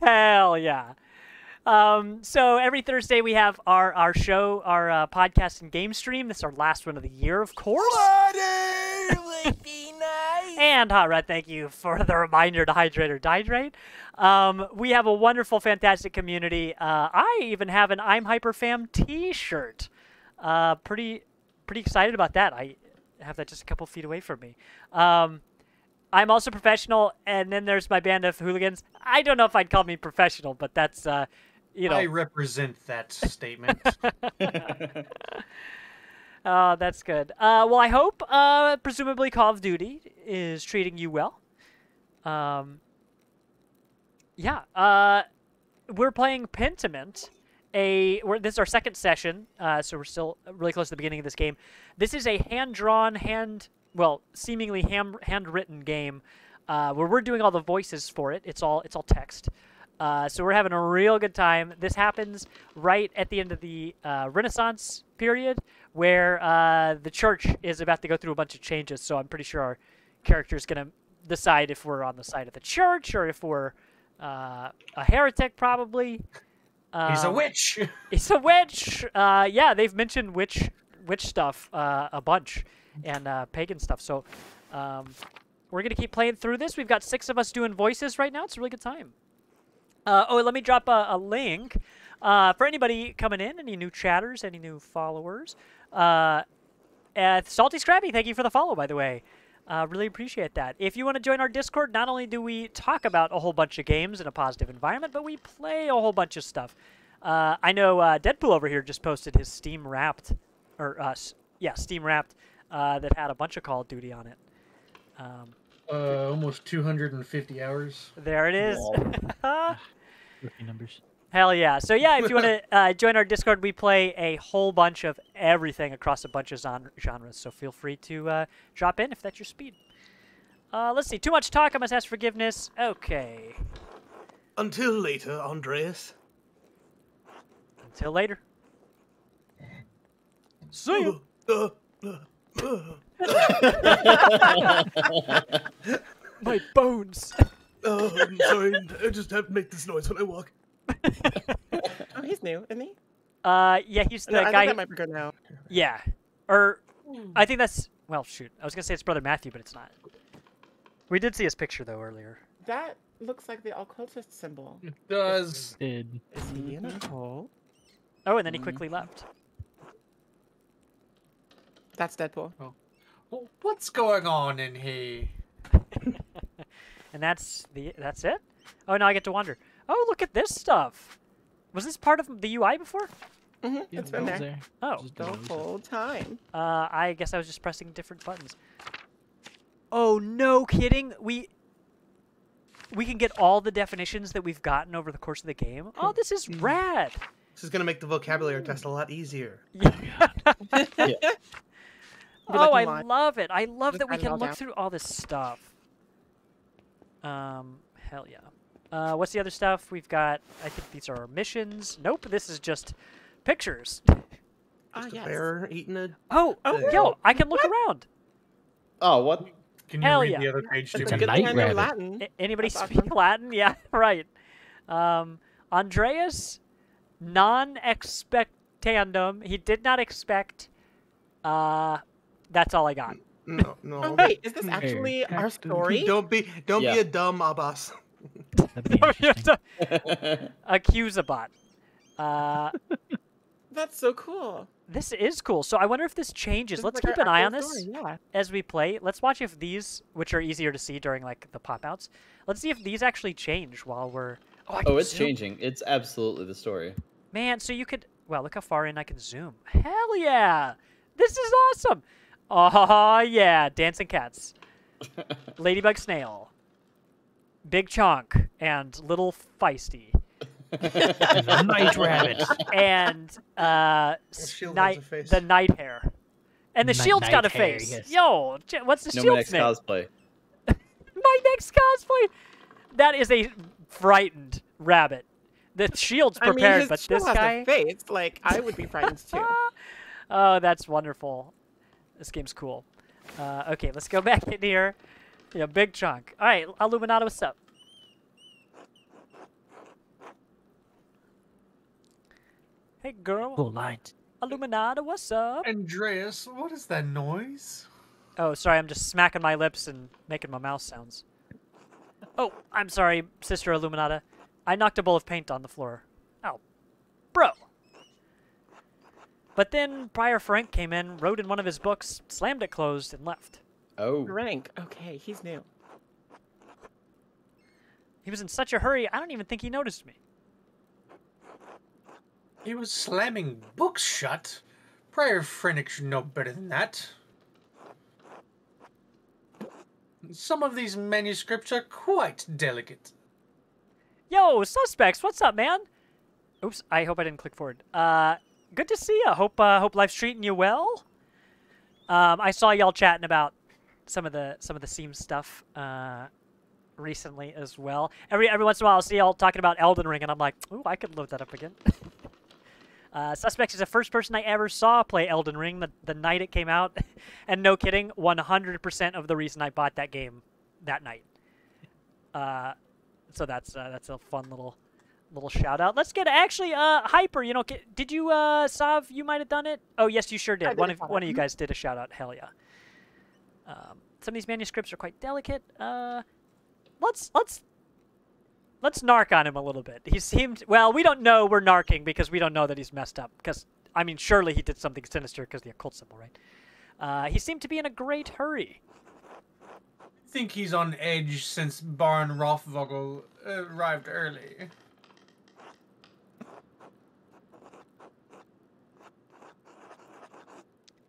Hell yeah. So every Thursday we have our show, our podcast and game stream. This is our last one of the year, of course. Would be nice. And Hotrod, thank you for the reminder to hydrate or dihydrate. We have a wonderful, fantastic community. I even have an I'm Hyper Fam T-shirt. Pretty excited about that. I have that just a couple feet away from me. I'm also professional, and then there's my band of hooligans. I don't know if I'd call me professional, but that's, you know. I represent that statement. Oh, that's good. Well, I hope, presumably Call of Duty is treating you well. Yeah, we're playing Pentiment. This is our second session, so we're still really close to the beginning of this game. This is a hand-drawn, seemingly handwritten game, where we're doing all the voices for it. It's all text. So we're having a real good time. This happens right at the end of the Renaissance period, where the church is about to go through a bunch of changes. So I'm pretty sure our character's going to decide if we're on the side of the church or if we're a heretic, probably. He's a witch. He's a witch. Yeah, they've mentioned witch stuff a bunch, and pagan stuff. So we're going to keep playing through this. We've got 6 of us doing voices right now. It's a really good time. Let me drop a link for anybody coming in, any new chatters, any new followers. Salty Scrappy, thank you for the follow, by the way. Really appreciate that. If you want to join our Discord, not only do we talk about a whole bunch of games in a positive environment, but we play a whole bunch of stuff. I know Deadpool over here just posted his Steam Wrapped, Steam Wrapped, that had a bunch of Call of Duty on it. Almost 250 hours. There it is. Rookie numbers. Hell yeah. So yeah, if you want to join our Discord, we play a whole bunch of everything across a bunch of genres. So feel free to drop in if that's your speed. Let's see. Too much talk. I must ask forgiveness. Okay. Until later, Andreas. Until later. See you. My bones. Oh, I'm sorry. I just have to make this noise when I walk. Oh, he's new, isn't he? Yeah, he's the No, I guy. think that might be good now. Yeah, or I think that's. Well, shoot. I was gonna say it's Brother Matthew, but it's not. We did see his picture though earlier. That looks like the occultist symbol. It does. Did. Is he in a hole? Oh, and then he quickly left. That's Deadpool. Well, what's going on in here? And that's it? Oh, now I get to wander. Oh, look at this stuff. Was this part of the UI before? Mm-hmm. Yeah, It's been that was there Oh. Just the delete it. whole time. I guess I was just pressing different buttons. Oh, no kidding. We can get all the definitions that we've gotten over the course of the game. Oh, this is rad. This is gonna make the vocabulary test a lot easier. Yeah. Yeah. Oh, I looking love it. I love Just that we write it can all look down. through all this stuff. Hell yeah. What's the other stuff? We've got, I think these are our missions. Nope, this is just pictures. Ah, Just a yes. bear eating a. Oh, There. yo, I can look around. Oh, what? Can you Hell read yeah. the other page It's to It's a a me? good thing night I know rabbit. Latin. Anybody That's speak awesome. Latin? Yeah, right. Andreas, non-expectandum. He did not expect. That's all I got. No. Oh wait, is this actually our cactus. story? Don't be Yeah. a dumb Abbas. That'd be interesting. Accusabot. That's so cool. This is cool. So I wonder if this changes. This is Let's like keep our an eye on actual this story, yeah. as we play. Let's watch if these, which are easier to see during like the pop-outs. Let's see if these actually change while we're. Oh, I can Oh, it's zoom. changing. It's absolutely the story. Man, so you could. Well, look how far in I can zoom. Hell yeah! This is awesome. Oh yeah, dancing cats, ladybug snail, big chonk, and little feisty. And a night rabbit. And shield has a face. the night hare, and the Night- shield's got a night hare, face. yes. Yo, what's the No, my shield's next name? cosplay. My next cosplay. That is a frightened rabbit. The shield's I mean, prepared, his but shield this has guy. a face. Like I would be frightened too. Oh, that's wonderful. This game's cool. Okay, let's go back in here. Yeah, big chunk. All right, Illuminata, what's up? Hey, girl. Full light. Illuminata, what's up? Andreas, what is that noise? Oh, sorry, I'm just smacking my lips and making my mouth sounds. Oh, I'm sorry, Sister Illuminata. I knocked a bowl of paint on the floor. Oh, bro. But then Prior Frank came in, wrote in one of his books, slammed it closed, and left. Oh. Rank. Okay, he's new. He was in such a hurry, I don't even think he noticed me. He was slamming books shut. Prior Frennick should know better than that. Some of these manuscripts are quite delicate. Yo, suspects, what's up, man? Oops, I hope I didn't click forward. Good to see ya. Hope life's treating you well. I saw y'all chatting about some of the Seam stuff recently as well. Every once in a while, I'll see y'all talking about Elden Ring, and I'm like, ooh, I could load that up again. Suspects is the first person I ever saw play Elden Ring the night it came out, and no kidding, 100% of the reason I bought that game that night. So that's a fun little shout out. Let's get actually Hyper. You know, did you Sav? You might have done it. Oh yes, you sure I did. did a One of you shout-out. guys did a shout out. Hell yeah. Some of these manuscripts are quite delicate. Let's narc on him a little bit. He seemed, well, we don't know we're narking because we don't know that he's messed up. Because, I mean, surely he did something sinister because the occult symbol, right? He seemed to be in a great hurry. I think he's on edge since Baron Rothvogel arrived early.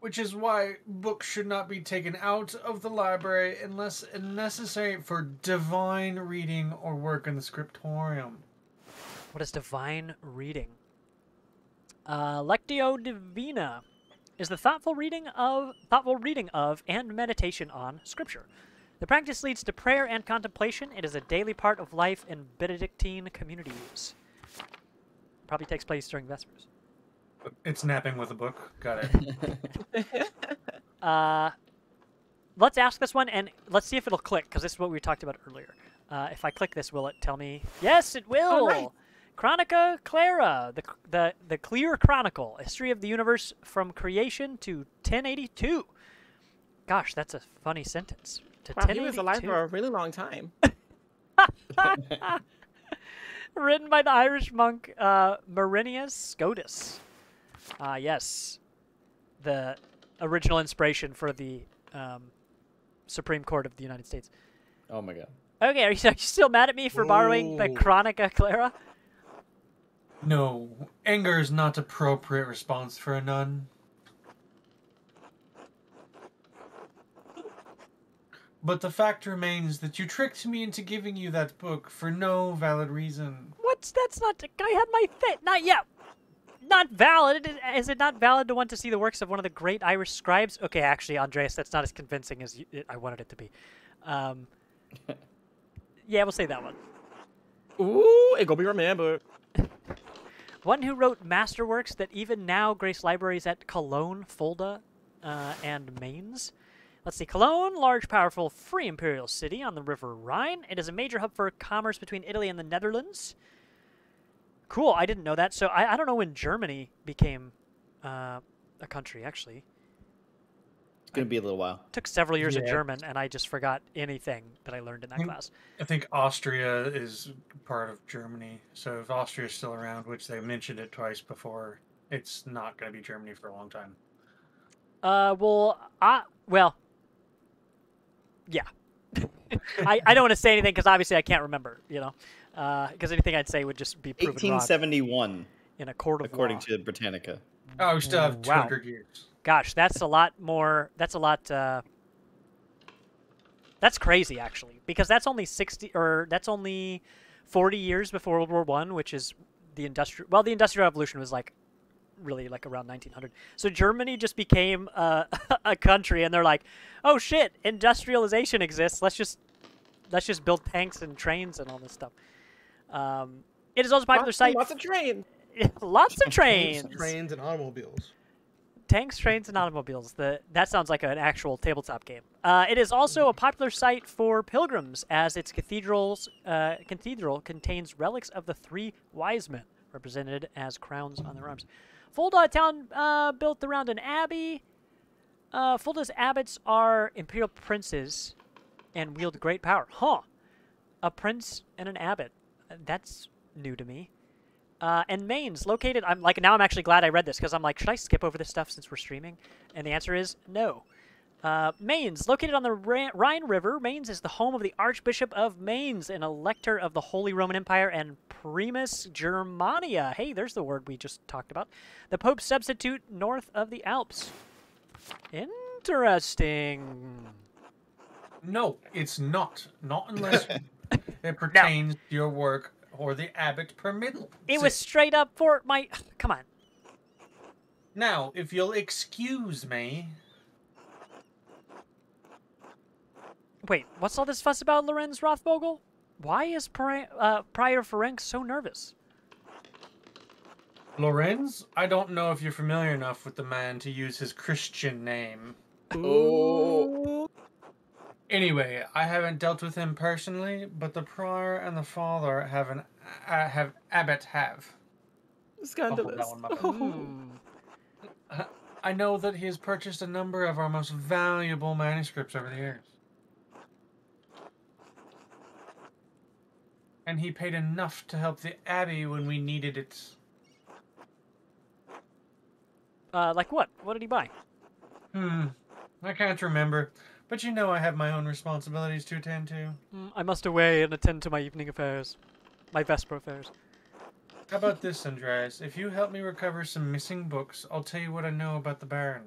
Which is why books should not be taken out of the library unless necessary for divine reading or work in the scriptorium. What is divine reading? Lectio Divina is the thoughtful reading of and meditation on Scripture. The practice leads to prayer and contemplation. It is a daily part of life in Benedictine communities. Probably takes place during Vespers. It's napping with a book. Got it. Let's ask this one, and let's see if it'll click, because this is what we talked about earlier. If I click this, will it tell me? Yes, it will! Oh, nice. Chronica Clara, the Clear Chronicle, history of the universe from creation to 1082. Gosh, that's a funny sentence. To Wow, he was alive 1082. for a really long time. Written by the Irish monk Marinius Scotus. Yes, the original inspiration for the Supreme Court of the United States. Oh my god. Okay, are you still mad at me for borrowing the Chronica Clara? No, anger is not appropriate response for a nun. But the fact remains that you tricked me into giving you that book for no valid reason. What? That's not... I had my fit. Not yet. Not valid. Is it not valid to want to see the works of one of the great Irish scribes? Okay, actually, Andreas, that's not as convincing as I wanted it to be. Yeah, we'll say that one. Ooh, it gonna be remembered. One who wrote masterworks that even now grace libraries at Cologne, Fulda, and Mainz. Let's see. Cologne, large, powerful, free imperial city on the River Rhine. It is a major hub for commerce between Italy and the Netherlands. Cool, I didn't know that. So I don't know when Germany became a country, actually. It's going to be a little while. Took several years of German, and I just forgot anything that I learned in that class. I think Austria is part of Germany. So if Austria's still around, which they mentioned it twice before, it's not going to be Germany for a long time. Yeah. I don't want to say anything because obviously I can't remember, you know. Because anything I'd say would just be proven 1871 wrong in a court of according law. to Britannica. Oh, we still have 200 years. Gosh, that's a lot more. That's a lot. That's crazy, actually, because that's only 40 years before World War One, which is the industrial. Well, the Industrial Revolution was really around 1900. So Germany just became a country, and they're like, oh shit, industrialization exists. Let's just build tanks and trains and all this stuff. It is also a popular site. Lots of trains. Lots of trains. Trains and automobiles. Tanks, trains, and automobiles. That sounds like an actual tabletop game. It is also a popular site for pilgrims, as its cathedral contains relics of the three wise men, represented as crowns on their arms. Fulda, a town built around an abbey. Fulda's abbots are imperial princes and wield great power. Huh. A prince and an abbot. That's new to me. And Mainz, located... now I'm actually glad I read this, because I'm like, should I skip over this stuff since we're streaming? And the answer is no. Mainz, located on the Rhine River, Mainz is the home of the Archbishop of Mainz, an elector of the Holy Roman Empire and Primus Germania. Hey, there's the word we just talked about. The Pope's substitute north of the Alps. Interesting. No, it's not. Not unless it pertains to your work or the abbot permits it. Was straight up for my... Come on. Now, if you'll excuse me... Wait, what's all this fuss about, Lorenz Rothvogel? Why is Prior Ferenc so nervous? Lorenz, I don't know if you're familiar enough with the man to use his Christian name. Ooh. Anyway, I haven't dealt with him personally, but the prior and the father have abbot have. Scandalous. I know that he has purchased a number of our most valuable manuscripts over the years. And he paid enough to help the abbey when we needed it. Like what? What did he buy? I can't remember. But you know I have my own responsibilities to attend to. I must away and attend to my evening affairs. My Vesper affairs. How about this, Andreas? If you help me recover some missing books, I'll tell you what I know about the Baron.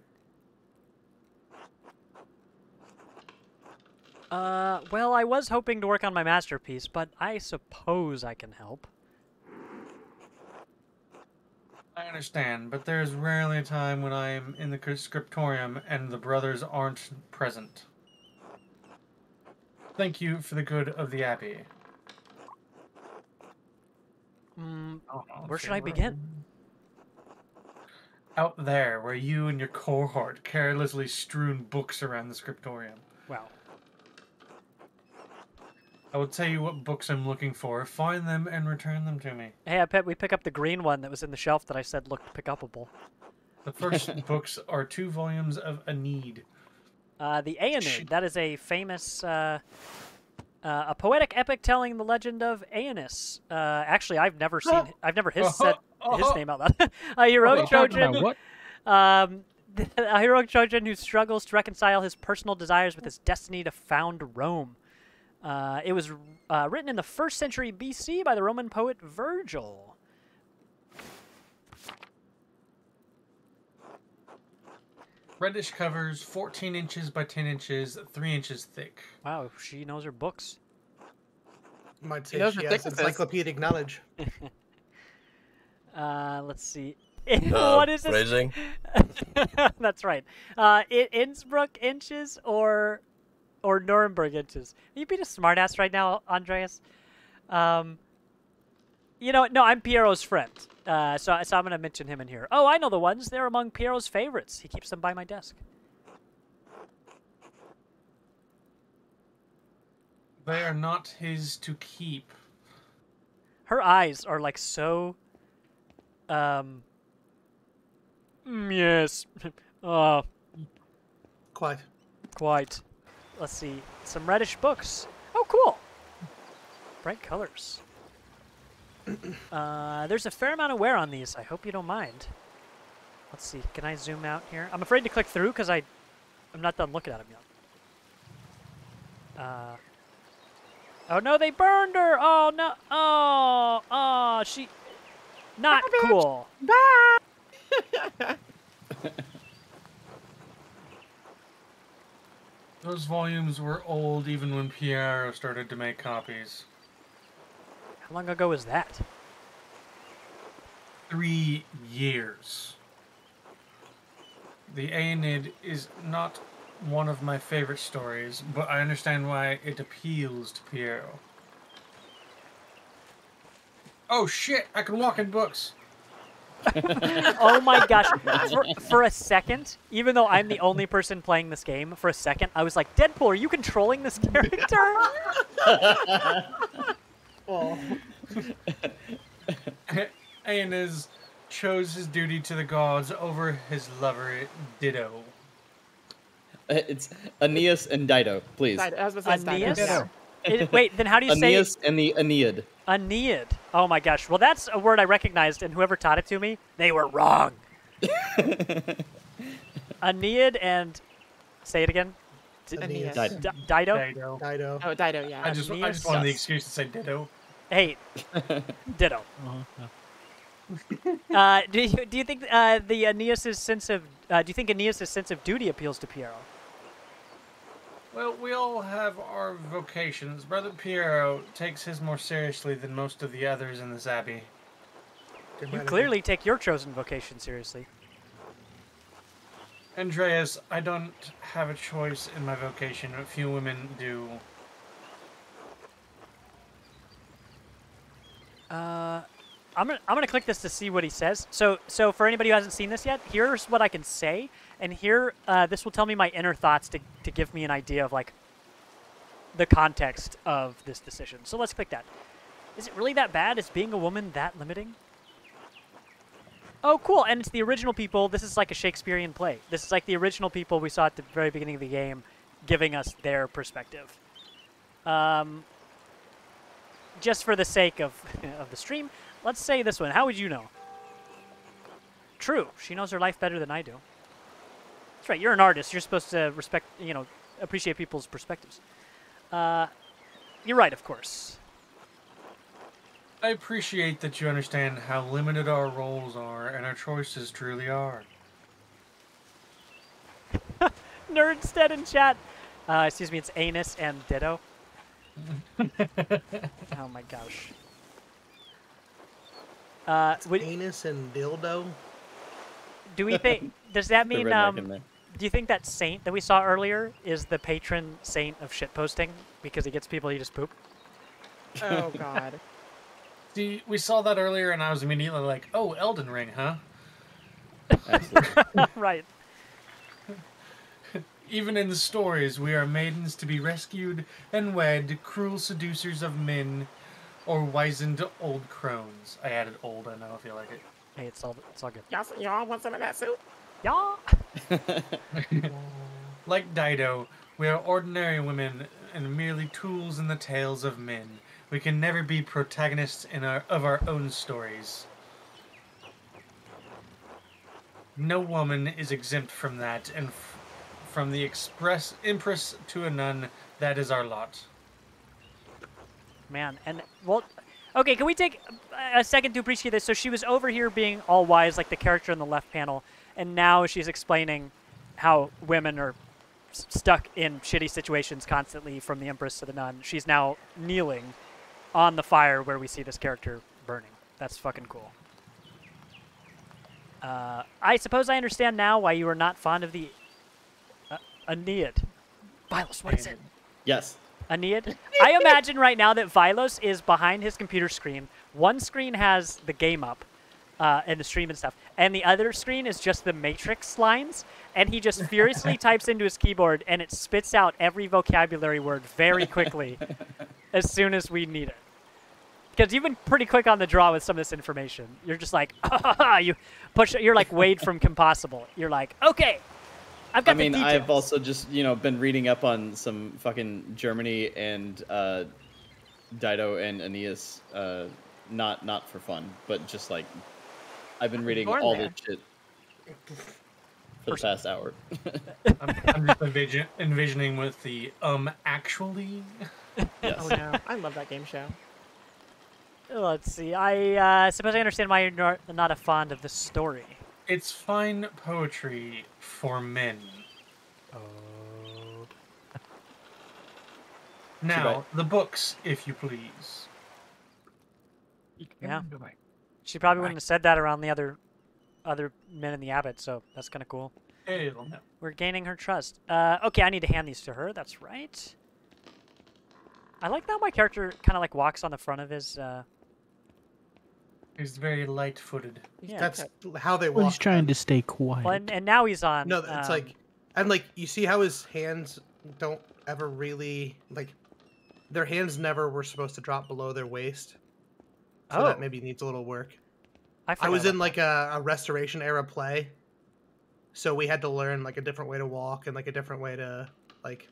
Well, I was hoping to work on my masterpiece, but I suppose I can help. I understand, but there's rarely a time when I'm in the scriptorium and the brothers aren't present. Thank you for the good of the Abbey. Where should I begin? Out there, where you and your cohort carelessly strewn books around the scriptorium. Wow. I will tell you what books I'm looking for, find them, and return them to me. Hey, I bet we pick up the green one that was in the shelf that I said looked pick-upable. The first books are 2 volumes of Aeneid. The Aeneid, that is a famous, a poetic epic telling the legend of Aeneas. Actually, I've never said his name out loud. A heroic Trojan. What? A heroic Trojan who struggles to reconcile his personal desires with his destiny to found Rome. It was written in the 1st century BC by the Roman poet Virgil. Reddish covers, 14 inches by 10 inches, 3 inches thick. Wow, she knows her books. Might He say knows she her has thicknesses. encyclopedic knowledge. Let's see. What is this? Phrasing? That's right. Innsbruck inches or Nuremberg inches. Are you being a smartass right now, Andreas? You know, no, I'm Piero's friend. So I'm going to mention him in here. Oh, I know the ones. They're among Piero's favorites. He keeps them by my desk. They are not his to keep. Her eyes are like so... yes. Quite. Quite. Let's see. Some reddish books. Oh, cool. Bright colors. There's a fair amount of wear on these. I hope you don't mind. Let's see. Can I zoom out here? I'm afraid to click through because I'm not done looking at them yet. Oh no, they burned her! Oh no! Oh, she... Not cool. Those volumes were old even when Piero started to make copies. How long ago was that? 3 years. The Aeneid is not one of my favorite stories, but I understand why it appeals to Piero. Oh shit, I can walk in books. Oh my gosh. For a second, even though I'm the only person playing this game, for a second, I was like, Deadpool, are you controlling this character? Oh. Aeneas chose his duty to the gods over his lover, Ditto. It's Aeneas and Dido, please. I was gonna say Aeneas? Dido. Wait, then how do you say Aeneas and the Aeneid. Aeneid? Oh my gosh. Well, that's a word I recognized, and whoever taught it to me, they were wrong. Aeneid and... Say it again. Aeneas. Dido. Dido? Dido. Dido. Oh, Dido, yeah. I just Aeneas wanted the sus. excuse to say Ditto. Hey, Ditto. Do you think the Aeneas's sense of do you think Aeneas's sense of duty appeals to Piero? Well, we all have our vocations. Brother Piero takes his more seriously than most of the others in this abbey. You clearly take your chosen vocation seriously. Andreas, I don't have a choice in my vocation. A few women do. I'm gonna click this to see what he says. So for anybody who hasn't seen this yet, here's what I can say, and here this will tell me my inner thoughts to give me an idea of like the context of this decision. So let's click that. Is it really that bad? Is being a woman that limiting? Oh, cool! And it's the original people. This is like a Shakespearean play. This is like the original people we saw at the very beginning of the game, giving us their perspective. Just for the sake of the stream, let's say this one. How would you know? True. She knows her life better than I do. That's right. You're an artist. You're supposed to respect, appreciate people's perspectives. You're right, of course. I appreciate that you understand how limited our roles are and our choices truly are. Nerdstead in chat. Excuse me, it's Anus and Ditto. Oh my gosh. Anus and dildo. Do we think? Does that mean? redneck in there. Do you think that saint that we saw earlier is the patron saint of shitposting because he gets people to just poop? Oh, God. See, we saw that earlier, and I was immediately like, "Oh, Elden Ring, huh?" Right. Even in the stories, we are maidens to be rescued and wed, cruel seducers of men, or wizened old crones. I added old. I know if you like it. Hey, it's all good. Y'all want some of that soup? Yeah. Like Dido, we are ordinary women and merely tools in the tales of men. We can never be protagonists of our own stories. No woman is exempt from that, and from the empress to a nun, that is our lot. Man, and well, okay, can we take a second to appreciate this? So she was over here being all wise, like the character in the left panel, and now she's explaining how women are stuck in shitty situations constantly, from the Empress to the Nun. She's now kneeling on the fire where we see this character burning. That's fucking cool. I suppose I understand now why you are not fond of the Aeneid. Vilos, what is it? Yes. Aeneid? I imagine right now that Vilos is behind his computer screen. One screen has the game up and the stream and stuff, and the other screen is just the Matrix lines, and he just furiously types into his keyboard, and it spits out every vocabulary word very quickly as soon as we need it. Because you've been pretty quick on the draw with some of this information. You're just like, you push. You're like Wade from Compossible. You're like, okay, I've got the details. I've also just, been reading up on some fucking Germany and Dido and Aeneas, not for fun, but just like, I've been reading all this shit for the past hour. I'm just envisioning with the actually. Yes. Oh no, I love that game show. Let's see. I suppose I understand why you're not a fond of the story. It's fine poetry for men. Oh. Now, the books, if you please. Yeah. She probably wouldn't have said that around the other men in the Abbot, so that's kind of cool. We're gaining her trust. Okay, I need to hand these to her. That's right. I like how my character kind of like walks on the front of his... He's very light-footed. Yeah, That's how they walk. Well, he's trying to stay quiet. Well, and now he's on... No, it's like you see how his hands don't ever really, like, their hands never were supposed to drop below their waist. So that maybe needs a little work. I was in like a restoration era play, so we had to learn like a different way to walk and like a different way to like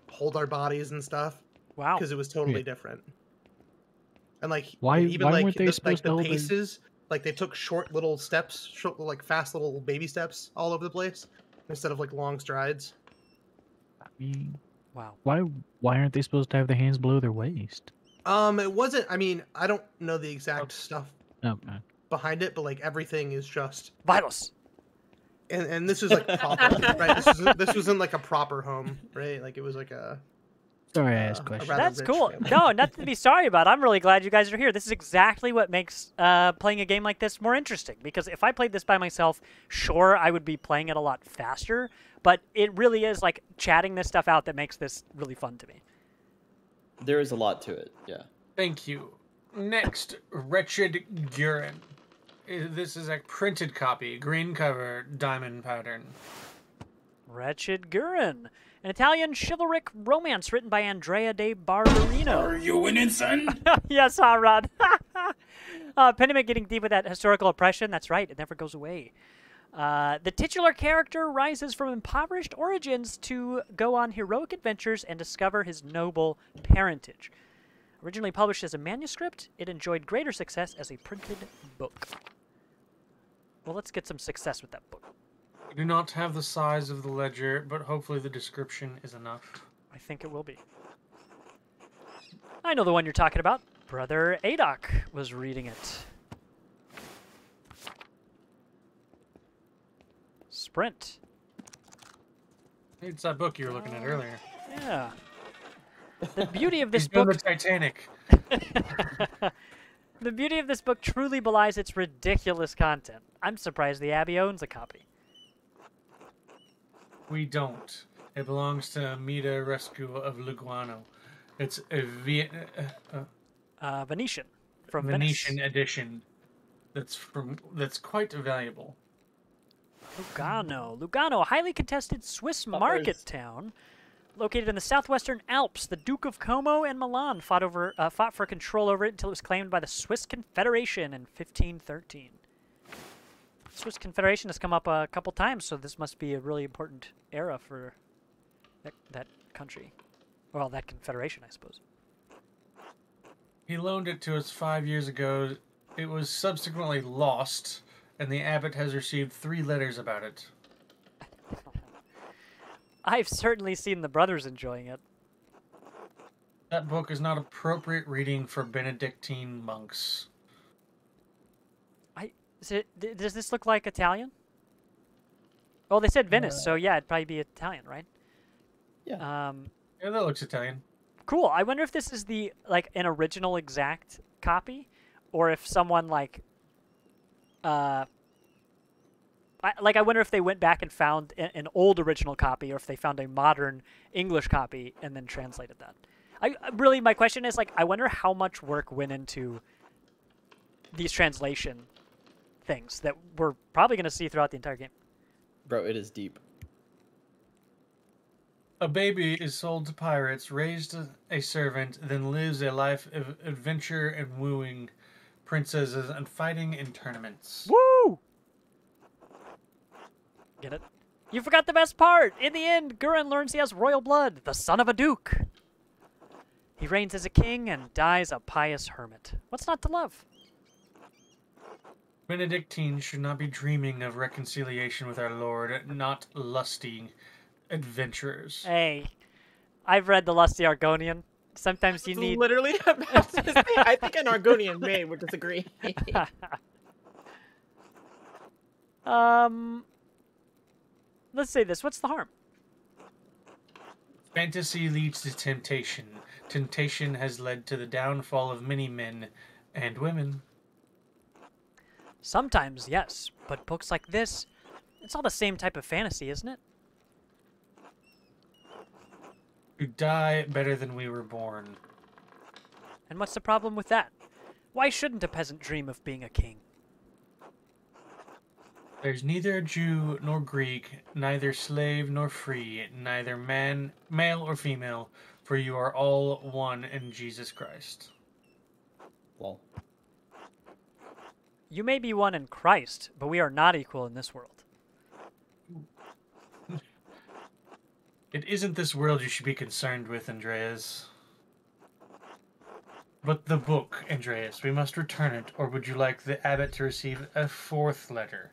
hold our bodies and stuff. Wow. Because it was totally different. And like why like weren't they supposed to the hold paces, like they took short little steps, like fast little baby steps all over the place instead of like long strides. I mean, wow. Why aren't they supposed to have their hands below their waist? It wasn't. I mean, I don't know the exact stuff behind it, but like everything is just Vilos. And this is like proper, right? This was in like a proper home, right? Like it was like a. Sorry, I asked questions. That's cool. No, nothing to be sorry about. I'm really glad you guys are here. This is exactly what makes playing a game like this more interesting. Because if I played this by myself, sure, I would be playing it a lot faster. But it really is like chatting this stuff out that makes this really fun to me. There is a lot to it, yeah. Thank you. Next, Wretched Gurin. This is a printed copy, green cover, diamond pattern. Wretched Gurin. An Italian chivalric romance written by Andrea de Barberino. Are you winning, son? Yes, Hotrod. Pentiment getting deep with that historical oppression. That's right. It never goes away. The titular character rises from impoverished origins to go on heroic adventures and discover his noble parentage. Originally published as a manuscript, it enjoyed greater success as a printed book. Well, let's get some success with that book. I do not have the size of the ledger, but hopefully the description is enough. I think it will be. I know the one you're talking about. Brother Adok was reading it. Sprint. It's that book you were looking at earlier. Yeah. The beauty of this He's doing book... the Titanic. The beauty of this book truly belies its ridiculous content. I'm surprised the Abbey owns a copy. We don't. It belongs to Mida Rescue of Lugano. It's a Venetian from Venetian Venice. edition. That's quite valuable. Lugano, a highly contested Swiss market town located in the southwestern Alps. The Duke of Como and Milan fought for control over it until it was claimed by the Swiss Confederation in 1513. The Swiss Confederation has come up a couple times, so this must be a really important era for that country. Well, that confederation, I suppose. He loaned it to us 5 years ago. It was subsequently lost, and the abbot has received 3 letters about it. I've certainly seen the brothers enjoying it. That book is not appropriate reading for Benedictine monks. Does this look like Italian? Well, they said Venice, so yeah, it'd probably be Italian, right? Yeah. Yeah, that looks Italian. Cool. I wonder if this is an original exact copy, or if someone I wonder if they went back and found an old original copy, or if they found a modern English copy and then translated that. My question is, I wonder how much work went into these translation things that we're probably going to see throughout the entire game. Bro, it is deep. A baby is sold to pirates, raised a servant, then lives a life of adventure and wooing princesses and fighting in tournaments. Woo! Get it? You forgot the best part! In the end, Gurren learns he has royal blood, the son of a duke. He reigns as a king and dies a pious hermit. What's not to love? Benedictines should not be dreaming of reconciliation with our Lord, not lusty adventurers. Hey, I've read the Lusty Argonian. Sometimes you need... Literally about to say, I think an Argonian may would disagree. Let's say this. What's the harm? Fantasy leads to temptation. Temptation has led to the downfall of many men and women. Sometimes, yes. But books like this, it's all the same type of fantasy, isn't it? To die better than we were born. And what's the problem with that? Why shouldn't a peasant dream of being a king? There's neither a Jew nor Greek, neither slave nor free, neither male or female, for you are all one in Jesus Christ. Well, You may be one in Christ, but we are not equal in this world. It isn't this world you should be concerned with, Andreas. But the book, Andreas, we must return it, or would you like the abbot to receive a fourth letter?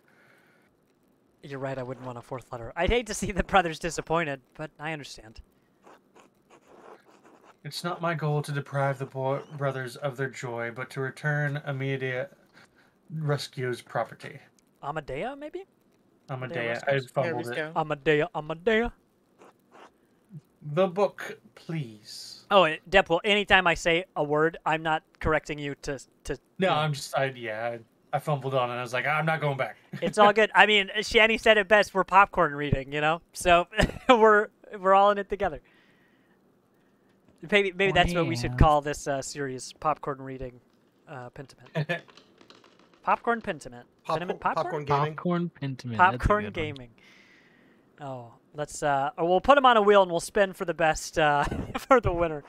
You're right, I wouldn't want a fourth letter. I'd hate to see the brothers disappointed, but I understand. It's not my goal to deprive the brothers of their joy, but to return Amedea Rescue's property. Amadea, maybe? Amadea, I fumbled it. Amadea. The book, please. Oh, Deadpool, anytime I say a word, I'm not correcting you to No, I'm just, I fumbled on it. I was like, I'm not going back. It's all good. I mean, Shanny said it best. We're popcorn reading, you know? So we're all in it together. Maybe that's what we should call this series, popcorn reading Pentiment. Popcorn Pentiment. Pentiment popcorn? Gaming. Popcorn Pentiment. Popcorn gaming. Oh, let's we'll put them on a wheel and we'll spin for the best for the winner.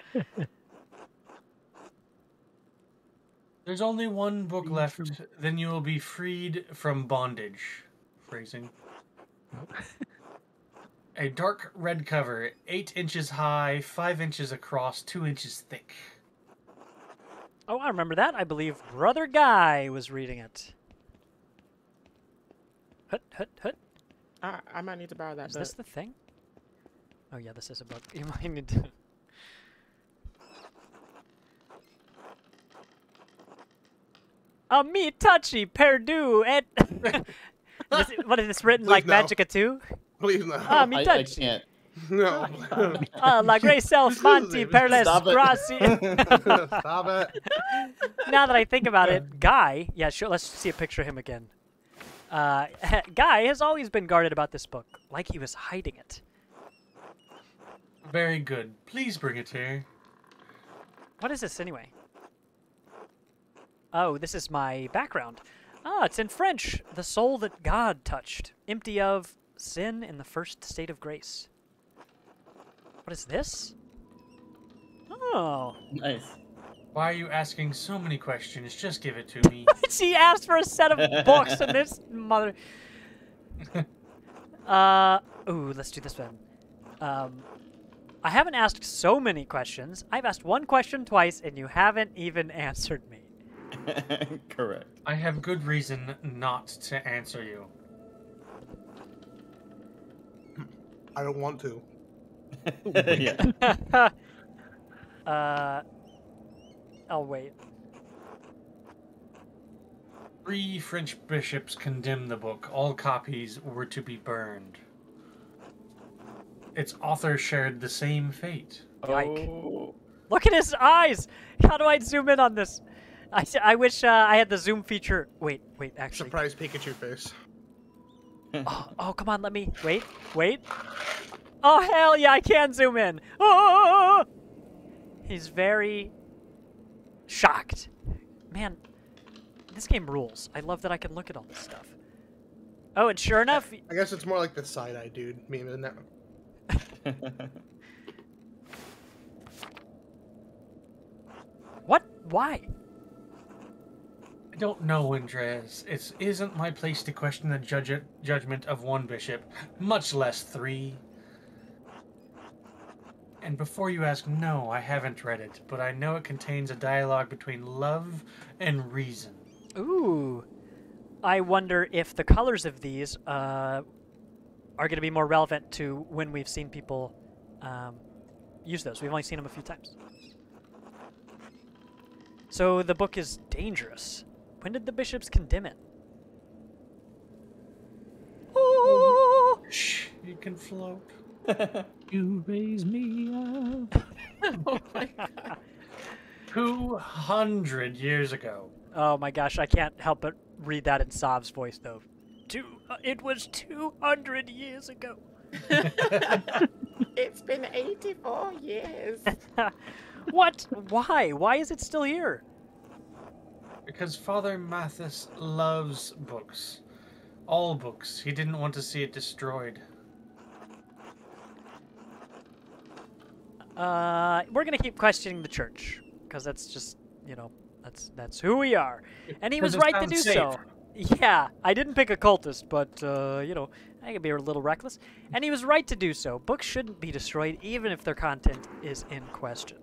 There's only one book left, then you will be freed from bondage. Phrasing. A dark red cover, 8 inches high, 5 inches across, 2 inches thick. Oh, I remember that. I believe Brother Guy was reading it. Hut, hut, hut. I might need to borrow that Is book. this the thing? Oh yeah, this is a book. You might need to... Me touchy perdu et... What is this written like no. Magica 2? Please no. Me I touchy. can't. No. La grace self manti per les Stop it. graci. Stop it. Now that I think about it, Guy... Yeah, sure, let's see a picture of him again. Guy has always been guarded about this book, like he was hiding it. Very good. Please bring it here. What is this anyway? Oh, this is my background. Ah, it's in French. The soul that God touched, empty of sin in the first state of grace. What is this? Oh. Nice. Why are you asking so many questions? Just give it to me. She asked for a set of books and this mother... Ooh, let's do this one. I haven't asked so many questions. I've asked one question twice and you haven't even answered me. Correct. I have good reason not to answer you. I don't want to. Yeah. I'll wait. 3 French bishops condemned the book. All copies were to be burned. Its author shared the same fate. Yike. Oh. Look at his eyes! How do I zoom in on this? I wish I had the zoom feature. Wait, actually. Surprise Pikachu face. Oh, come on, let me. Wait. Oh, hell yeah, I can zoom in. Oh! He's very shocked. Man, this game rules. I love that I can look at all this stuff. Oh, and sure enough... I guess it's more like the side-eye dude meme, isn't it? What? Why? I don't know, Andreas. It isn't my place to question the judgment of one bishop, much less 3. And before you ask, no, I haven't read it, but I know it contains a dialogue between love and reason. Ooh. I wonder if the colors of these are going to be more relevant to when we've seen people use those. We've only seen them a few times. So the book is dangerous. When did the bishops condemn it? Oh! Shh, you can float. You raise me up. Oh my god. 200 years ago. Oh my gosh, I can't help but read that in Sav's voice, though. It was 200 years ago. It's been 84 years. What? Why? Why is it still here? Because Father Mathis loves books. All books. He didn't want to see it destroyed. We're gonna keep questioning the church, because that's just, you know, that's who we are. And he was right to do so. Yeah, I didn't pick a cultist, but, you know, I could be a little reckless. And he was right to do so. Books shouldn't be destroyed, even if their content is in question.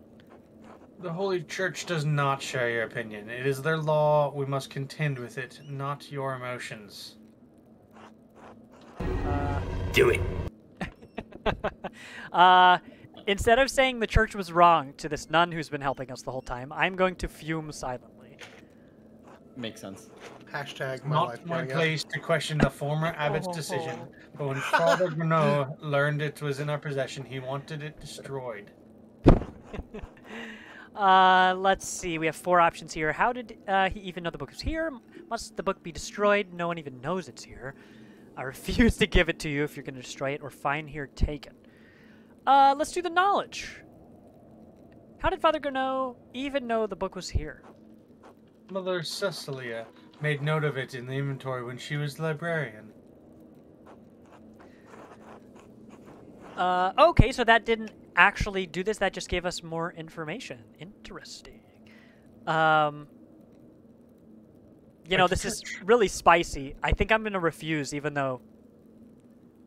The Holy Church does not share your opinion. It is their law. We must contend with it, not your emotions. Do it. Instead of saying the church was wrong to this nun who's been helping us the whole time, I'm going to fume silently. Makes sense. Hashtag Not my place to question the former abbot's decision, but when Father Grenot learned it was in our possession, he wanted it destroyed. Let's see. We have 4 options here. How did he even know the book was here? Must the book be destroyed? No one even knows it's here. I refuse to give it to you if you're going to destroy it, or find here taken. Let's do the knowledge. How did Father Grenot even know the book was here? Mother Cecilia made note of it in the inventory when she was the librarian. Okay, so that didn't actually do this. That just gave us more information. Interesting. You know, this is really spicy. I think I'm going to refuse, even though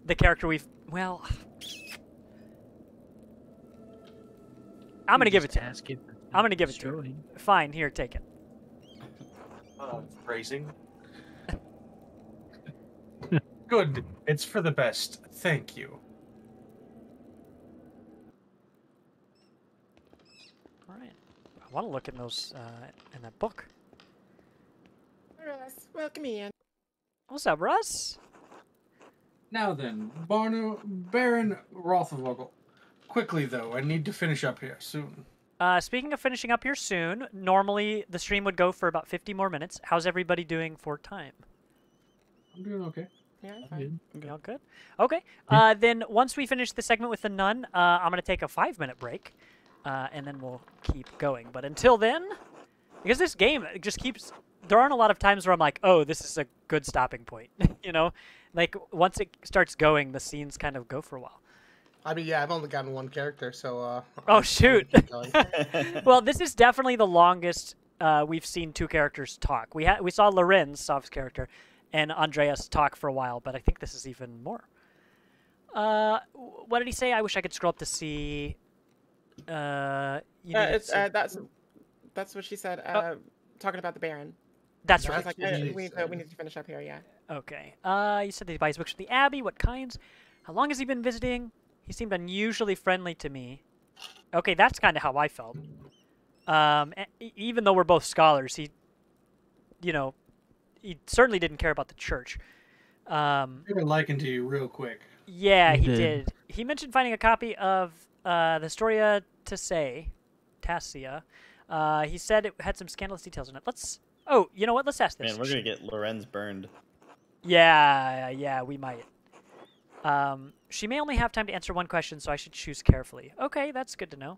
the character we've... Well... I'm going to give it to him. I'm going to give it to him. Fine, here, take it. Phrasing. Good. It's for the best. Thank you. All right. I want to look in those, in that book. Russ, welcome in. What's up, Russ? Now then, Baron Rothvogel. Quickly, though, I need to finish up here soon. Speaking of finishing up here soon, normally the stream would go for about 50 more minutes. How's everybody doing for time? I'm doing okay. Yeah, fine. You all good? Okay. Then once we finish the segment with the nun, I'm going to take a 5-minute break, and then we'll keep going. But until then, because this game just keeps... There aren't a lot of times where I'm like, oh, this is a good stopping point. You know? Like, once it starts going, the scenes kind of go for a while. I mean, yeah, I've only gotten one character, so... oh, shoot! Well, this is definitely the longest we've seen 2 characters talk. We saw Lorenz, Sov's character, and Andreas talk for a while, but I think this is even more. What did he say? I wish I could scroll up to see... That's what she said, talking about the Baron. That's I right. was like, we need to finish up here, yeah. Okay. You said that he buys books from the Abbey. What kinds? How long has he been visiting? He seemed unusually friendly to me. Okay, that's kind of how I felt. Even though we're both scholars, he certainly didn't care about the church. They were likened to you real quick. Yeah, He he did. did. He mentioned finding a copy of the Historia Tassia. He said it had some scandalous details in it. Oh, you know what? Let's ask this. Man, we're gonna get Lorenz burned. Yeah, we might. She may only have time to answer one question, so I should choose carefully. Okay, that's good to know.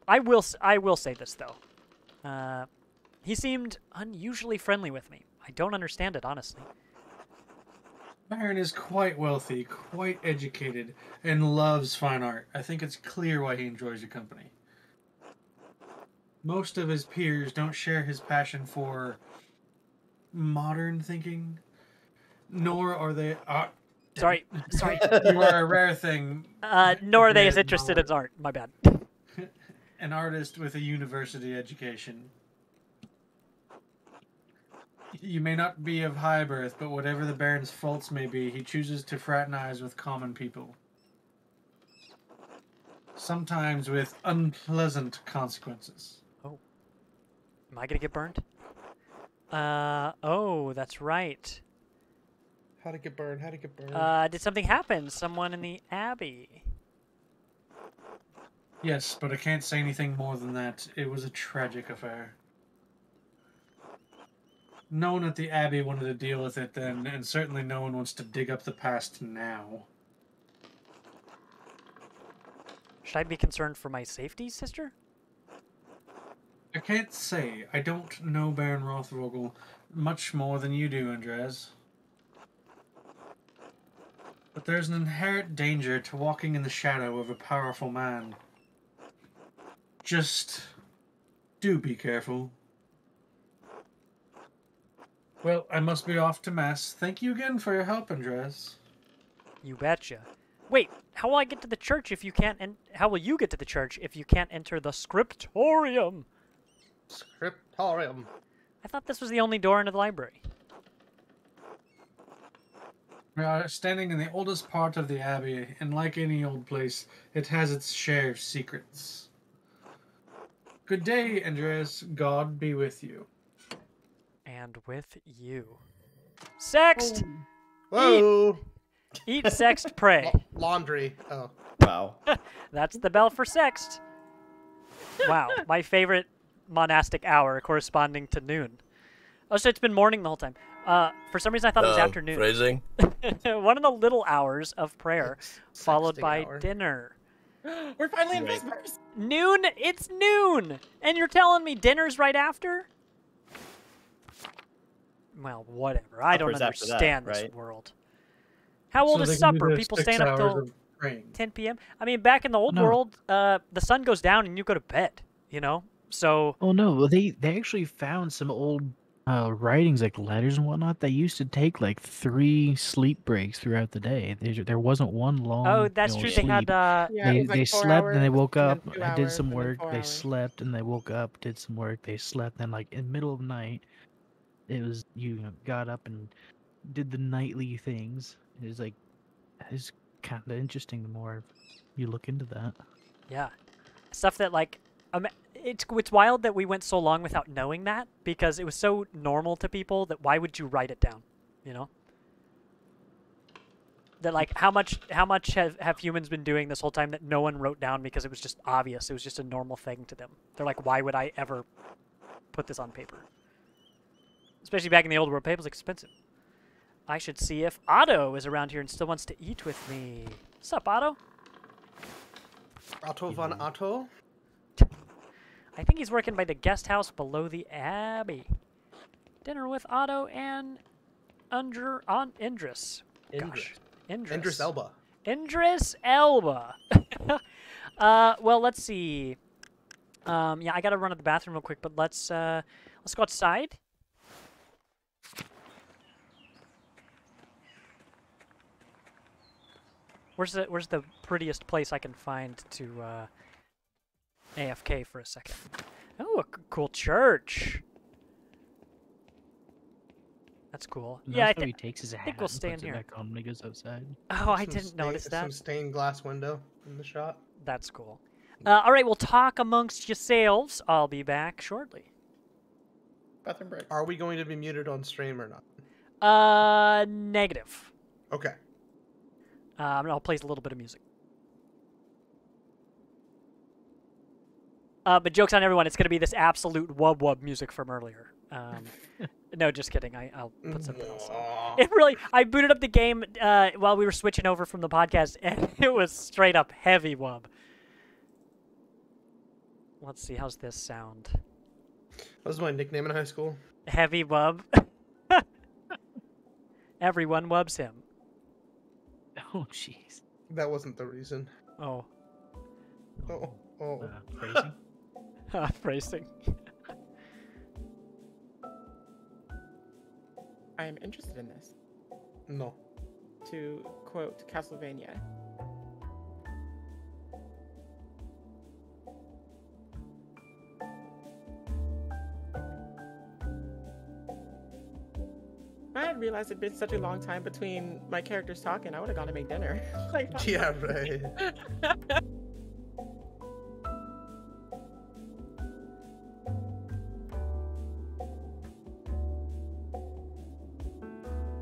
I will say this though. He seemed unusually friendly with me. I don't understand it, honestly. Baron is quite wealthy, quite educated, and loves fine art. I think it's clear why he enjoys your company. Most of his peers don't share his passion for modern thinking, nor are they... Sorry. You are a rare thing. Nor are they as Great interested in art. My bad. An artist with a university education. You may not be of high birth, but whatever the Baron's faults may be, he chooses to fraternize with common people. Sometimes with unpleasant consequences. Oh. Am I gonna get burned? Oh, that's right. How'd it get burned? How'd it get burned? Did something happen? Someone in the Abbey? Yes, but I can't say anything more than that. It was a tragic affair. No one at the Abbey wanted to deal with it then, and certainly no one wants to dig up the past now. Should I be concerned for my safety, sister? I can't say. I don't know Baron Rothvogel much more than you do, Andres. But there's an inherent danger to walking in the shadow of a powerful man. Just do be careful. Well, I must be off to Mass. Thank you again for your help, Andres. You betcha. Wait, how will I get to the church if you can't? How will you get to the church if you can't enter the scriptorium? Scriptorium. I thought this was the only door into the library. We are standing in the oldest part of the Abbey, and like any old place, it has its share of secrets. Good day, Andres. God be with you. And with you. Sext! Whoa! Eat, sext, pray. Laundry. Oh. Wow. That's the bell for sext. Wow, my favorite monastic hour corresponding to noon. Oh, so it's been morning the whole time. For some reason I thought it was afternoon. Phrasing. One of the little hours of prayer, followed by hour. dinner. We're finally in Right. Vespers. Noon? It's noon! And you're telling me dinner's right after? Well, whatever. I don't Supper's after that, understand this right? world. How old So is they can do supper? their People 6 staying up hours till of praying. 10 p.m.? I mean, back in the old No. world, the sun goes down and you go to bed, you know? So, Oh no, well they actually found some old writings like letters and whatnot. They used to take like 3 sleep breaks throughout the day. There wasn't one long. oh, that's true. They sleep. had, Yeah, it was like They 4 slept, then they hours, woke and then up, 2 did hours, some and then work. 4 They hours. slept, and they woke up, did some work. They slept, then like in the middle of the night, it was got up and did the nightly things. It's kind of interesting the more you look into that. yeah. Stuff that, like, it's wild that we went so long without knowing that, because it was so normal to people that why would you write it down, you know? That, like, how much have humans been doing this whole time that no one wrote down because it was just obvious, it was just a normal thing to them. They're like, why would I ever put this on paper? Especially back in the old world, paper's expensive. I should see if Otto is around here and still wants to eat with me. What's up, Otto? Otto von Otto? I think he's working by the guest house below the Abbey. Dinner with Otto and Indris. Gosh, Indris. Idris Elba. Idris Elba. Well, let's see. Yeah, I gotta run to the bathroom real quick, but let's go outside. Where's the prettiest place I can find to AFK for a second? Oh, a cool church. That's cool. And Yeah, also he takes his hat think we'll and stay puts in it here. back on when he goes outside. Oh, I didn't notice Some that. stained glass window in the shot. That's cool. All right, we'll talk amongst yourselves. I'll be back shortly. Bathroom break. Are we going to be muted on stream or not? Negative. Okay. I'll play a little bit of music. But joke's on everyone, it's going to be this absolute wub music from earlier. No, just kidding. I'll put something else on. It really, I booted up the game while we were switching over from the podcast, and it was straight up heavy wub. Let's see, how's this sound? That was my nickname in high school. Heavy wub. Everyone wubs him. Oh, jeez. That wasn't the reason. Oh. Phrasing? Phrasing. I am interested in this. No. To quote Castlevania. If I had realized it'd been such a long time between my characters talking, I would have gone to make dinner. Like, Yeah, right.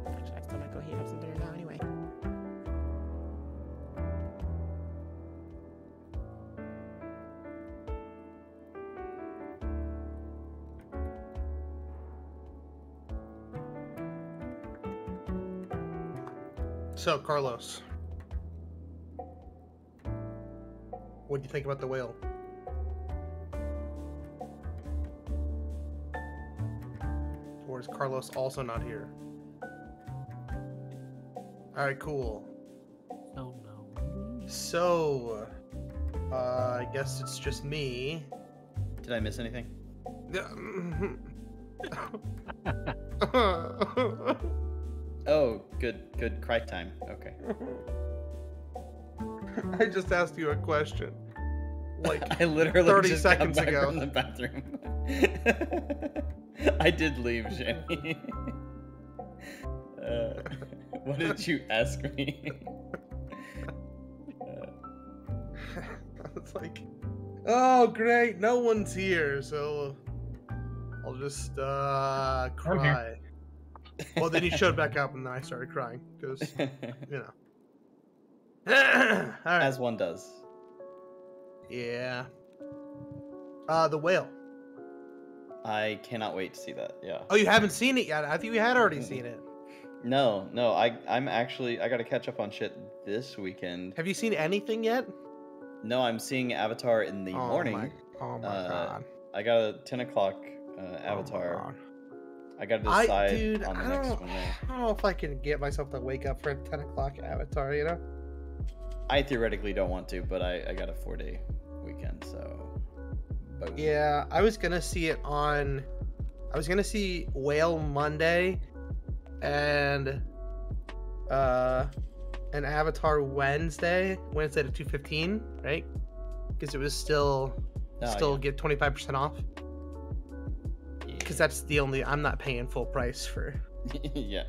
Actually, I still might go heat up some dinner now anyway. So, Carlos. What do you think about the whale? Or is Carlos also not here? Alright, cool. Oh, no. So, I guess it's just me. Did I miss anything? Oh, good cry time. Okay. I just asked you a question. Like I literally 30 just seconds got back ago. from the bathroom. I did leave, Shanny. What did you ask me? It's like, oh great, no one's here, so I'll just cry. Well, then he showed back up, and then I started crying because you know. All right. As one does. Yeah. The whale. I cannot wait to see that. Yeah. Oh, you haven't seen it yet? I think you had already seen it. No. I'm actually I got to catch up on shit this weekend. Have you seen anything yet? No, I'm seeing Avatar in the morning. Oh my god. I got a 10 o'clock Avatar. Oh my god. I got to decide Dude, on the I next don't, one there. I don't know if I can get myself to wake up for a 10 o'clock Avatar, you know? I theoretically don't want to, but I got a 4-day weekend, so. Boom. Yeah, I was gonna see it on. I was gonna see Whale Monday, and an Avatar Wednesday at 2:15, right? Because it was still get 25% off. Because that's the only. I'm not paying full price for. Yeah.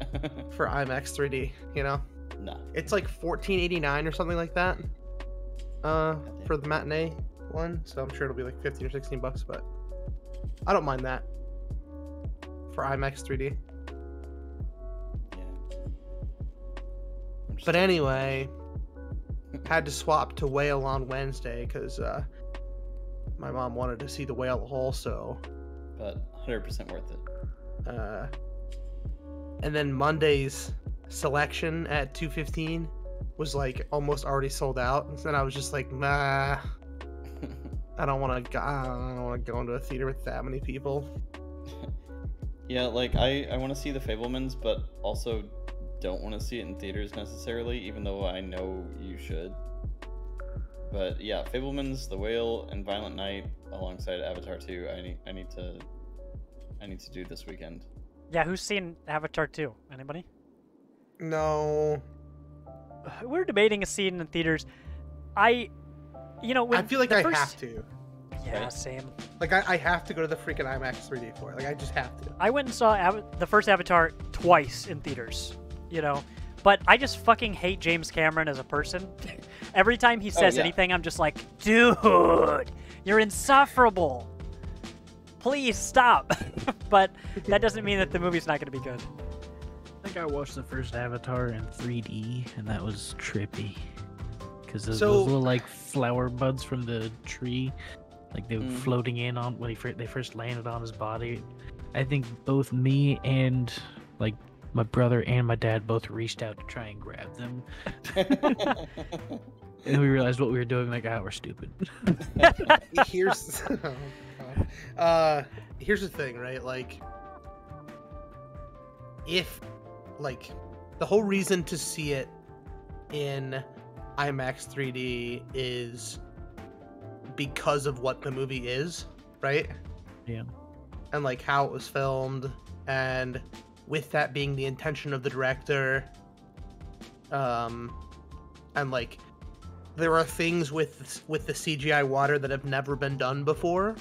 For IMAX 3D, you know. No. It's like $14.89 or something like that. For the matinee one, so I'm sure it'll be like 15 or 16 bucks, but I don't mind that for IMAX 3D. Yeah. But anyway, had to swap to Whale on Wednesday because my mom wanted to see the whale also. But 100% worth it. And then Monday's selection at 2:15 was like almost already sold out, and then I was just like, nah. I don't want to go into a theater with that many people. Yeah, like I want to see the Fablemans, but also don't want to see it in theaters necessarily, even though I know you should. But yeah, Fablemans, The Whale, and Violent Night alongside Avatar 2. I need to do this weekend. Yeah, who's seen Avatar 2? Anybody? No. We're debating a scene in theaters. I feel like I have to. Yeah, right? same. Like I have to go to the freaking IMAX 3D for it. Like I just have to. I went and saw the first Avatar twice in theaters, you know, but I just fucking hate James Cameron as a person. Every time he says anything, I'm just like, dude, you're insufferable. Please stop. But that doesn't mean that the movie's not going to be good. I think I watched the first Avatar in 3D, and that was trippy. Because those little like flower buds from the tree, like they were floating in on when they first landed on his body. I think both me and like my brother and my dad both reached out to try and grab them. And then we realized what we were doing, like, we're stupid. Here's here's the thing, right? Like, if like the whole reason to see it in IMAX 3D is because of what the movie is, right? Yeah. And like how it was filmed, and with that being the intention of the director, and like there are things with the CGI water that have never been done before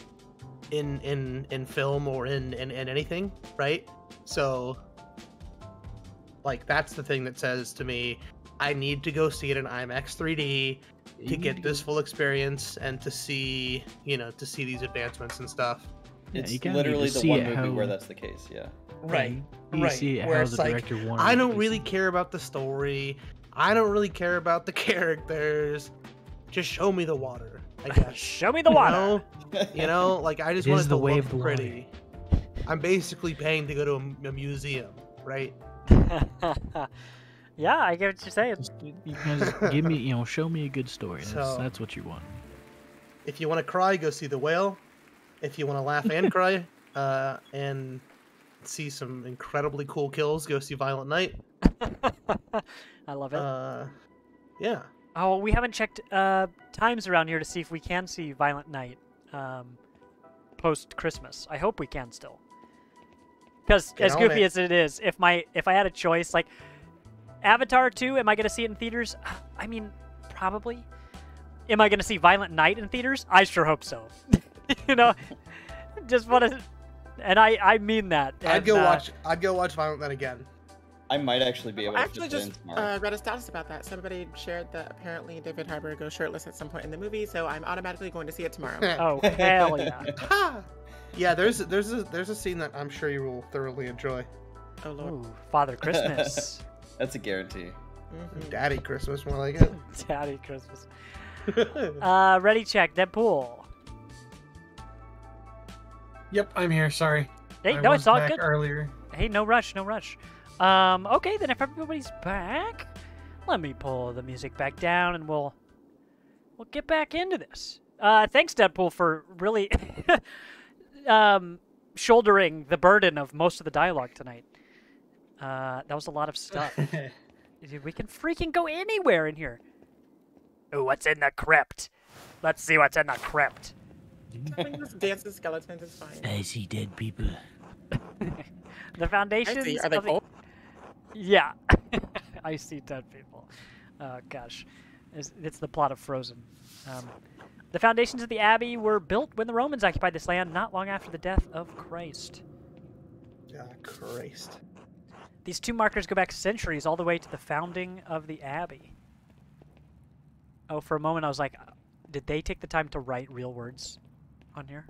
in film or in anything, right? So like that's the thing that says to me, I need to go see it in IMAX 3D to get this full experience and to see, to see these advancements and stuff. It's literally the one movie where that's the case, yeah. Right, you right. see Where how it's the like, director wanted I it don't to be really seen. care about the story. I don't really care about the characters. Just show me the water, I guess. Show me the water. Like I just It want is it the to way look of the pretty. I'm basically paying to go to a museum, right? Yeah, I get what you're saying. You guys give me, show me a good story. So- That's what you want. If you want to cry, go see The Whale. If you want to laugh and cry, and see some incredibly cool kills, go see Violent Night. I love it. Yeah. Oh, we haven't checked times around here to see if we can see Violent Night post Christmas. I hope we can still. Because as goofy as it is, if I had a choice, like Avatar 2, am I going to see it in theaters? I mean, probably. Am I going to see Violent Night in theaters? I sure hope so. Just want to, and I mean that. I'd go watch Violent Night again. I might actually be able to I actually fit it in just tomorrow. read a status about that. Somebody shared that apparently David Harbour goes shirtless at some point in the movie, so I'm automatically going to see it tomorrow. Oh, hell yeah. Yeah, there's a scene that I'm sure you will thoroughly enjoy. Oh lord. Ooh, Father Christmas. That's a guarantee. Mhm. Daddy Christmas, more like it. Daddy Christmas. Ready, check. Deadpool. Yep, I'm here. Sorry. Hey, I no, was it's all back good. Earlier. Hey, no rush, no rush. Okay, then if everybody's back, let me pull the music back down and we'll get back into this. Thanks, Deadpool, for really shouldering the burden of most of the dialogue tonight. That was a lot of stuff. Dude, we can freaking go anywhere in here. Ooh, what's in the crypt? Let's see what's in the crypt. I think this dance with skeletons is fine. I see dead people. The foundations I see. Are they of the... cold? Yeah. I see dead people. Oh, gosh. It's the plot of Frozen. The foundations of the Abbey were built when the Romans occupied this land not long after the death of Christ. Ah, Christ. These two markers go back centuries, all the way to the founding of the Abbey. Oh, for a moment I was like, did they take the time to write real words on here?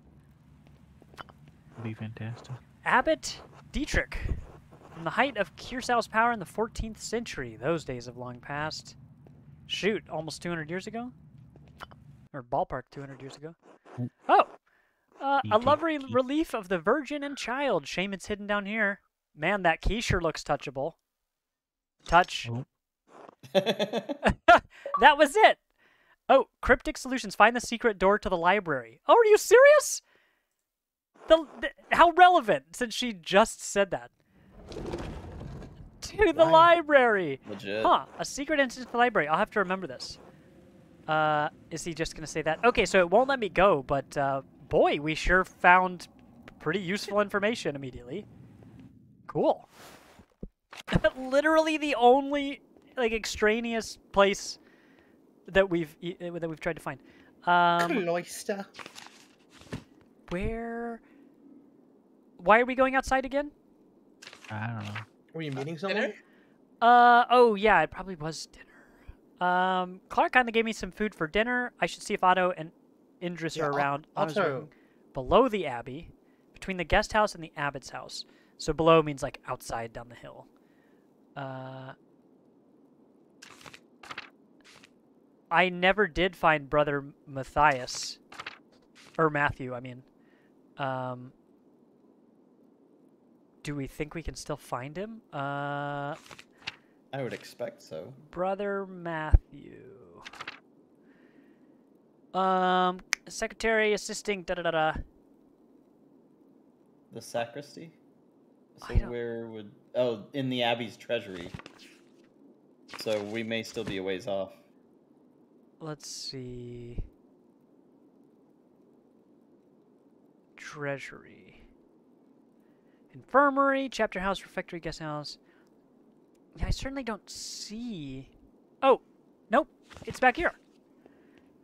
Would be fantastic. Abbot Dietrich. From the height of Curacau's power in the 14th century. Those days have long passed. Shoot, almost 200 years ago? Or ballpark 200 years ago. Oh! A lovely relief of the Virgin and Child. Shame it's hidden down here. Man, that key sure looks touchable. Touch. Oh. That was it! Oh, Cryptic Solutions. Find the secret door to the library. Oh, are you serious? How relevant, since she just said that. To the library! Legit. Huh, a secret entrance to the library. I'll have to remember this. Is he just going to say that? Okay, so it won't let me go, but boy, we sure found pretty useful information immediately. Cool. Literally the only extraneous place that we've tried to find. Cloister. where... Why are we going outside again? I don't know. Were you meeting someone? Oh, yeah, it probably was dinner. Clark kind of gave me some food for dinner. I should see if Otto and Indris are around. Otto's working below the Abbey, between the guest house and the Abbot's house. So below means, like, outside down the hill. I never did find Brother Matthias. Or Matthew, I mean. Do we think we can still find him? I would expect so. Brother Matthew. Secretary, assisting, da-da-da-da. The sacristy? So I don't- where would... Oh, in the Abbey's treasury. So we may still be a ways off. Let's see. Treasury. Infirmary, chapter house, refectory, guest house. Yeah, I certainly don't see... Oh! Nope! It's back here!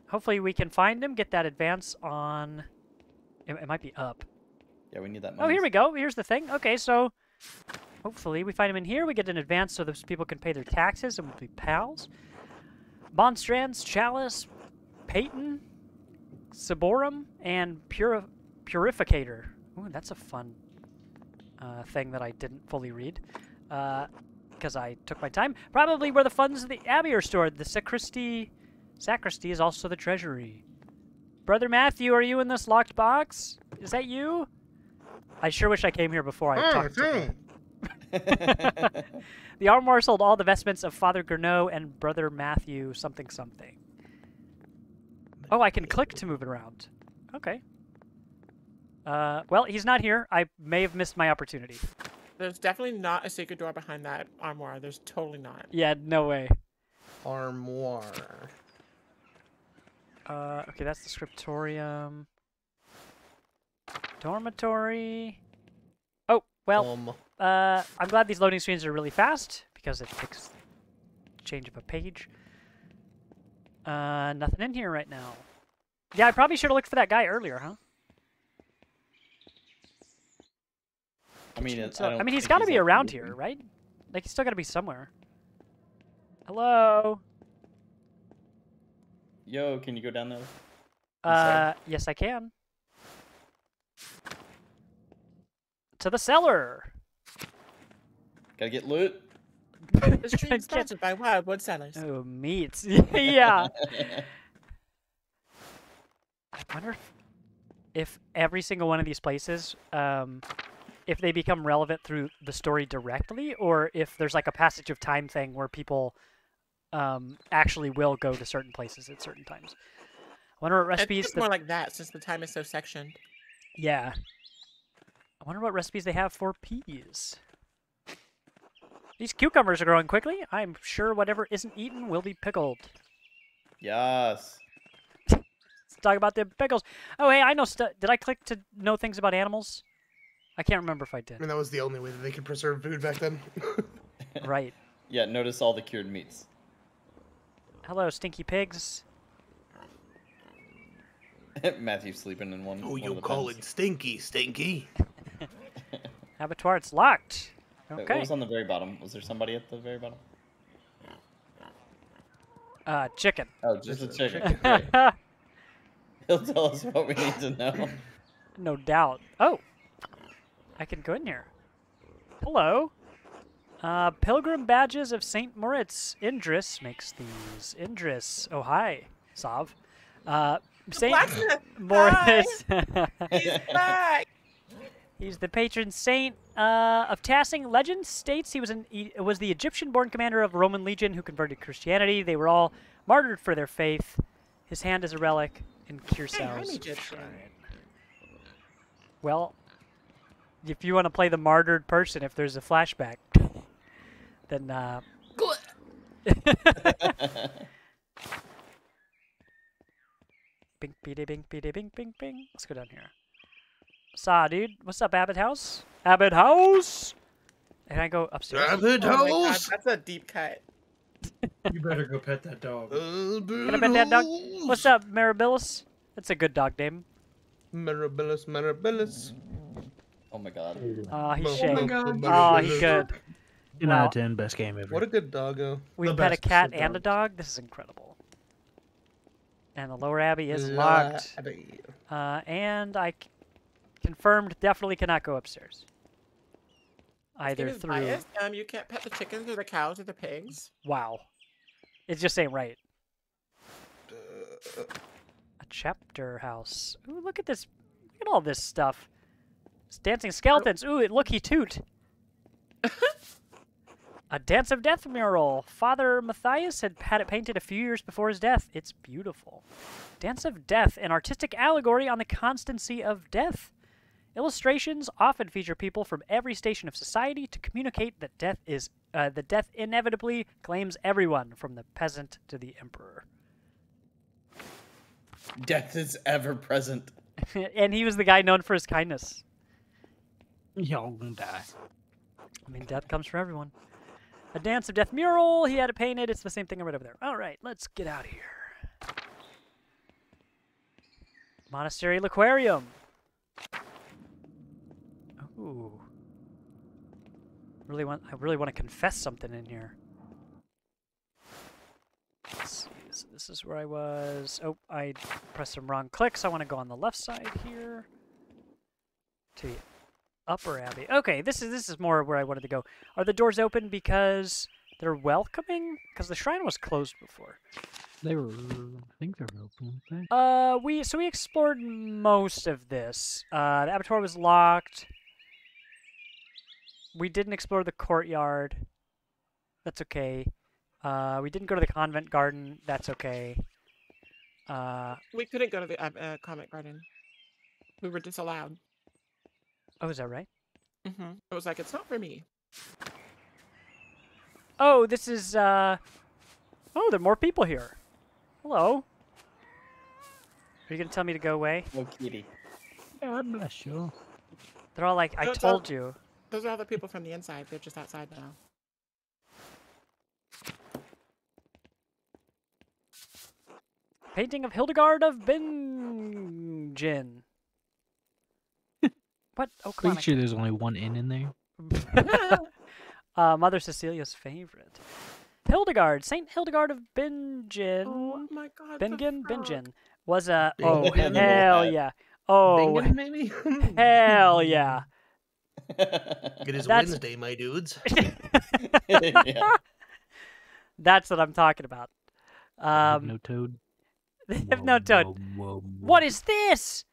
Hopefully we can find him, get that advance on... It might be up. Yeah, we need that Oh, money. here we go. Here's the thing. Okay, so... Hopefully we find him in here. We get an advance so those people can pay their taxes and we'll be pals. Monstrands, Chalice, Peyton, Saborum, and Purificator. Ooh, that's a fun thing that I didn't fully read. Because I took my time. Probably where the funds of the Abbey are stored. The sacristy is also the treasury. Brother Matthew, are you in this locked box? Is that you? I sure wish I came here before I talked to him. The armoires hold all the vestments of Father Gurneau and Brother Matthew something something. Oh, I can click to move it around. Okay. Well, he's not here. I may have missed my opportunity. There's definitely not a secret door behind that armoire. There's totally not. Yeah, no way. Armoire. Okay, that's the scriptorium. Dormitory. Oh, well, I'm glad these loading screens are really fast because it takes change of a page. Nothing in here right now. Yeah, I probably should have looked for that guy earlier, huh? I mean, I mean, he's got to be around here, right? Like, he's still got to be somewhere. Hello? Yo, can you go down there? Yes, I can. To the cellar. Gotta get loot. The stream sponsored by Wildwood Cellars. Oh, meats. Yeah. I wonder if every single one of these places, if they become relevant through the story directly, or if there's like a passage of time thing where people actually will go to certain places at certain times. I wonder what recipes... It's more like that, since the time is so sectioned. Yeah. I wonder what recipes they have for peas. These cucumbers are growing quickly. I'm sure whatever isn't eaten will be pickled. Yes. Let's talk about the pickles. Oh, hey, I know stuff. Did I click to know things about animals? I can't remember if I did. I mean, that was the only way that they could preserve food back then. Right. Yeah, notice all the cured meats. Hello, stinky pigs. Matthew's sleeping in one. Oh, one you of the call pens. it stinky, stinky. Abattoir, it's locked. What Okay. was on the very bottom? Was there somebody at the very bottom? Chicken. Oh, just a chicken. Great. He'll tell us what we need to know. No doubt. Oh, I can go in here. Hello. Pilgrim badges of St. Moritz. Indris makes these. Indris. Oh, hi, Sav. St. Moritz. He's back! He's the patron saint of Tassing. Legend states he was the Egyptian-born commander of a Roman legion who converted to Christianity. They were all martyred for their faith. His hand is a relic in Kirsau's shrine. Well, if you want to play the martyred person, if there's a flashback, then bing, bing, bing, bing, bing, bing, bing. Let's go down here. Saw, dude. What's up, Abbott House? Abbott House! And I go upstairs. Abbott Oh my God, House! that's a deep cut. You better go pet that dog. Can I pet that dog? What's up, Marabilis? That's a good dog name. Mirabilis, Mirabilis. Oh my god. Oh, he's Oh shaking. God. Oh, he's good. 10 Wow. out of 10, best game ever. What a good doggo. We The pet a best cat of and a dogs. dog. This is incredible. And the lower abbey is locked. Abbey. And I confirmed definitely cannot go upstairs. Either Is through. biased. You can't pet the chickens or the cows or the pigs. Wow. It just ain't right. A chapter house. Ooh, look at this. Look at all this stuff. It's dancing skeletons. Ooh, look, he toot. A Dance of Death mural. Father Matthias had it painted a few years before his death. It's beautiful. Dance of Death, an artistic allegory on the constancy of death. Illustrations often feature people from every station of society to communicate that death inevitably claims everyone, from the peasant to the emperor. Death is ever present. And he was the guy known for his kindness. Y'all gonna die. I mean, death comes for everyone. A Dance of Death mural. He had it painted. It's the same thing right over there. All right, let's get out of here. Monastery Laquarium. Ooh. I really want to confess something in here. Let's see. So this is where I was. Oh, I pressed some wrong clicks. I want to go on the left side here. To the upper abbey. Okay, this is more where I wanted to go. Are the doors open because they're welcoming? Because the shrine was closed before. They were, I think they were open, weren't they? We explored most of this. The abattoir was locked. We didn't explore the courtyard. That's okay. We didn't go to the convent garden. That's okay. We couldn't go to the convent garden. We were disallowed. Oh, is that right? Mm-hmm. It was like, it's not for me. Oh, this is, oh, there are more people here. Hello. Are you going to tell me to go away? Oh, kitty. God bless you. They're all like, I told you. Those are all the people from the inside. They're just outside now. Painting of Hildegard of Bingen. What? Oh, come on. Pretty sure there's only one inn in there. Mother Cecilia's favorite. Hildegard, Saint Hildegard of Bingen. Oh my god. Bingen was a. Oh, hell yeah. Oh, Bingen, maybe? hell yeah. It is That's- Wednesday, my dudes. Yeah. That's what I'm talking about. They have no toad. They have no toad. What is this?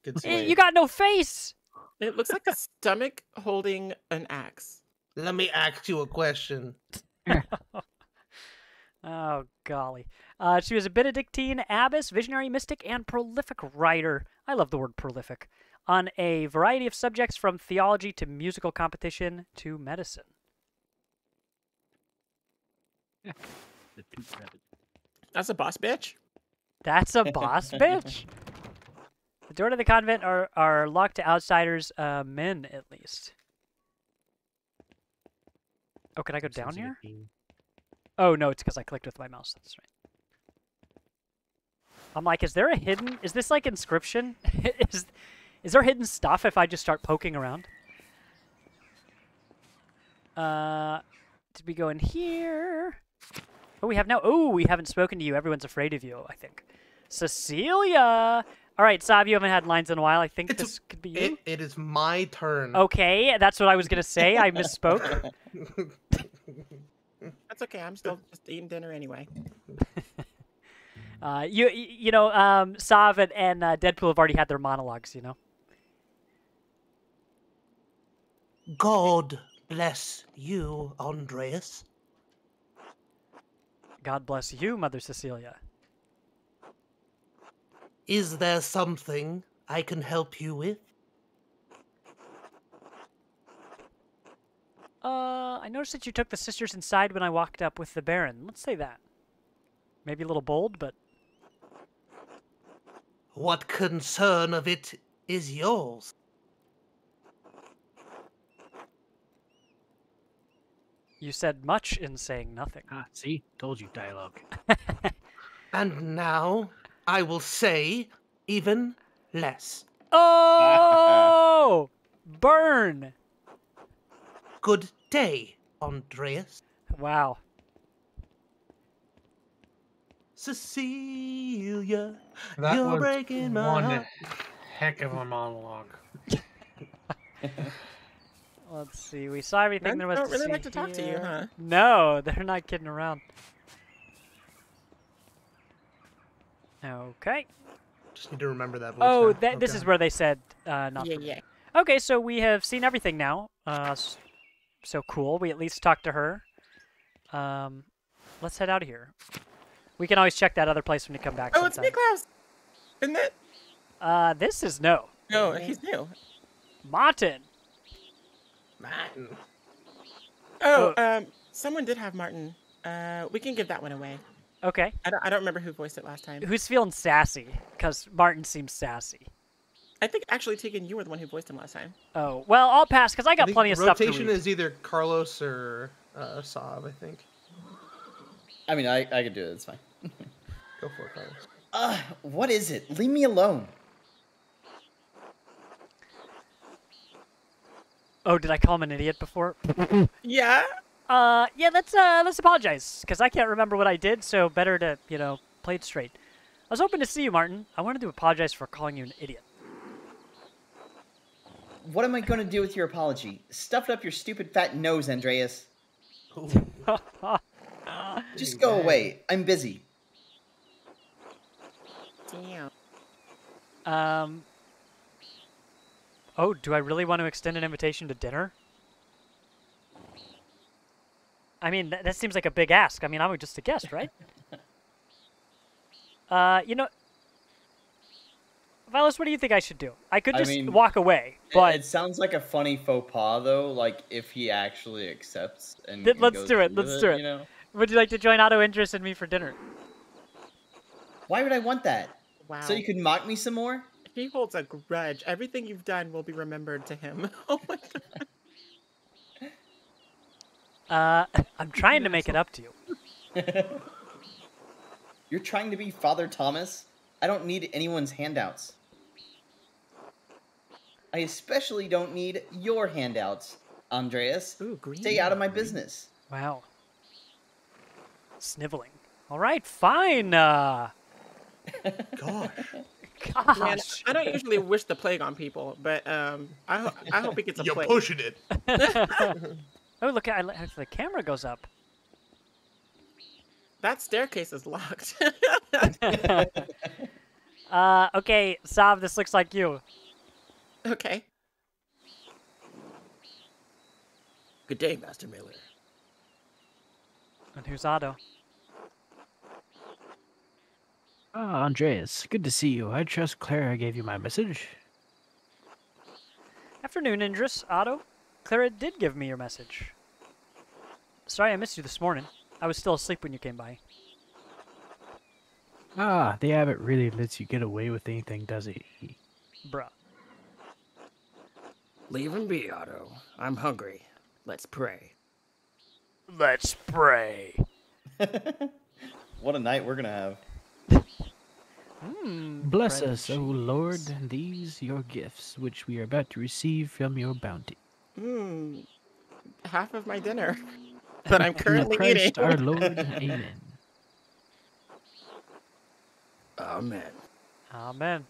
Good Eh, save. you got no face. It looks like a stomach holding an axe. Let me ask you a question. Oh, golly. She was a Benedictine abbess, visionary mystic, and prolific writer. I love the word prolific. On a variety of subjects from theology to musical competition to medicine. The toot rabbit. That's a boss bitch. That's a boss bitch. The door to the convent are locked to outsiders, men at least. Oh, can I go down Sounds like a here? theme. Oh, no, it's because I clicked with my mouse. That's right. I'm like, is there a hidden... Is this like Inscription? Is there hidden stuff if I just start poking around? Did we go in here? Oh, we have now... Oh, we haven't spoken to you. Everyone's afraid of you, I think. Cecilia! All right, Sav, you haven't had lines in a while. I think this could be you. It is my turn. Okay, that's what I was going to say. I misspoke. That's okay. I'm still just eating dinner anyway. You know, Sav and Deadpool have already had their monologues, you know? God bless you, Andreas. God bless you, Mother Cecilia. Is there something I can help you with? I noticed that you took the sisters inside when I walked up with the Baron. Let's say that. Maybe a little bold, but... What concern of it is yours? You said much in saying nothing. Ah, see? Told you, dialogue. And now I will say even less. Oh! Burn! Good day, Andreas. Wow. Cecilia, That you're was breaking my one heart. heck of a monologue. Let's see. We saw everything Nuns there was don't to really see like to talk to you, here. huh? No, they're not kidding around. Okay. Just need to remember that voice. Oh, now. this is God. where they said not Yeah, for me. yeah. Okay, so we have seen everything now. So cool. We at least talked to her. Let's head out of here. We can always check that other place when you come back. Oh, it's sometime. Niklaus! Isn't it? This is no. No, he's new. Martin. Martin. Oh, someone did have Martin. We can give that one away. Okay. I don't remember who voiced it last time. Who's feeling sassy? Because Martin seems sassy. I think actually, Tegan, you were the one who voiced him last time. Oh, well, I'll pass because I got plenty of stuff to Rotation read. is either Carlos or Saab, I think. I mean, I could do it. It's fine. Go for it, Carlos. What is it? Leave me alone. Oh, did I call him an idiot before? Yeah? Yeah, let's apologize, because I can't remember what I did, so better to, play it straight. I was hoping to see you, Martin. I wanted to apologize for calling you an idiot. What am I going to do with your apology? Stuff it up your stupid fat nose, Andreas. Just go away. I'm busy. Damn. Oh, do I really want to extend an invitation to dinner? I mean, that seems like a big ask. I mean, I'm just a guest, right? Vilas, what do you think I should do? I could just walk away, but... It sounds like a funny faux pas, though, like, if he actually accepts and let's goes do it, through let's do it. You know? Would you like to join Auto Interest and me for dinner? Why would I want that? Wow. So you could mock me some more? He holds a grudge. Everything you've done will be remembered to him. Oh my god. I'm trying to make it up to you. You're trying to be Father Thomas? I don't need anyone's handouts. I especially don't need your handouts, Andreas. Ooh, green. Stay out of my business. Wow. Sniveling. All right, fine. Gosh. Gosh. Man, I don't usually wish the plague on people, but I hope he gets a You're plague. pushing it. Oh, look, the camera goes up. That staircase is locked. Okay, Sav, this looks like you. Okay. Good day, Master Miller. And who's Otto? Ah, Andreas, good to see you. I trust Clara gave you my message. Afternoon, Indris. Otto. Clara did give me your message. Sorry I missed you this morning. I was still asleep when you came by. Ah, the abbot really lets you get away with anything, does he? Bruh. Leave him be, Otto. I'm hungry. Let's pray. Let's pray. What a night we're gonna have. Bless us, O Lord, these your gifts, which we are about to receive from your bounty. Half of my dinner that I'm Through currently Christ eating. our Lord, amen. Amen. Amen.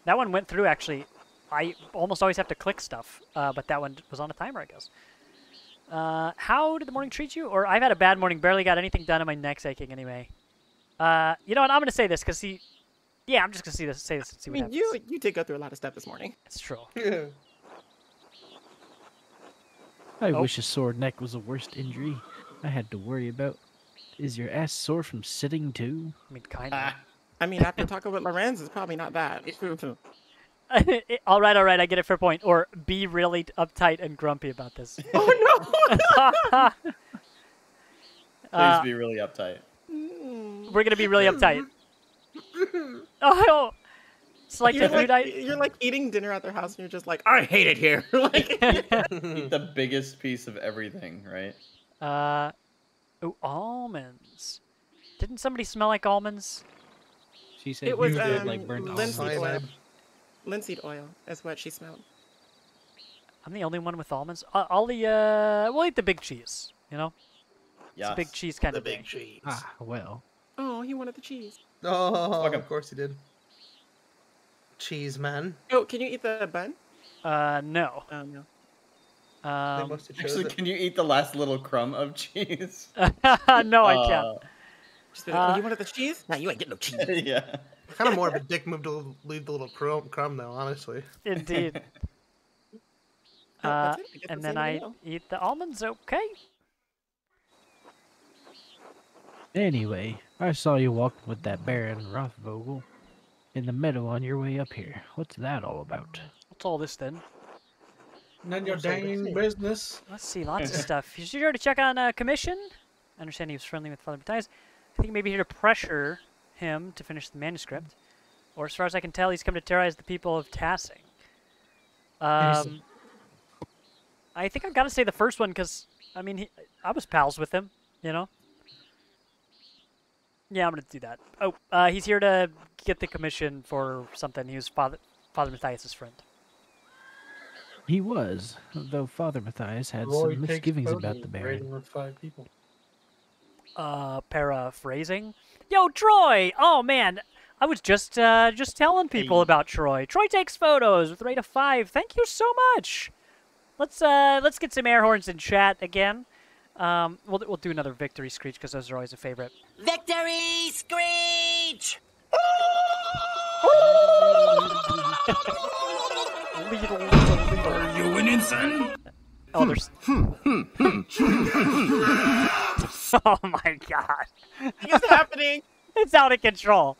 That one went through, actually. I almost always have to click stuff, but that one was on a timer, I guess. How did the morning treat you? Or I've had a bad morning, barely got anything done, and my neck's aching anyway. You know what? I'm going to say this, because yeah, I'm just going to say this and see I what mean, happens. you did go through a lot of stuff this morning. It's true. I wish a sore neck was the worst injury I had to worry about. Is your ass sore from sitting too? I mean, kind of. I mean, after talking with Lorenz, it's probably not bad. All right, I get it, fair point. Or be really uptight and grumpy about this. Oh Please be really uptight. We're going to be really uptight. Oh, it's like You're the food you're like eating dinner at their house, and you're just like, I hate it here. Like, Eat the biggest piece of everything, right? Oh, almonds. Didn't somebody smell like almonds? She said it was you did like burnt linseed almonds. oil. Linseed oil is what she smelled. I'm the only one with almonds. We'll eat the big cheese, you know? Yeah. It's a big cheese kind The of day. big cheese. Ah, well. Oh, he wanted the cheese. Oh, Fuck 'em. of course he did. Cheese man. Oh, can you eat the bun? No. Oh, no. They must have chose Actually, it. can you eat the last little crumb of cheese? No, I can't. Just oh, you wanted the cheese? Nah, you ain't getting no cheese. Yeah. Kind of more of a dick move to leave the little crumb, though, honestly. Indeed. Oh, that's it. I get And the then same I meal. eat the almonds, okay? Anyway, I saw you walking with that Baron Rothvogel in the meadow on your way up here. What's that all about? What's all this then? None of your What's all this dang thing? business. Let's see, lots of stuff. He's here to check on commission. I understand he was friendly with Father Matthias. I think maybe here to pressure him to finish the manuscript. Or as far as I can tell, he's come to terrorize the people of Tassing. I think I've got to say the first one because, I mean, I was pals with him, you know? Yeah, I'm going to do that. Oh, he's here to get the commission for something. He was Father Matthias' friend. He was, though Father Matthias had Roy some takes misgivings about photos the raiding Baron. with 5 people. Paraphrasing. Yo, Troy! Oh, man. I was just telling people about Troy. Troy takes photos with a rate of 5. Thank you so much. Let's get some air horns in chat again. We'll do another victory screech because those are always a favorite. Victory screech! Are you winning, son? Oh, there's... Oh my god. What's happening? It's out of control.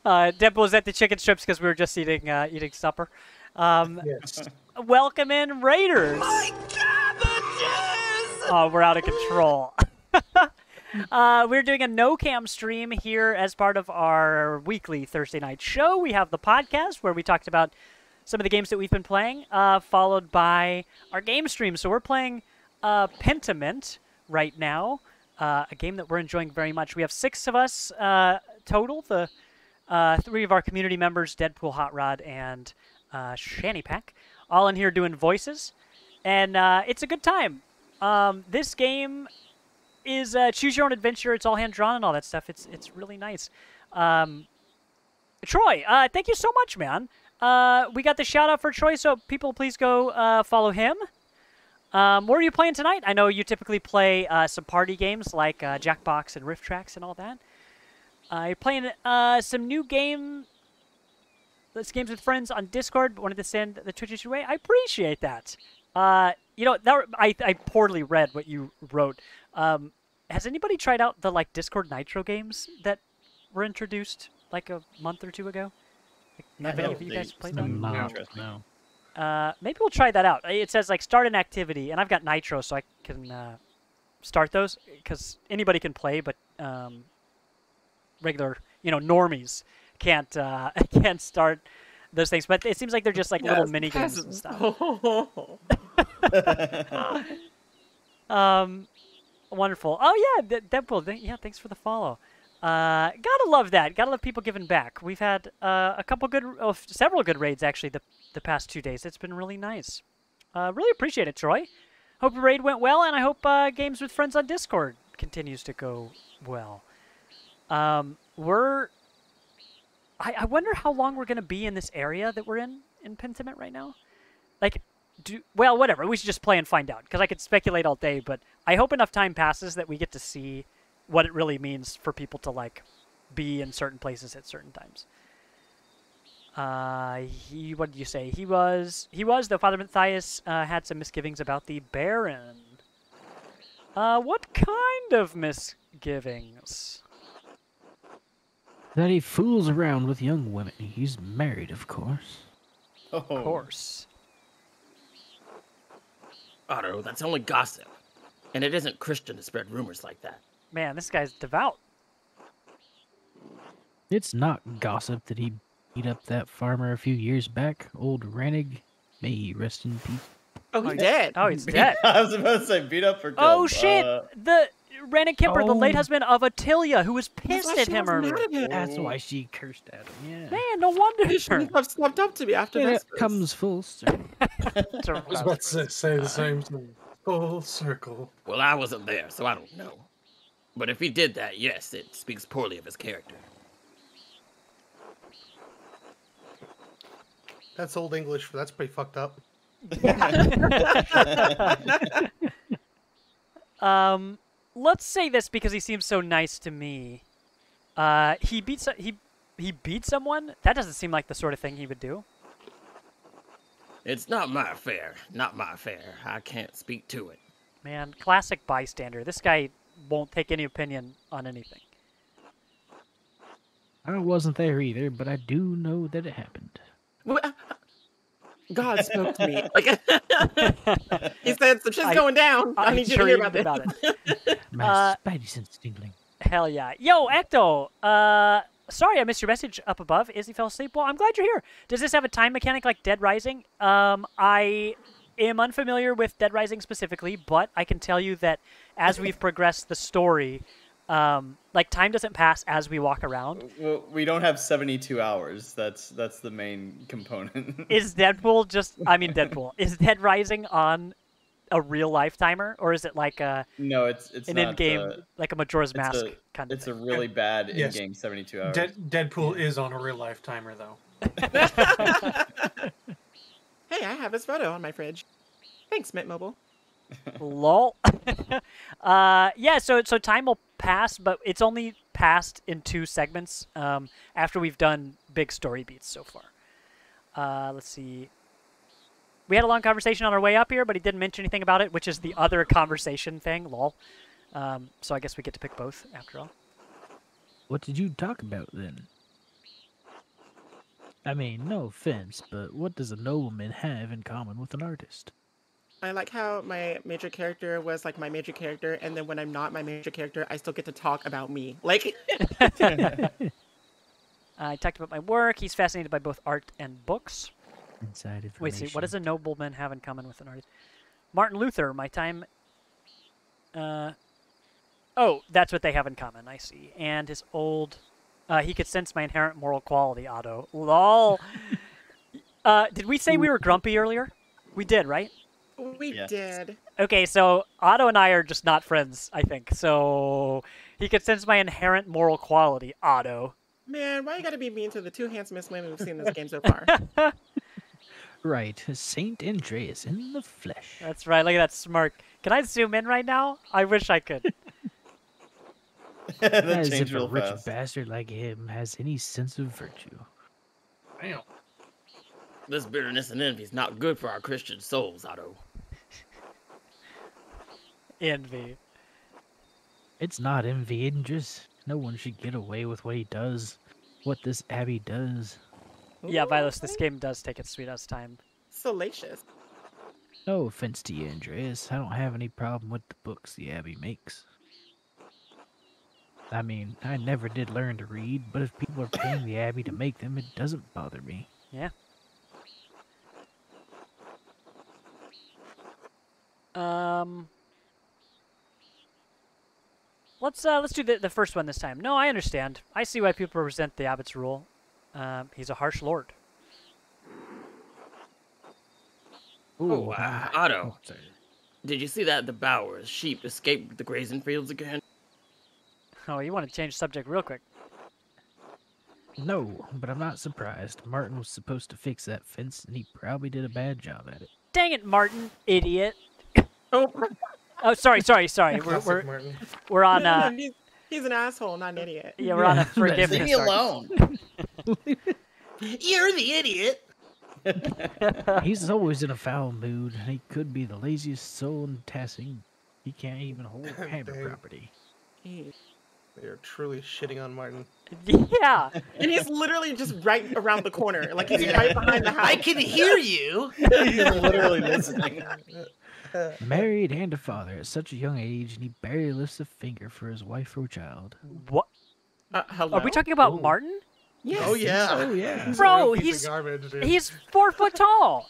Deadpool was at the chicken strips because we were just eating supper. Yes. Welcome in, Raiders. My cabbages! Oh, we're out of control. We're doing a no-cam stream here as part of our weekly Thursday night show. We have the podcast where we talked about some of the games that we've been playing, followed by our game stream. So we're playing Pentiment right now, a game that we're enjoying very much. We have 6 of us total. The 3 of our community members, Deadpool, Hotrod, and Schannypak, all in here doing voices. And it's a good time. This game is choose your own adventure. It's all hand drawn and all that stuff. It's really nice. Troy, thank you so much, man. We got the shout out for Troy, so people please go follow him. What are you playing tonight? I know you typically play some party games like Jackbox and Rift Tracks and all that. You're playing some new games with friends on Discord, but wanted to send the Twitch your way. I appreciate that. You know, I poorly read what you wrote. Has anybody tried out the Discord Nitro games that were introduced like a month or 2 ago? Have any of you guys played that? No. Maybe we'll try that out. It says start an activity, and I've got Nitro, so I can start those because anybody can play, but regular normies can't start those things. But it seems like they're just little mini games and stuff. Wonderful. Oh yeah, Deadpool. Yeah, thanks for the follow. Gotta love that. Gotta love people giving back. We've had several good raids actually the past 2 days. It's been really nice. Really appreciate it, Troy. Hope your raid went well, and I hope games with friends on Discord continues to go well. I wonder how long we're gonna be in this area that we're in Pentiment right now. Well, whatever. We should just play and find out because I could speculate all day, but I hope enough time passes that we get to see what it really means for people to be in certain places at certain times. What did you say? He was though Father Matthias had some misgivings about the Baron. What kind of misgivings? That he fools around with young women. He's married, of course. Of course. Otto, that's only gossip. And it isn't Christian to spread rumors like that. Man, this guy's devout. It's not gossip that he beat up that farmer a few years back, old Rannig. May he rest in peace. Oh, he's dead. Oh, he's dead. I was about to say beat up for kill. Oh shit! The Rana Kemper, the late Oh. husband of Attilia, who was pissed why at she him was mad earlier. at him. That's why she cursed at him. Yeah. Man, no wonder. He shouldn't have stepped up to me after Yeah, this. it comes full circle. I was about to say the same thing. Full circle. Well, I wasn't there, so I don't know. But if he did that, yes, it speaks poorly of his character. That's old English. That's pretty fucked up. Let's say this because he seems so nice to me. He beat someone? That doesn't seem like the sort of thing he would do. It's not my affair. Not my affair. I can't speak to it. Man, classic bystander. This guy won't take any opinion on anything. I wasn't there either, but I do know that it happened. God spoke to me. Like, he said, "Some shit's going down. I need you to sure hear you about did this." My spidey sense tingling. Hell yeah. Yo, Ecto, sorry I missed your message up above. Izzy fell asleep. Well, I'm glad you're here. Does this have a time mechanic like Dead Rising? I am unfamiliar with Dead Rising specifically, but I can tell you that as we've progressed the story, like time doesn't pass as we walk around. Well, we don't have 72 hours. That's the main component. Is Deadpool Deadpool. Is Dead Rising on a real life timer, or is it like No, it's an not, in-game, like a Majora's Mask kind of It's thing? a really bad Yes. in-game 72 hours. Deadpool is on a real life timer, though. Hey, I have his photo on my fridge. Thanks, Mint Mobile. Lol. Yeah, so time will pass, but it's only passed in 2 segments after we've done big story beats so far. Let's see. We had a long conversation on our way up here, but he didn't mention anything about it, which is the other conversation thing, lol. So I guess we get to pick both, after all. What did you talk about then? I mean, no offense, but what does a nobleman have in common with an artist? I like how my major character was like my major character, and then when I'm not my major character, I still get to talk about me. Like, I talked about my work. He's fascinated by both art and books. Inside information. Wait, see, what does a nobleman have in common with an artist? Martin Luther, my time... Oh, that's what they have in common, I see. And his old... he could sense my inherent moral quality, Otto. Lol! Did we say we were grumpy earlier? We did, right? we Yes. did. Okay, so Otto and I are just not friends, I think. So he could sense my inherent moral quality, Otto. Man, why you gotta be mean to the 2 handsomest women we've seen in this game so far? Right, Saint Andreas in the flesh. That's right, look at that smirk. Can I zoom in right now? I wish I could. That As changed if a real rich fast. bastard like him has any sense of virtue. Damn. This bitterness and envy is not good for our Christian souls, Otto. Envy. It's not envy, Idris. No one should get away with what he does. What this abbey does. Yeah, Vilos, this game does take its sweet-ass time. Salacious. No offense to you, Andreas. I don't have any problem with the books the abbey makes. I mean, I never did learn to read, but if people are paying the abbey to make them, it doesn't bother me. Yeah. Let's do the first one this time. No, I understand. I see why people resent the abbot's rule. He's a harsh lord. Oh, Otto. sorry. Did you see that the Bowers sheep escaped the grazing fields again? Oh, you want to change subject real quick. No, but I'm not surprised. Martin was supposed to fix that fence, and he probably did a bad job at it. Dang it, Martin, idiot. Oh, Oh, sorry. Classic Martin. We're on he's an asshole, not an idiot. yeah, we're on a Leave forgiveness. Leave me arc. alone. You're the idiot. He's always in a foul mood, and he could be the laziest soul in Tassing. He can't even hold hammer Dang. property. They're truly shitting on Martin. Yeah. And he's literally just right around the corner. Like, he's right behind the house. I can hear you. He's literally listening. Married and a father at such a young age, and he barely lifts a finger for his wife or child. What? Hello? Are we talking about Oh. Martin? Yes. Oh yeah. Oh, yeah. He's a Bro, real piece he's- of garbage, dude. He's 4 foot tall.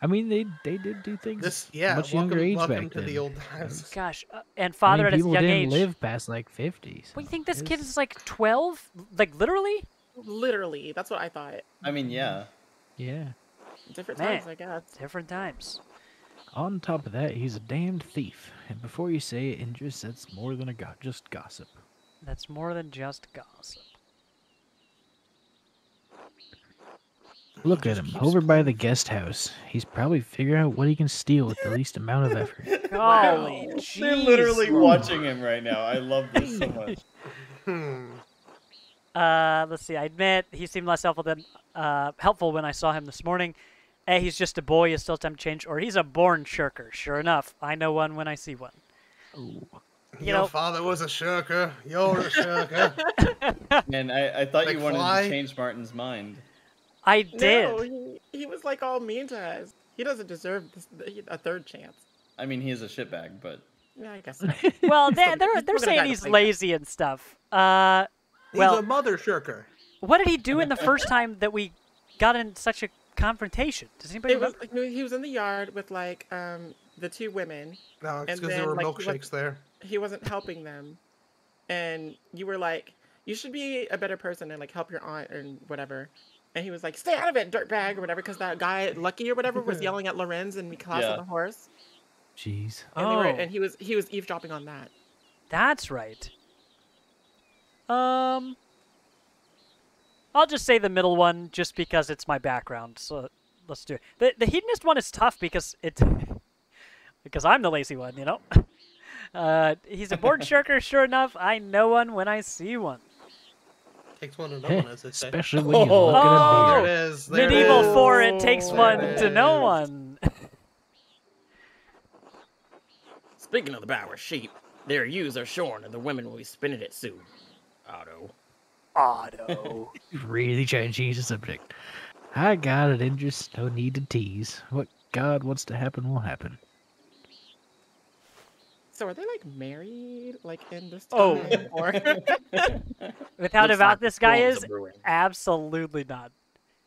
I mean, they did do things much welcome, younger age welcome back to then. the old times. Gosh, and I father mean, at a people young didn't age. live past like 50. So What do you think this kid it's- is like 12? Like literally? Literally, that's what I thought. I mean, yeah. Yeah. Different Man. times, I guess. Different times. On top of that, he's a damned thief. And before you say it, Indris, that's more than just gossip. That's more than just gossip. Look at him, over by the guest house. He's probably figuring out what he can steal with the least amount of effort. Holy jeez. They're literally watching him right now. I love this so much. Let's see. I admit he seemed less helpful when I saw him this morning. He's just a boy. He's still time to change. Or he's a born shirker. Sure enough, I know one when I see one. Ooh. Your father was a shirker. You're a shirker. And I thought Like you wanted fly? to change Martin's mind. I did. No, he was like all mean to us. He doesn't deserve a third chance. I mean, he is a shitbag, but Yeah, I guess so. Well, they're still saying gonna he's play. lazy and stuff. He's a Well, mother shirker. what did he do in the first time that we got in such a confrontation? Does anybody It was remember? he was in the yard with like the two women. No, it's And because there then, were like, milkshakes there. He wasn't helping them, and you were like, you should be a better person and like help your aunt and whatever. And he was like, stay out of it, dirtbag, or whatever, because that guy Lucky or whatever was yelling at Lorenz and Miklas Yeah. on the horse. Jeez. And, and he was eavesdropping on that. That's right. I'll just say the middle one just because it's my background. So let's do it. The hedonist one is tough because because I'm the lazy one, you know. He's a born shirker, sure enough. I know one when I see one. Takes one to know one, as they say. Especially when you Oh. look at a There beard. it is. There Medieval it is. 4, it takes There one it to know is. one. Speaking of the Bower sheep, their ewes are shorn and the women will be spinning it soon. Otto. Otto. Really trying to change the subject. I got it, Indris. No need to tease. What God wants to happen will happen. So are they like married, like in this Oh. time? Or With how Looks devout like the this guy storms is, are brewing. absolutely not.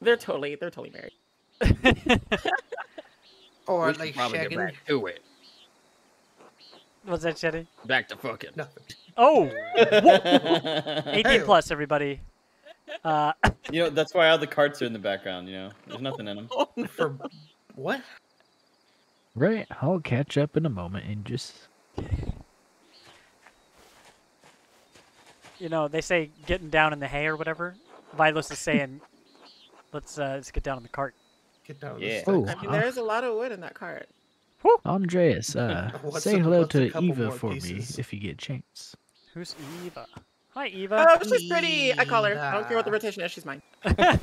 they're totally married. Or We should like probably get shagging. back to it. What's that, Shetty? Back to fucking. Nothing. Oh! 18 Hey. plus, everybody. You know, that's why all the carts are in the background, you know? There's nothing in them. For what? Right, I'll catch up in a moment, Indris. You know, they say getting down in the hay or whatever. Vilos is saying, let's get down in the cart. Get down. Yeah. The Oh, I mean, there's a lot of wood in that cart. Andreas, What's say a- hello what's a to couple Eva more for pieces? me if you get a chance. Who's Eva? Hi, Eva. Oh, she's pretty. I call her. I don't care what the rotation is. She's mine. I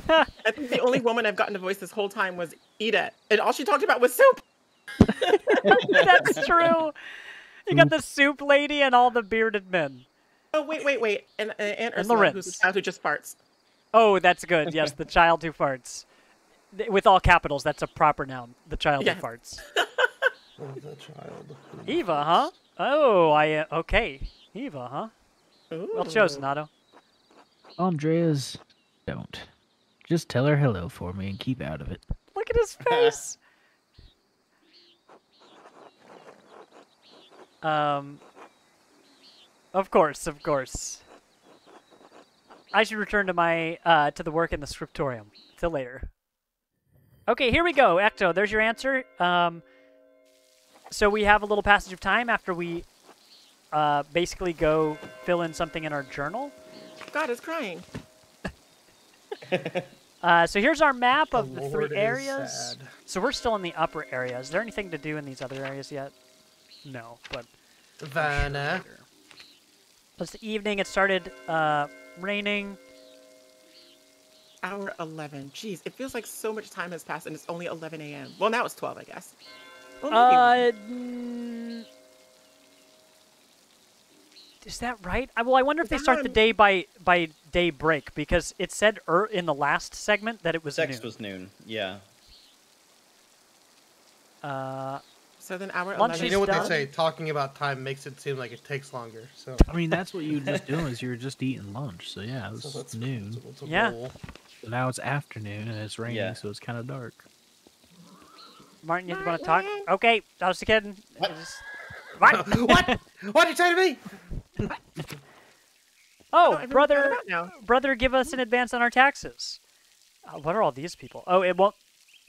think the only woman I've gotten to voice this whole time was Edith, and all she talked about was soup. That's true. You got the soup lady and all the bearded men. Oh wait, and Aunt And Ursula, Lorenz. who's the child who just farts. Oh, that's good. Yes, the child who farts. With all capitals, that's a proper noun. The child Yeah. who farts. Oh, the child. Eva, huh? Oh, okay. Eva, huh? Well chosen, Otto. Andreas, don't. Just tell her hello for me and keep out of it. Look at his face. Of course. I should return to my to the work in the scriptorium. Till later. Okay, here we go. Ecto, there's your answer. So we have a little passage of time after we basically go fill in something in our journal. God is crying. So here's our map of the Lord three is areas. sad. So we're still in the upper area. Is there anything to do in these other areas yet? No, but Vanna. it's the evening. It started raining. Hour 11. Jeez, it feels like so much time has passed, and it's only 11 a.m. Well, now it's 12, I guess. Well, maybe Is that right? Well, I wonder if they Is start the that day by day break because it said in the last segment that it was Sex noon. was noon, yeah. So then hour Lunch 11. You know what done. they say? Talking about time makes it seem like it takes longer. So, I mean, that's what you were just doing is you were just eating lunch. So yeah, it so was that's noon. it's a Yeah. roll. So now it's afternoon and it's raining, Yeah. so it's kind of dark. Martin, you want to talk? Okay, I was kidding. What? What? What? What'd you say to me? Oh, everyone's brother, found out now. brother, give us an advance on our taxes. What are all these people? Oh, it won't.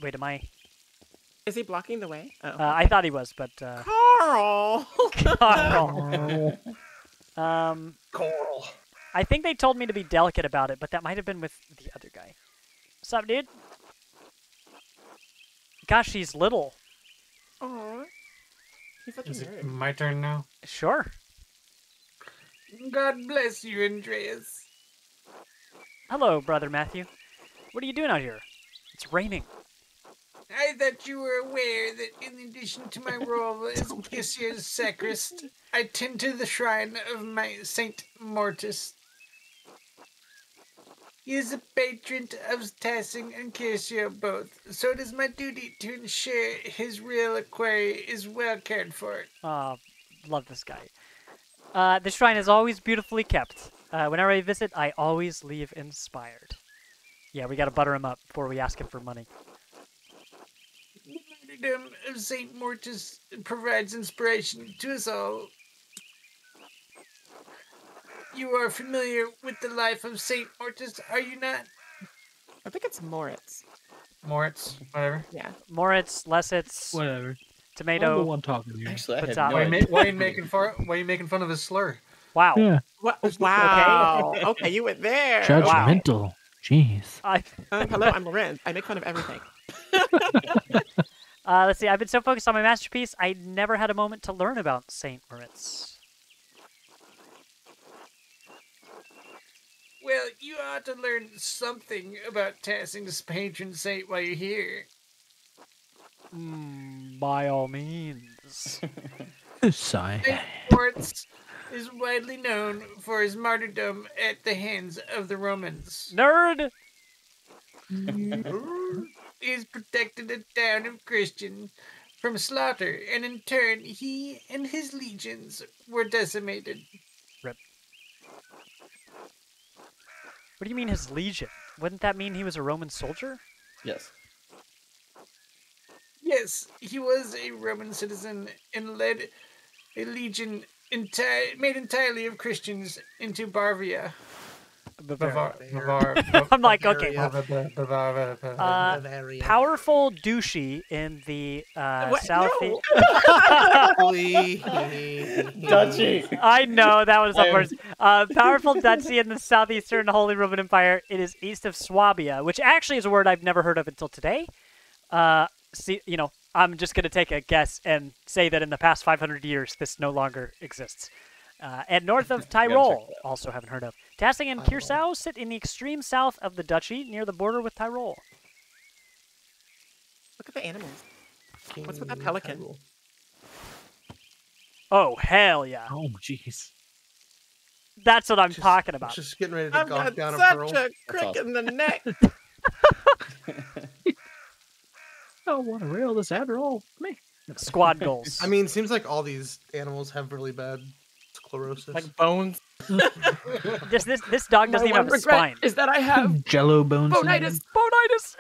Wait, am I? Is he blocking the way? Oh. I thought he was, but Carl! Carl. Coral. I think they told me to be delicate about it, but that might have been with the other guy. What's up, dude? Gosh, he's little. Aw. He's such a Is it nerd. my turn now? Sure. God bless you, Andreas. Hello, brother Matthew. What are you doing out here? It's raining. I thought you were aware that in addition to my role as Kisier's sacrist, I tend to the shrine of my Saint Mortis. He is a patron of Tassing and Kisier both, so it is my duty to ensure his reliquary is well cared for. Love this guy. The shrine is always beautifully kept. Whenever I visit, I always leave inspired. Yeah, we gotta butter him up before we ask him for money. The martyrdom of Saint Mortis provides inspiration to us all. You are familiar with the life of Saint Mortis, are you not? I think it's Moritz. Moritz, whatever. Yeah. Moritz, Lessitz, Whatever. I'm the tomato. one talking here. Actually, I had Potato. no Why idea. are you making fun of his slur? Wow. Yeah. Wow. Okay, you went there. Judgmental. Jeez. Hello, I'm Lorenz. I make fun of everything. Let's see. I've been so focused on my masterpiece, I never had a moment to learn about Saint Moritz. Well, you ought to learn something about Tassing's patron saint while you're here. By all means. Sigh. Saint Moritz is widely known for his martyrdom at the hands of the Romans. Nerd! He has protected a town of Christians from slaughter, and in turn, he and his legions were decimated. Rip. What do you mean his legion? Wouldn't that mean he was a Roman soldier? Yes. Yes, he was a Roman citizen and led a legion made entirely of Christians into Bavaria. I'm like, okay. Bavaria. Powerful douchey in the southeast. Duchy. I know, that was upwards. Powerful duchy in the southeastern Holy Roman Empire. It is east of Swabia, which actually is a word I've never heard of until today. See, I'm just going to take a guess and say that in the past 500 years, this no longer exists. And north of Tyrol, also haven't heard of. Tassing and Kirsau sit in the extreme south of the duchy, near the border with Tyrol. Look at the animals. What's with that pelican? Oh, hell yeah. Oh, jeez. That's what I'm talking about. Just getting ready to I've gawk got down a such pearl. a crick in the neck. I don't want to rail this Adderall. Me. Squad goals. I mean, seems like all these animals have really bad sclerosis. Like bones. This dog doesn't even have a spine. Is that I have Jello bones. bonitis. Bonitis!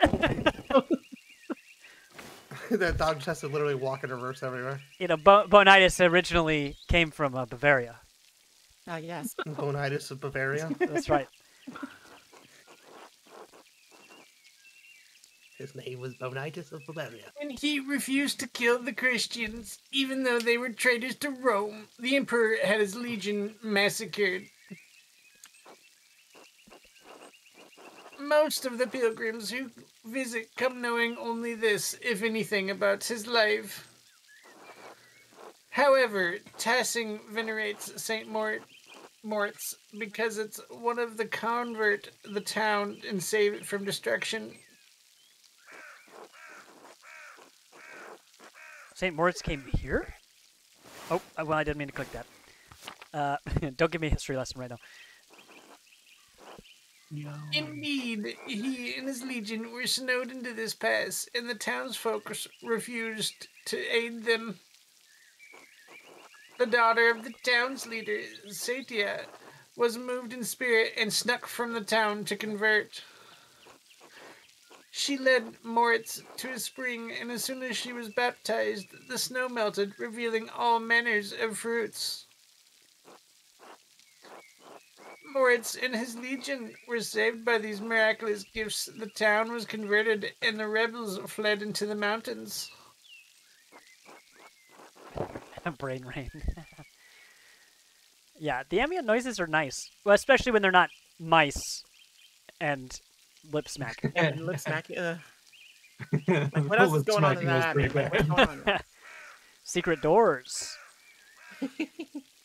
That dog just has to literally walk in reverse everywhere. Bonitis originally came from Bavaria. Ah, yes. Bonitis of Bavaria. That's right. His name was Bonitis of Bavaria. And he refused to kill the Christians, even though they were traitors to Rome. The emperor had his legion massacred. Most of the pilgrims who visit come knowing only this, if anything, about his life. However, Tassing venerates Saint Moritz because it's one of the convert the town and save it from destruction. St. Moritz came here? Oh, well, I didn't mean to click that. Don't give me a history lesson right now. No. Indeed, he and his legion were snowed into this pass, and the townsfolk refused to aid them. The daughter of the town's leader, Satia, was moved in spirit and snuck from the town to convert. She led Moritz to a spring, and as soon as she was baptized, the snow melted, revealing all manners of fruits. Moritz and his legion were saved by these miraculous gifts. The town was converted, and the rebels fled into the mountains. Brain rain. Yeah, the ambient noises are nice. Well, especially when they're not mice and lip smacking. And lip smacking. Like, what else is going on in that? What's going on? Secret doors.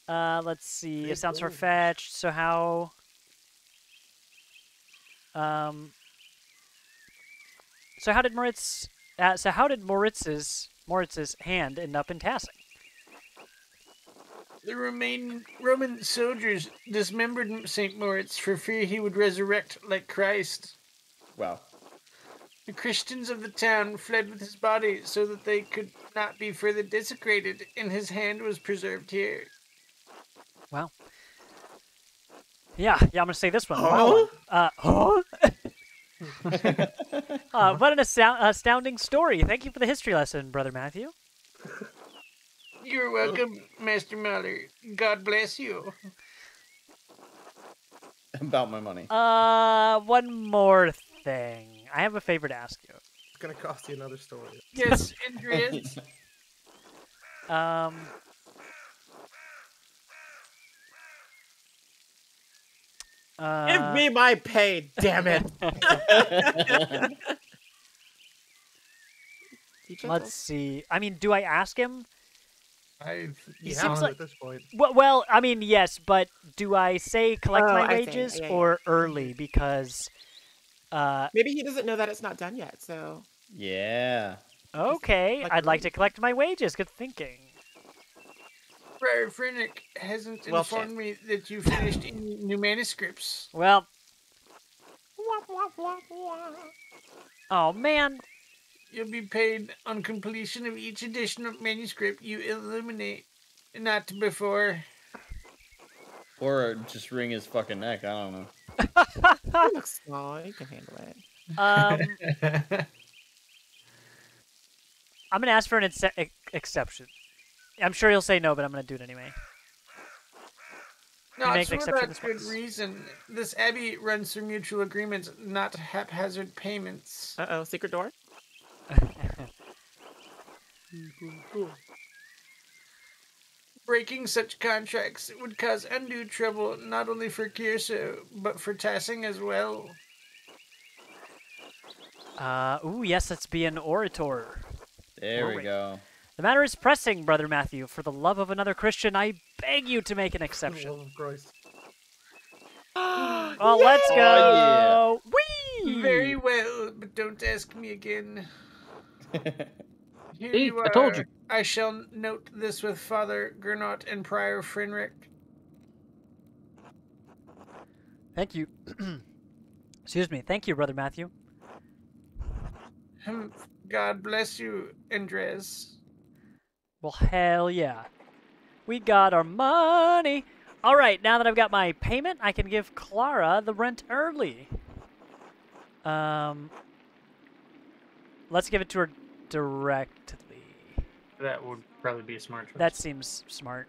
Let's see. It sounds far-fetched. So how? So how did Moritz? So how did Moritz's hand end up in Tassing? The Roman soldiers dismembered St. Moritz for fear he would resurrect like Christ. Wow. The Christians of the town fled with his body so that they could not be further desecrated, and his hand was preserved here. Wow. Yeah, I'm gonna say this one. Huh? What an astounding story. Thank you for the history lesson, Brother Matthew. You're welcome, Master Mahler. God bless you. About my money. One more thing. I have a favor to ask you. It's gonna cost you another story. Yes, Andreas. Give me my pay, damn it. Let's see. I mean, do I ask him? He seems like at this point. Well, I mean, yes, but do I say collect my wages or early? Because maybe he doesn't know that it's not done yet. So yeah. Okay, I'd like to collect my wages. Good thinking. Friar Frennick hasn't informed me that you finished any new manuscripts. Well. Oh, man. You'll be paid on completion of each additional manuscript you illuminate, not before. Or just wring his fucking neck, I don't know. He looks small, you can handle it. I'm going to ask for an exception. I'm sure he'll say no, but I'm going to do it anyway. Not for that good reason. This abbey runs through mutual agreements, not haphazard payments. Uh-oh, secret door? Breaking such contracts would cause undue trouble not only for Kirso, but for Tassing as well. Ooh, yes, let's be an orator. There we go. The matter is pressing, Brother Matthew. For the love of another Christian, I beg you to make an exception. Oh, let's go! Yeah. Whee! Very well, but don't ask me again. Here you are. I told you. I shall note this with Father Gernot and Prior Frenrick. Thank you. Excuse me. Thank you, Brother Matthew. God bless you, Andres. Well, hell yeah. We got our money. All right, now that I've got my payment, I can give Clara the rent early. Let's give it to her directly. That would probably be a smart choice. That seems smart.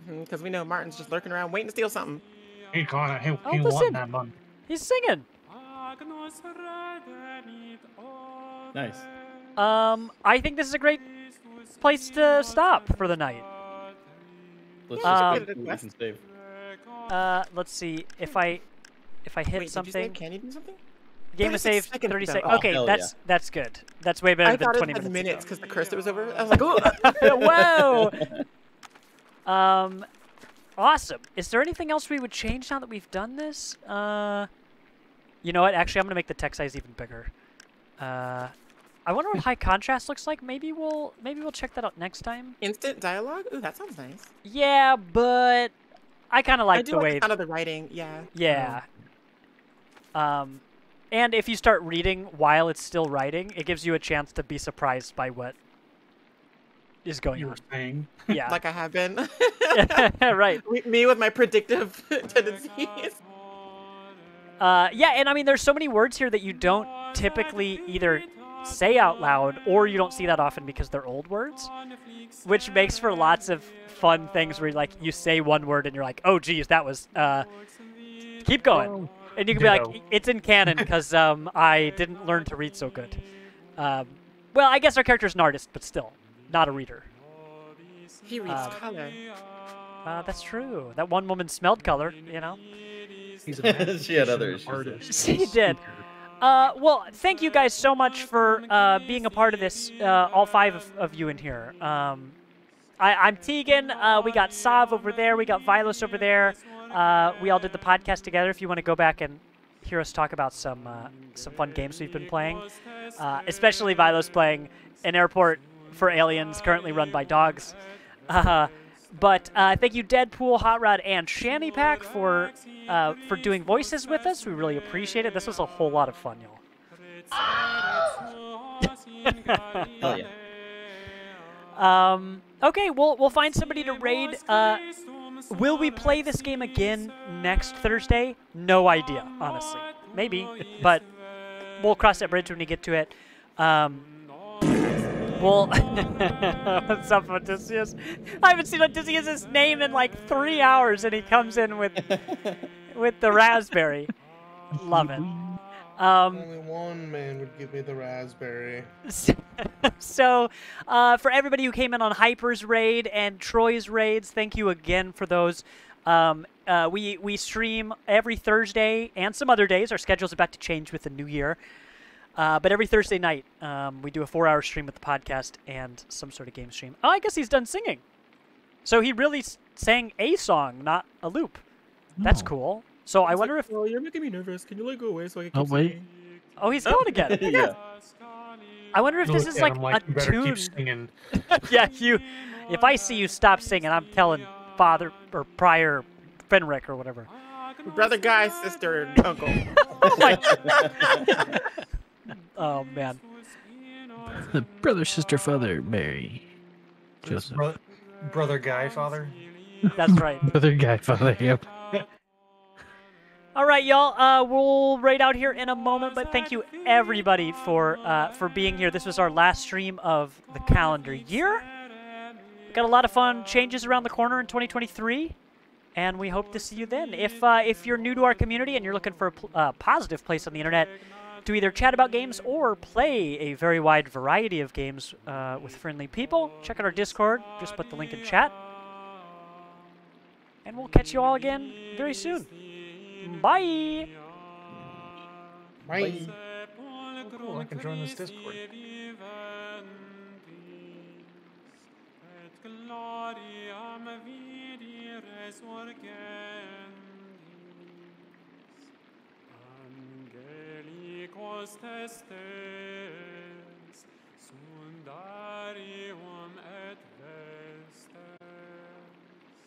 Because we know Martin's just lurking around waiting to steal something. He can't. He listen. want that money. He's singing. Nice. I think this is a great place to stop for the night. Let's just we can save. Let's see if I hit something. Did you say, can you do something? Game was saved 30 seconds. Oh, okay, that's good. That's way better than 20 minutes. Minutes because the cursor was over. I was like, oh. Whoa. Awesome. Is there anything else we would change now that we've done this? You know what? Actually, I'm gonna make the text size even bigger. I wonder what high contrast looks like. Maybe we'll check that out next time. Instant dialogue? Ooh, that sounds nice. Yeah, but I kind of like the way. The sound of the writing. Yeah. Yeah. And if you start reading while it's still writing, it gives you a chance to be surprised by what is going on. You were saying. Yeah. Like I have been. Right. Me with my predictive tendencies. Yeah, and I mean, there's so many words here that you don't typically either say out loud or you don't see that often because they're old words, which makes for lots of fun things where like you say one word and you're like, oh geez, that was keep going, and you can be like, it's in canon because I didn't learn to read so good. Well, I guess our character's an artist, but still not a reader. He reads color. That's true. That one woman smelled color, you know. She had other issues. Artist. She did. Well, thank you guys so much for being a part of this, all 5 of you in here. I'm Tegan. We got Sav over there. We got Vilos over there. We all did the podcast together. If you want to go back and hear us talk about some fun games we've been playing, especially Vilos playing an airport for aliens currently run by dogs. But thank you, Deadpool, Hotrod, and Schannypak for doing voices with us. We really appreciate it. This was a whole lot of fun, y'all. Hell yeah. Okay, we'll find somebody to raid. Will we play this game again next Thursday? No idea, honestly. Maybe, but we'll cross that bridge when we get to it. Well, what's up, Odysseus? I haven't seen Odysseus' name in like 3 hours, and he comes in with the raspberry. Love it. Only one man would give me the raspberry. So, for everybody who came in on Hyper's raid and Troy's raids, thank you again for those. We stream every Thursday and some other days. Our schedule's about to change with the new year. But every Thursday night, we do a 4-hour stream with the podcast and some sort of game stream. Oh, I guess he's done singing. So he really sang a song, not a loop. That's cool. So I wonder if... Oh, you're making me nervous. Can you go away so I can keep singing? Oh, he's going again. Yeah. I wonder if this is like a you better tune. keep singing. Yeah, if I see you stop singing, I'm telling Father or Prior Fenric or whatever. Brother, guy, sister, uncle. Oh my God. Oh man. Brother, sister, father, Mary, Joseph. Brother Guy, father. That's right. Brother guy, father. Yep. All right, y'all. We'll raid out here in a moment, but thank you everybody for being here. This was our last stream of the calendar year. Got a lot of fun changes around the corner in 2023, and we hope to see you then. If you're new to our community and you're looking for a positive place on the internet to either chat about games or play a very wide variety of games with friendly people, check out our Discord. Just put the link in chat. And we'll catch you all again very soon. Bye! Bye. Oh, cool. I can join this Discord. Angelicos testes